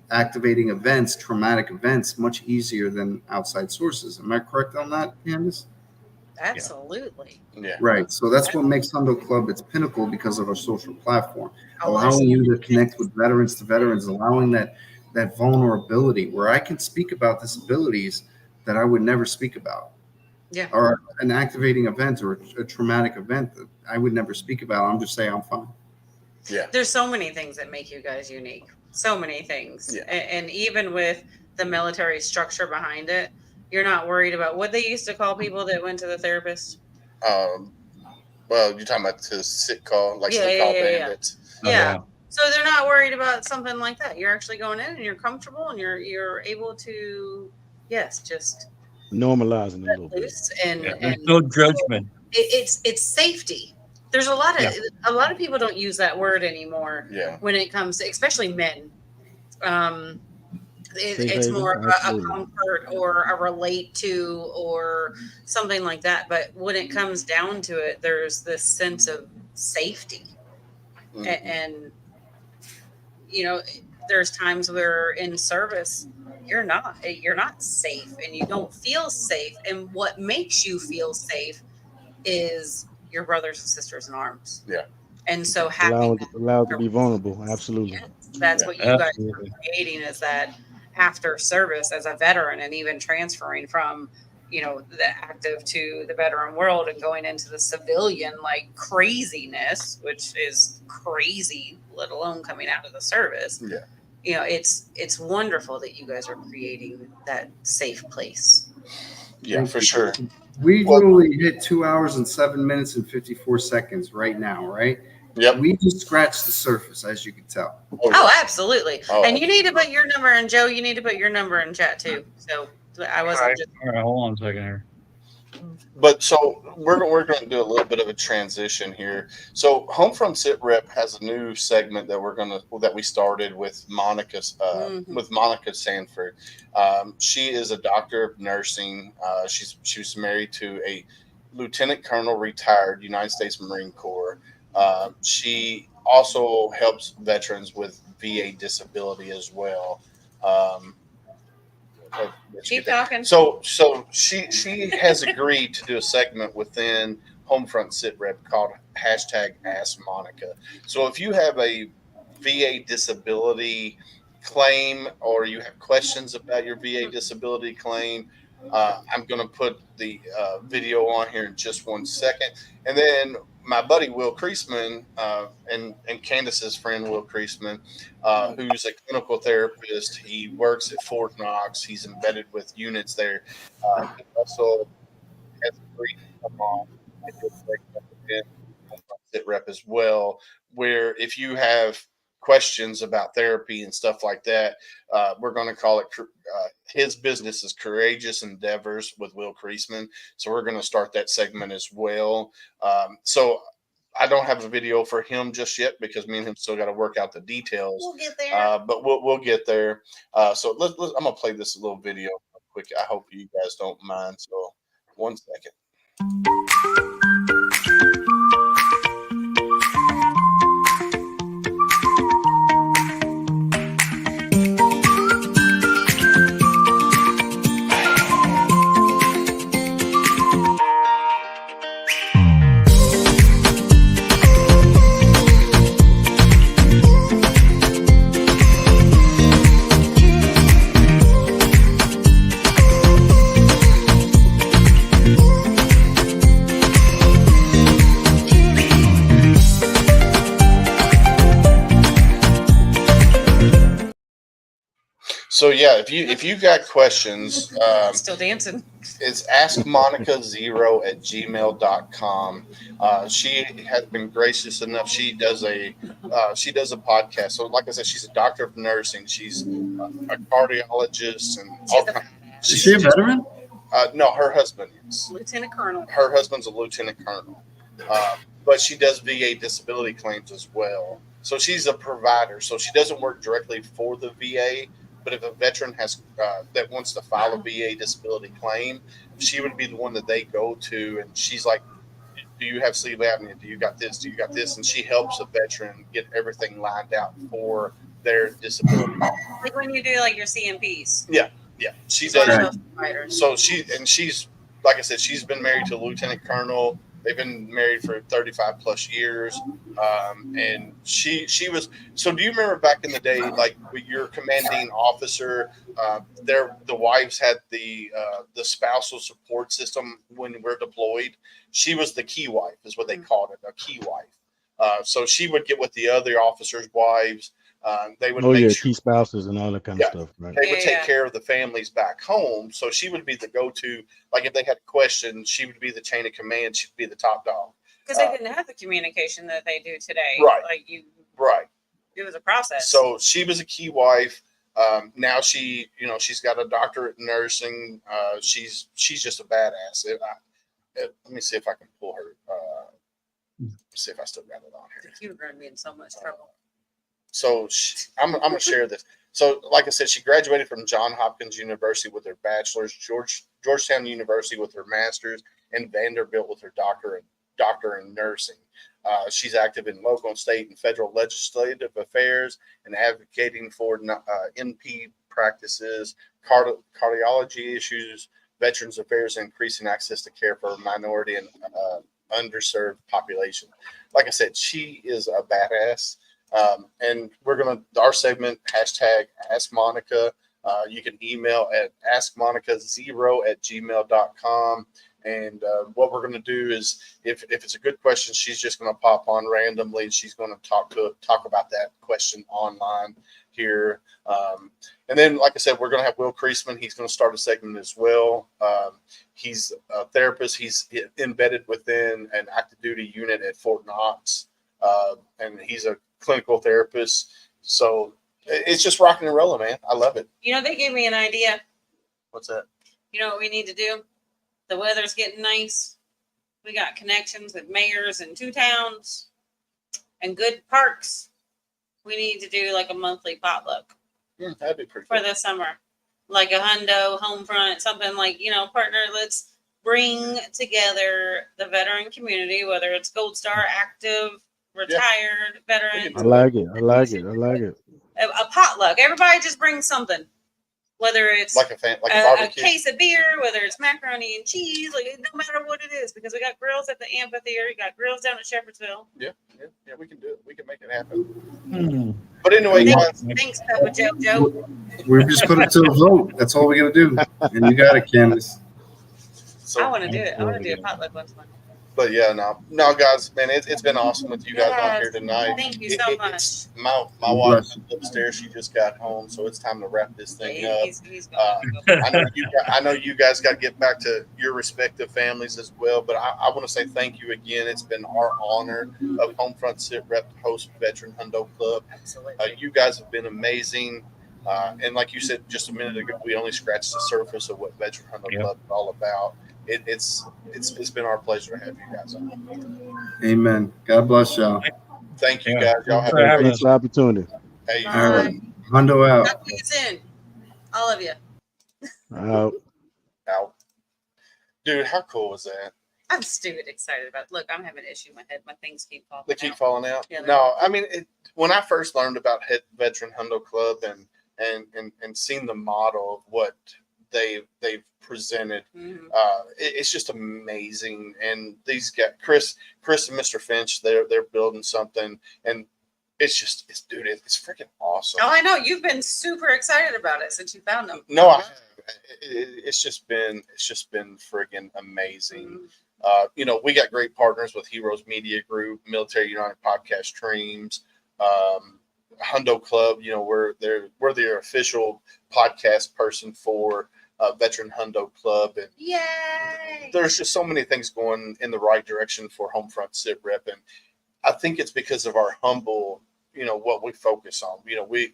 activating events, traumatic events, much easier than outside sources. Am I correct on that, Candace? Absolutely. Yeah. Right. So that's what makes Hundo Club its pinnacle because of our social platform, Oh, allowing you to connect with veterans to veterans, allowing that vulnerability where I can speak about disabilities that I would never speak about. Yeah. Or an activating event or a traumatic event that I would never speak about. I'm just saying I'm fine. Yeah. There's so many things that make you guys unique. So many things. Yeah. And even with the military structure behind it, you're not worried about what they used to call people that went to the therapist. Well, you're talking about the sit call, like Yeah, they call yeah. bandits. Yeah. So they're not worried about something like that. You're actually going in and you're comfortable and you're able to, yes, just Normalizing a little bit. loose and There's no judgment. It's safety. There's a lot of people don't use that word anymore. Yeah. When it comes to, especially men. It's haven? more of a Absolutely. comfort or a relate to or something like that. But when it comes down to it, there's this sense of safety. Mhm. And there's times where in service you're not safe and you don't feel safe. And what makes you feel safe is your brothers and sisters in arms. Yeah. And so having allowed to be vulnerable. Absolutely. Yes, that's what you guys are creating, is that after service as a veteran and even transferring from the active to the veteran world and going into the civilian like craziness, which is crazy, let alone coming out of the service. Yeah. It's wonderful that you guys are creating that safe place. Yeah, for sure. We literally hit 2 hours and 7 minutes and 54 seconds right now, right? Yep. We just scratched the surface, as you can tell. Oh, absolutely. Oh. And you need to put your number in, Joe. You need to put your number in chat too. So I wasn't just. All right, hold on a second here. But so we're going to do a little bit of a transition here. So HomeFront SitRep has a new segment that we started with Monica Sanford. She is a doctor of nursing. She was married to a lieutenant colonel, retired United States Marine Corps. She also helps veterans with VA disability as well. Keep talking. So she has agreed to do a segment within HomeFront SitRep called #AskMonica. So if you have a VA disability claim or you have questions about your VA disability claim, I'm going to put the video on here in just 1 second. And then my buddy Will Creasman and Candace's friend Will Creasman, who's a clinical therapist. He works at Fort Knox. He's embedded with units there. He also has agreed to come on and do a segment within SitRep as well, where if you have questions about therapy and stuff like that, we're going to call it his business is Courageous Endeavors with Will Creasman. So we're going to start that segment as well. So I don't have a video for him just yet because me and him still got to work out the details. We'll get there. But we'll get there. So I'm going to play this little video quick. I hope you guys don't mind. So 1 second. So yeah, if you got questions, Still dancing. it's askmonica0@gmail.com. She has been gracious enough. She does a podcast. So like I said, she's a doctor of nursing. She's a cardiologist and all kinds. Is she a veteran? No, her husband is. Lieutenant Colonel. Her husband's a lieutenant colonel, but she does VA disability claims as well. So she's a provider. So she doesn't work directly for the VA, but if a veteran has that wants to file a VA disability claim, she would be the one that they go to, and she's like, "Do you have sleep apnea? Do you got this? Do you got this?" And she helps a veteran get everything lined out for their disability. Like when you do like your CMPs. Yeah, she She's one does. of those providers. So she's like I said, she's been married to a lieutenant colonel. They've been married for 35 plus years. And she was, so do you remember back in the day, like with your commanding officer, the wives had the spousal support system when we're deployed. She was the key wife is what they called it, a key wife. So she would get with the other officers' wives. They would make sure, key spouses and all that kind of stuff, right? they would take care of the families back home. So she would be the go-to. Like if they had a question, she would be the chain of command. She'd be the top dog. Because they didn't have the communication that they do today. Right. Like Right. It was a process. So she was a key wife. Now she's got a doctorate in nursing. She's just a badass. Let me see if I can pull her. See if I still got it on here. You were going to be in so much trouble. So I'm going to share this. So like I said, she graduated from Johns Hopkins University with her bachelor's, Georgetown University with her master's, and Vanderbilt with her doctor in nursing. She's active in local, state, and federal legislative affairs and advocating for NP practices, cardiology issues, veterans affairs, and increasing access to care for minority and underserved population. Like I said, she is a badass. And we're going to, our segment, hashtag Ask Monica. You can email at askmonica0@gmail.com. And what we're going to do is, if it's a good question, she's just going to pop on randomly. She's going to talk about that question online here. And then, like I said, we're going to have Will Creasman. He's going to start a segment as well. He's a therapist. He's embedded within an active duty unit at Fort Knox. And he's a clinical therapist. So it's just rocking and rolling, man. I love it. They gave me an idea. What's that? You know what we need to do? The weather's getting nice. We got connections with mayors in 2 towns and good parks. We need to do like a monthly potluck. That'd be pretty for cool. the summer. Like a Hundo, HomeFront, something like, partner, let's bring together the veteran community, whether it's Gold Star, active, retired, veterans. I like it. A potluck. Everybody just brings something. Whether it's like a barbecue, a case of beer, whether it's macaroni and cheese, like no matter what it is, because we got grills at the amphitheater, we got grills down at Shepherdsville. Yeah, we can do it. We can make it happen. But anyway, thanks, Papa Joe. We just put it to a vote. That's all we got to do. And you got it, Candace. So, I want to do it. I want to do a potluck once month. But yeah, no, guys, man, it's been awesome with you guys on here tonight. Thank you so much. My wife's upstairs. She just got home, so it's time to wrap this thing up. I know you guys got to get back to your respective families as well. But I want to say thank you again. It's been our honor of HomeFront SitRep to host Veteran Hundo Club. Absolutely. You guys have been amazing. And like you said just a minute ago, we only scratched the surface of what Veteran Hundo Club is all about. It's been our pleasure to have you guys on. Amen. God bless y'all. Thank you, guys. Y'all have a great opportunity. Hey, all right. Hundo out. Talk to you soon. All of you. Out. Dude, how cool was that? I'm stupid excited about it. Look, I'm having an issue in my head. My things keep falling out. They keep falling out? Yeah, no, I mean, when I first learned about Veteran Hundo Club and seen the model of what they've presented, it's just amazing. And these guys, Chris and Mr. Finch, they're building something, and it's freaking awesome. Oh, I know you've been super excited about it since you found them. No, it's just been friggin' amazing. We got great partners with Heroes Media Group, Military United Podcast Streams, Hundo Club. You know, we're the official podcast person for Veteran Hundo Club, and Yay! there's just so many things going in the right direction for Homefront SitRep, and I think it's because of our humble, you know, what we focus on. You know, we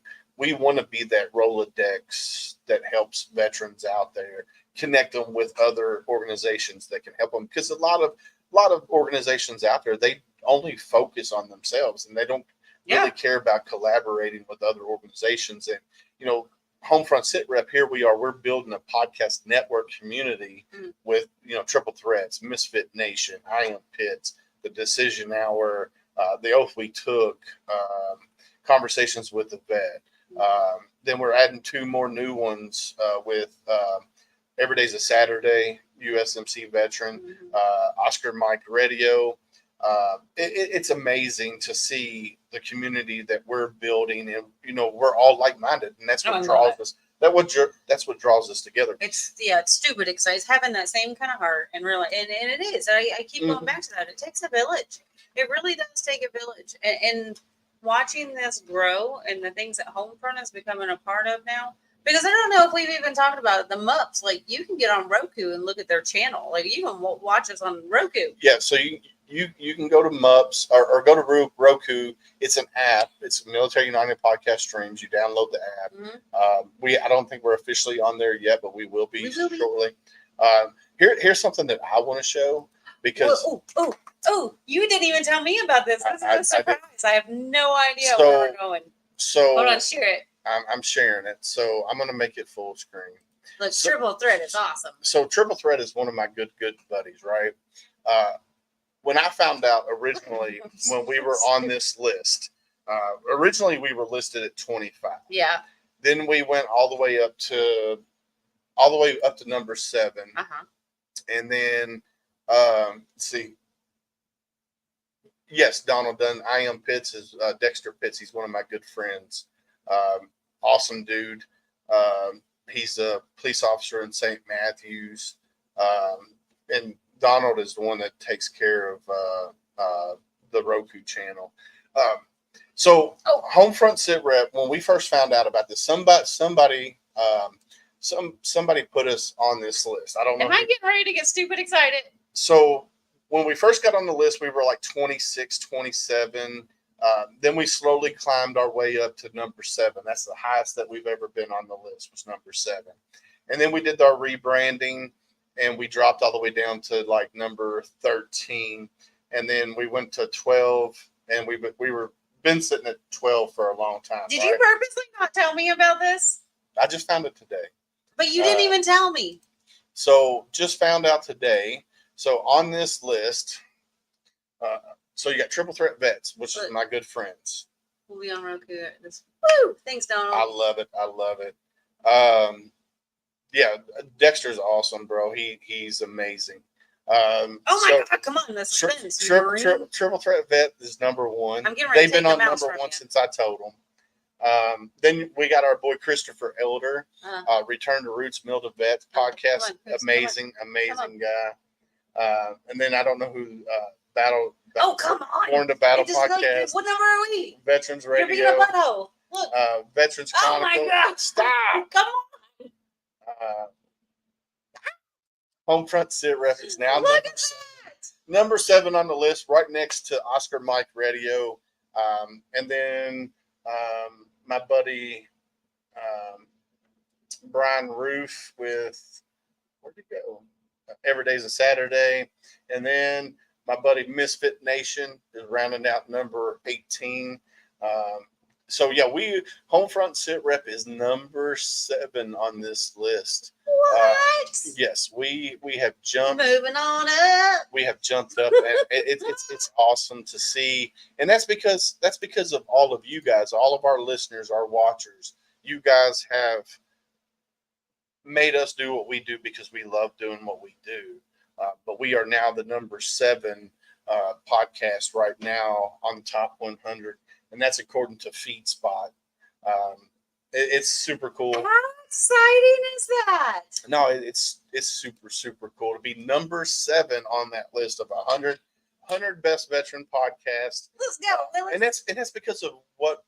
want to be that Rolodex that helps veterans out there, connect them with other organizations that can help them, because a lot of organizations out there, they only focus on themselves and they don't really care about collaborating with other organizations. And you know, Homefront SitRep, here we are, we're building a podcast network community with, you know, Triple Threats, Misfit Nation, I Am Pits, The Decision Hour, The Oath We Took, Conversations with the Vet. Then we're adding 2 more new ones with Every Day's a Saturday, USMC Veteran, Oscar Mike Radio. It's amazing to see the community that we're building, and you know, we're all like-minded, and that's what draws us. That's what draws us together. It's stupid exciting. It's having that same kind of heart and really, and it is. I keep going back to that. It takes a village. It really does take a village. And watching this grow and the things that Homefront is becoming a part of now, because I don't know if we've even talked about it, the MUPs. Like, you can get on Roku and look at their channel. Like, you can watch us on Roku. Yeah, so you can go to MUPs or go to Roku. It's an app. It's Military United Podcast Streams. You download the app. I don't think we're officially on there yet, but we will be shortly. Here's something that I want to show, because you didn't even tell me about this. This is a surprise. I have no idea where we're going. So hold on, share it. I'm sharing it. So I'm going to make it full screen. Look, Triple Threat is awesome. So Triple Threat is one of my good buddies, right? When I found out originally, when we were on this list, originally we were listed at 25. Yeah. Then we went all the way up to number 7. And then let's see. Yes, Donald Dunn. I Am Pitts is Dexter Pitts. He's one of my good friends. Awesome dude. He's a police officer in St. Matthews. And Donald is the one that takes care of the Roku channel. So Homefront SitRep, when we first found out about this, somebody put us on this list. I don't know. Am I getting ready to get stupid excited? So when we first got on the list, we were like 26, 27. Then we slowly climbed our way up to number 7. That's the highest that we've ever been on the list, was number 7. And then we did our rebranding, and we dropped all the way down to like number 13. And then we went to 12, and we were been sitting at 12 for a long time. Did you purposely not tell me about this? I just found it today. But you didn't even tell me. So just found out today. So on this list, so you got Triple Threat Vets, which is my good friends. We'll be on Roku at this. Woo! Thanks, Donald. I love it. Yeah, Dexter's awesome, bro. He's amazing. Oh my God! Come on, that's Triple Threat Vet is number 1. I'm getting ready They've been on number 1 since I told them. Then we got our boy Christopher Elder, Return to Roots Mill to Vets podcast. Amazing guy. And then I don't know who Battle. Oh, come on! Born to Battle podcast. What number are we? Veterans Radio. You're being a butthole. Look. Veterans Chronicle. Oh my God! Stop! Come on! Homefront SitRep is now number 7 on the list, right next to Oscar Mike Radio. And then my buddy Brian Roof with, where'd he go? Every Day's a Saturday. And then my buddy Misfit Nation is rounding out number 18. So yeah, Homefront SitRep is number 7 on this list. What? Yes, we have jumped. Moving on up. We have jumped up, and it's awesome to see, and that's because of all of you guys, all of our listeners, our watchers. You guys have made us do what we do because we love doing what we do. But we are now the number 7 podcast right now on the top 100. And that's according to FeedSpot. It's super cool. How exciting is that? No, it's super, super cool to be number 7 on that list of 100 best veteran podcasts. Let's go, Willis. And that's because of what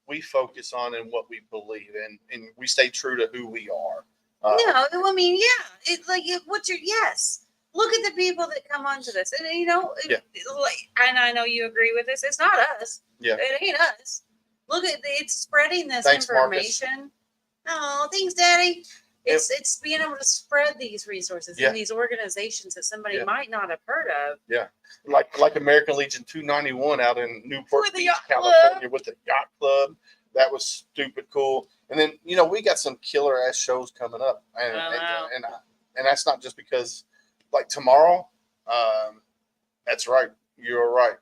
we focus on and what we believe in, and we stay true to who we are. No, I mean, yeah, it's like what's your yes? Look at the people that come onto this, and and I know you agree with this. It's not us. Yeah, it ain't us. Look at it's spreading this Thanks, information. Oh, thanks, Daddy. It's being able to spread these resources in these organizations that somebody might not have heard of. Yeah, like American Legion 291 out in Newport With the Beach, yacht California, club. with the yacht club. That was stupid cool. And then we got some killer ass shows coming up, and that's not just because like tomorrow. That's right, you're right.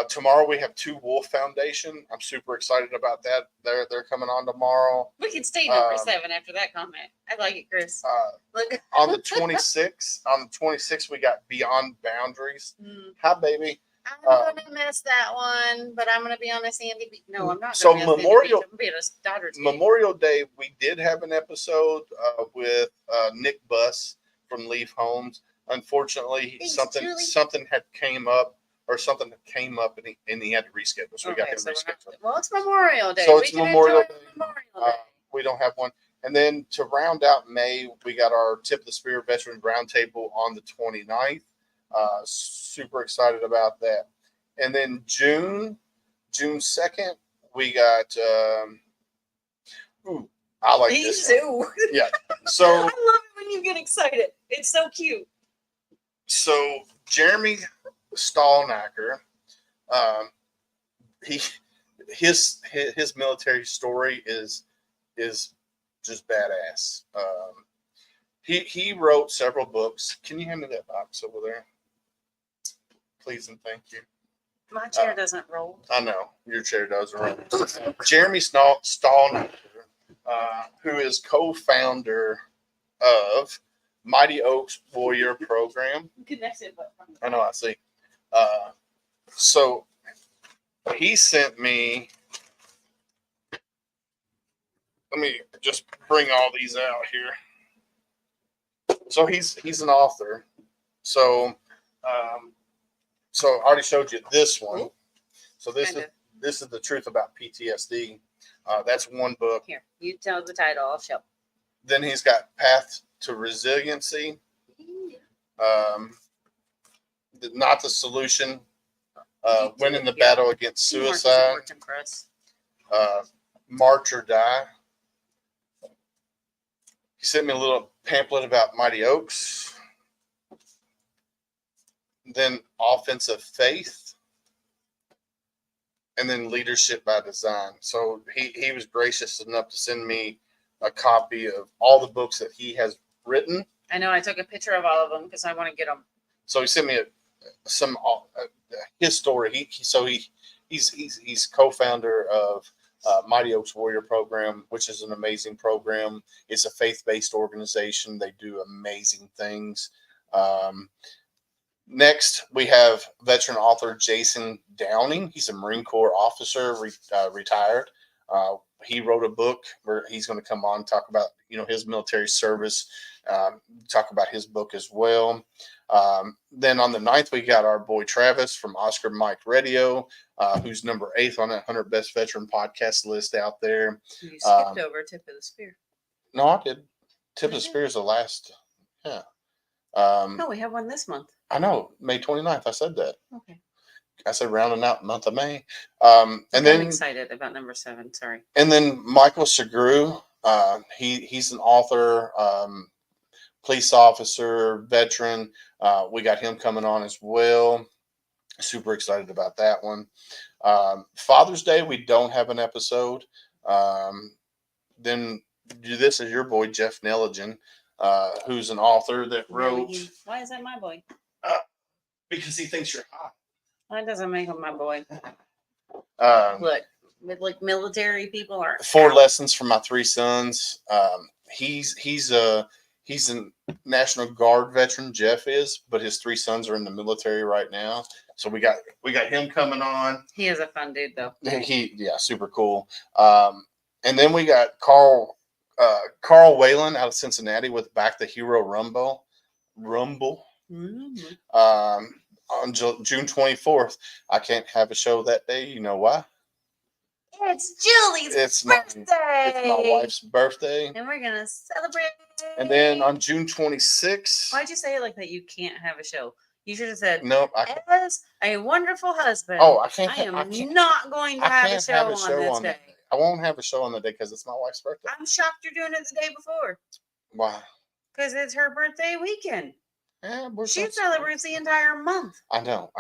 Tomorrow we have 2 Wolf Foundation. I'm super excited about that. They're coming on tomorrow. We can stay number 7 after that comment. I like it, Chris. Look on the 26th. On the 26th, we got Beyond Boundaries. Hi, baby. I'm gonna miss that one, but I'm gonna be on a sandy beach. No, I'm not. So gonna be Memorial Day, we did have an episode with Nick Buss from Leaf Homes. Unfortunately, something had came up. Or something that came up and he had to reschedule. So we got him rescheduled. Well, it's Memorial Day. So it's Memorial Day. We don't have one. And then to round out May, we got our Tip of the Spear Veteran Roundtable on the 29th. Super excited about that. And then June 2nd, we got I like this. Too. Yeah. So I love it when you get excited. It's so cute. So Jeremy Stallnacker, his military story is just badass. He wrote several books. Can you hand me that box over there, please and thank you? My chair doesn't roll. I know your chair doesn't roll. Jeremy Stallnacker, who is co-founder of Mighty Oaks Warrior Program. Connected, but I know. I see. So he sent me. Let me just bring all these out here. So he's an author. So so I already showed you this one. So this is the truth about PTSD. That's one book. Here, you tell the title. I'll show. Then he's got Path to Resiliency. Not the Solution. Winning the Battle Against Suicide. March or Die. He sent me a little pamphlet about Mighty Oaks. Then Offensive Faith. And then Leadership by Design. So he was gracious enough to send me a copy of all the books that he has written. I know. I took a picture of all of them because I want to get them. So he sent me his story. He's co-founder of Mighty Oaks Warrior Program, which is an amazing program. It's a faith-based organization. They do amazing things. Next, we have veteran author Jason Downing. He's a Marine Corps officer, retired. He wrote a book where he's going to come on and talk about his military service, talk about his book as well. Then on the 9th, we got our boy Travis from Oscar Mike Radio, who's number 8 on that 100 Best Veteran podcast list out there. You skipped over Tip of the Spear. No, I did. Tip of the Spear is the last. Yeah. No, we have one this month. I know, May 29th. I said that. Okay. I said rounding out month of May. And then I'm excited about number 7. Sorry. And then Michael Segru, he's an author, police officer, veteran. We got him coming on as well. Super excited about that one. Father's Day, we don't have an episode. Then this is your boy Jeff Nelligan, who's an author that wrote. Why is that my boy? Because he thinks you're hot. That doesn't make him my boy. Look, like military people are 4 lessons for my 3 sons. He's a National Guard veteran. Jeff is, but his 3 sons are in the military right now. So we got him coming on. He is a fun dude, though. Super cool. And then we got Carl Whalen out of Cincinnati with Back the Hero Rumble. On June 24th. I can't have a show that day. You know why? It's Julie's birthday. It's my wife's birthday. And we're going to celebrate. And then on June 26th. Why'd you say it like that? You can't have a show. You should have said, nope, I can't. As a wonderful husband, I can't. I am not going to have a show on this day. I won't have a show on the day because it's my wife's birthday. I'm shocked you're doing it the day before. Why? Because it's her birthday weekend. Yeah, she celebrates the entire month. I know.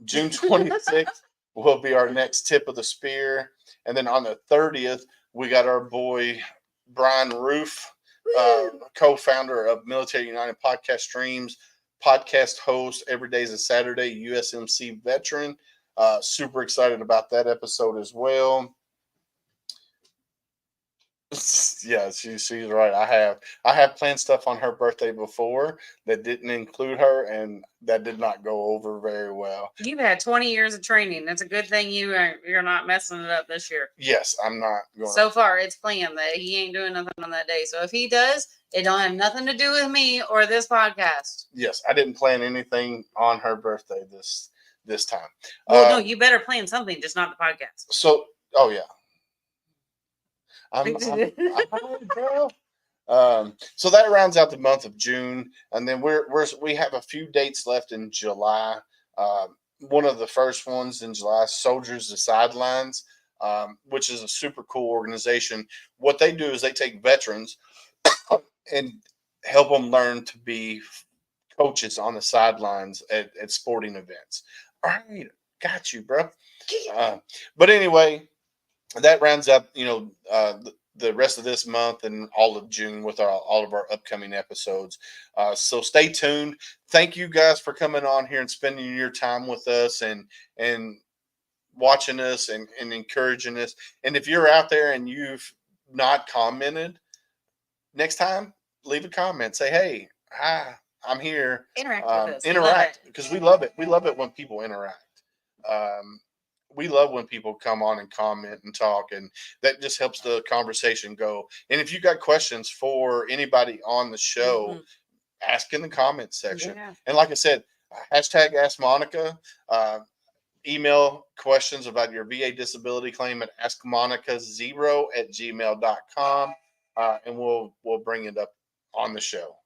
June 26th will be our next tip of the spear. And then on the 30th, we got our boy Brian Roof, co-founder of Military United Podcast Streams, podcast host every day is a Saturday, USMC veteran. Super excited about that episode as well. Yeah, she's right. I have planned stuff on her birthday before that didn't include her, and that did not go over very well. You've had 20 years of training. That's a good thing you're not messing it up this year. Yes, I'm not going. So far, it's planned that he ain't doing nothing on that day. So if he does, it don't have nothing to do with me or this podcast. Yes, I didn't plan anything on her birthday this time. Well, no, you better plan something, just not the podcast. So, oh yeah. So that rounds out the month of June, and then we have a few dates left in July. One of the first ones in July, Soldiers to Sidelines, which is a super cool organization. What they do is they take veterans and help them learn to be coaches on the sidelines at sporting events. All right, got you, bro. But anyway, that rounds up, the rest of this month and all of June with all of our upcoming episodes. So stay tuned. Thank you guys for coming on here and spending your time with us and watching us and encouraging us. And if you're out there and you've not commented, next time, leave a comment. Say, hey, hi, I'm here. Interact with us. Interact, because we love it. We love it when people interact. We love when people come on and comment and talk, and that just helps the conversation go. And if you got questions for anybody on the show, ask in the comments section. Yeah. And like I said, hashtag Ask Monica. Email questions about your VA disability claim at askmonica0@gmail.com, and we'll bring it up on the show.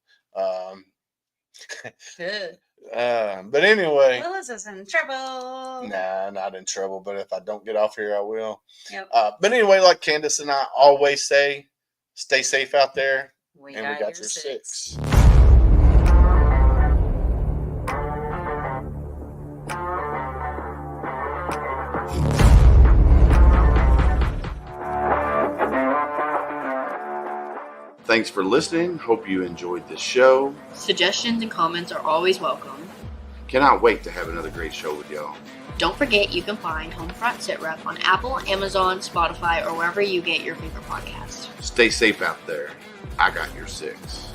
Good. But anyway, Willis is in trouble. Nah, not in trouble. But if I don't get off here, I will. Yep. But anyway, like Candace and I always say, stay safe out there. We got your 6. Thanks for listening. Hope you enjoyed the show. Suggestions and comments are always welcome. Cannot wait to have another great show with y'all. Don't forget you can find HomeFront SitRep on Apple, Amazon, Spotify, or wherever you get your favorite podcasts. Stay safe out there. I got your 6.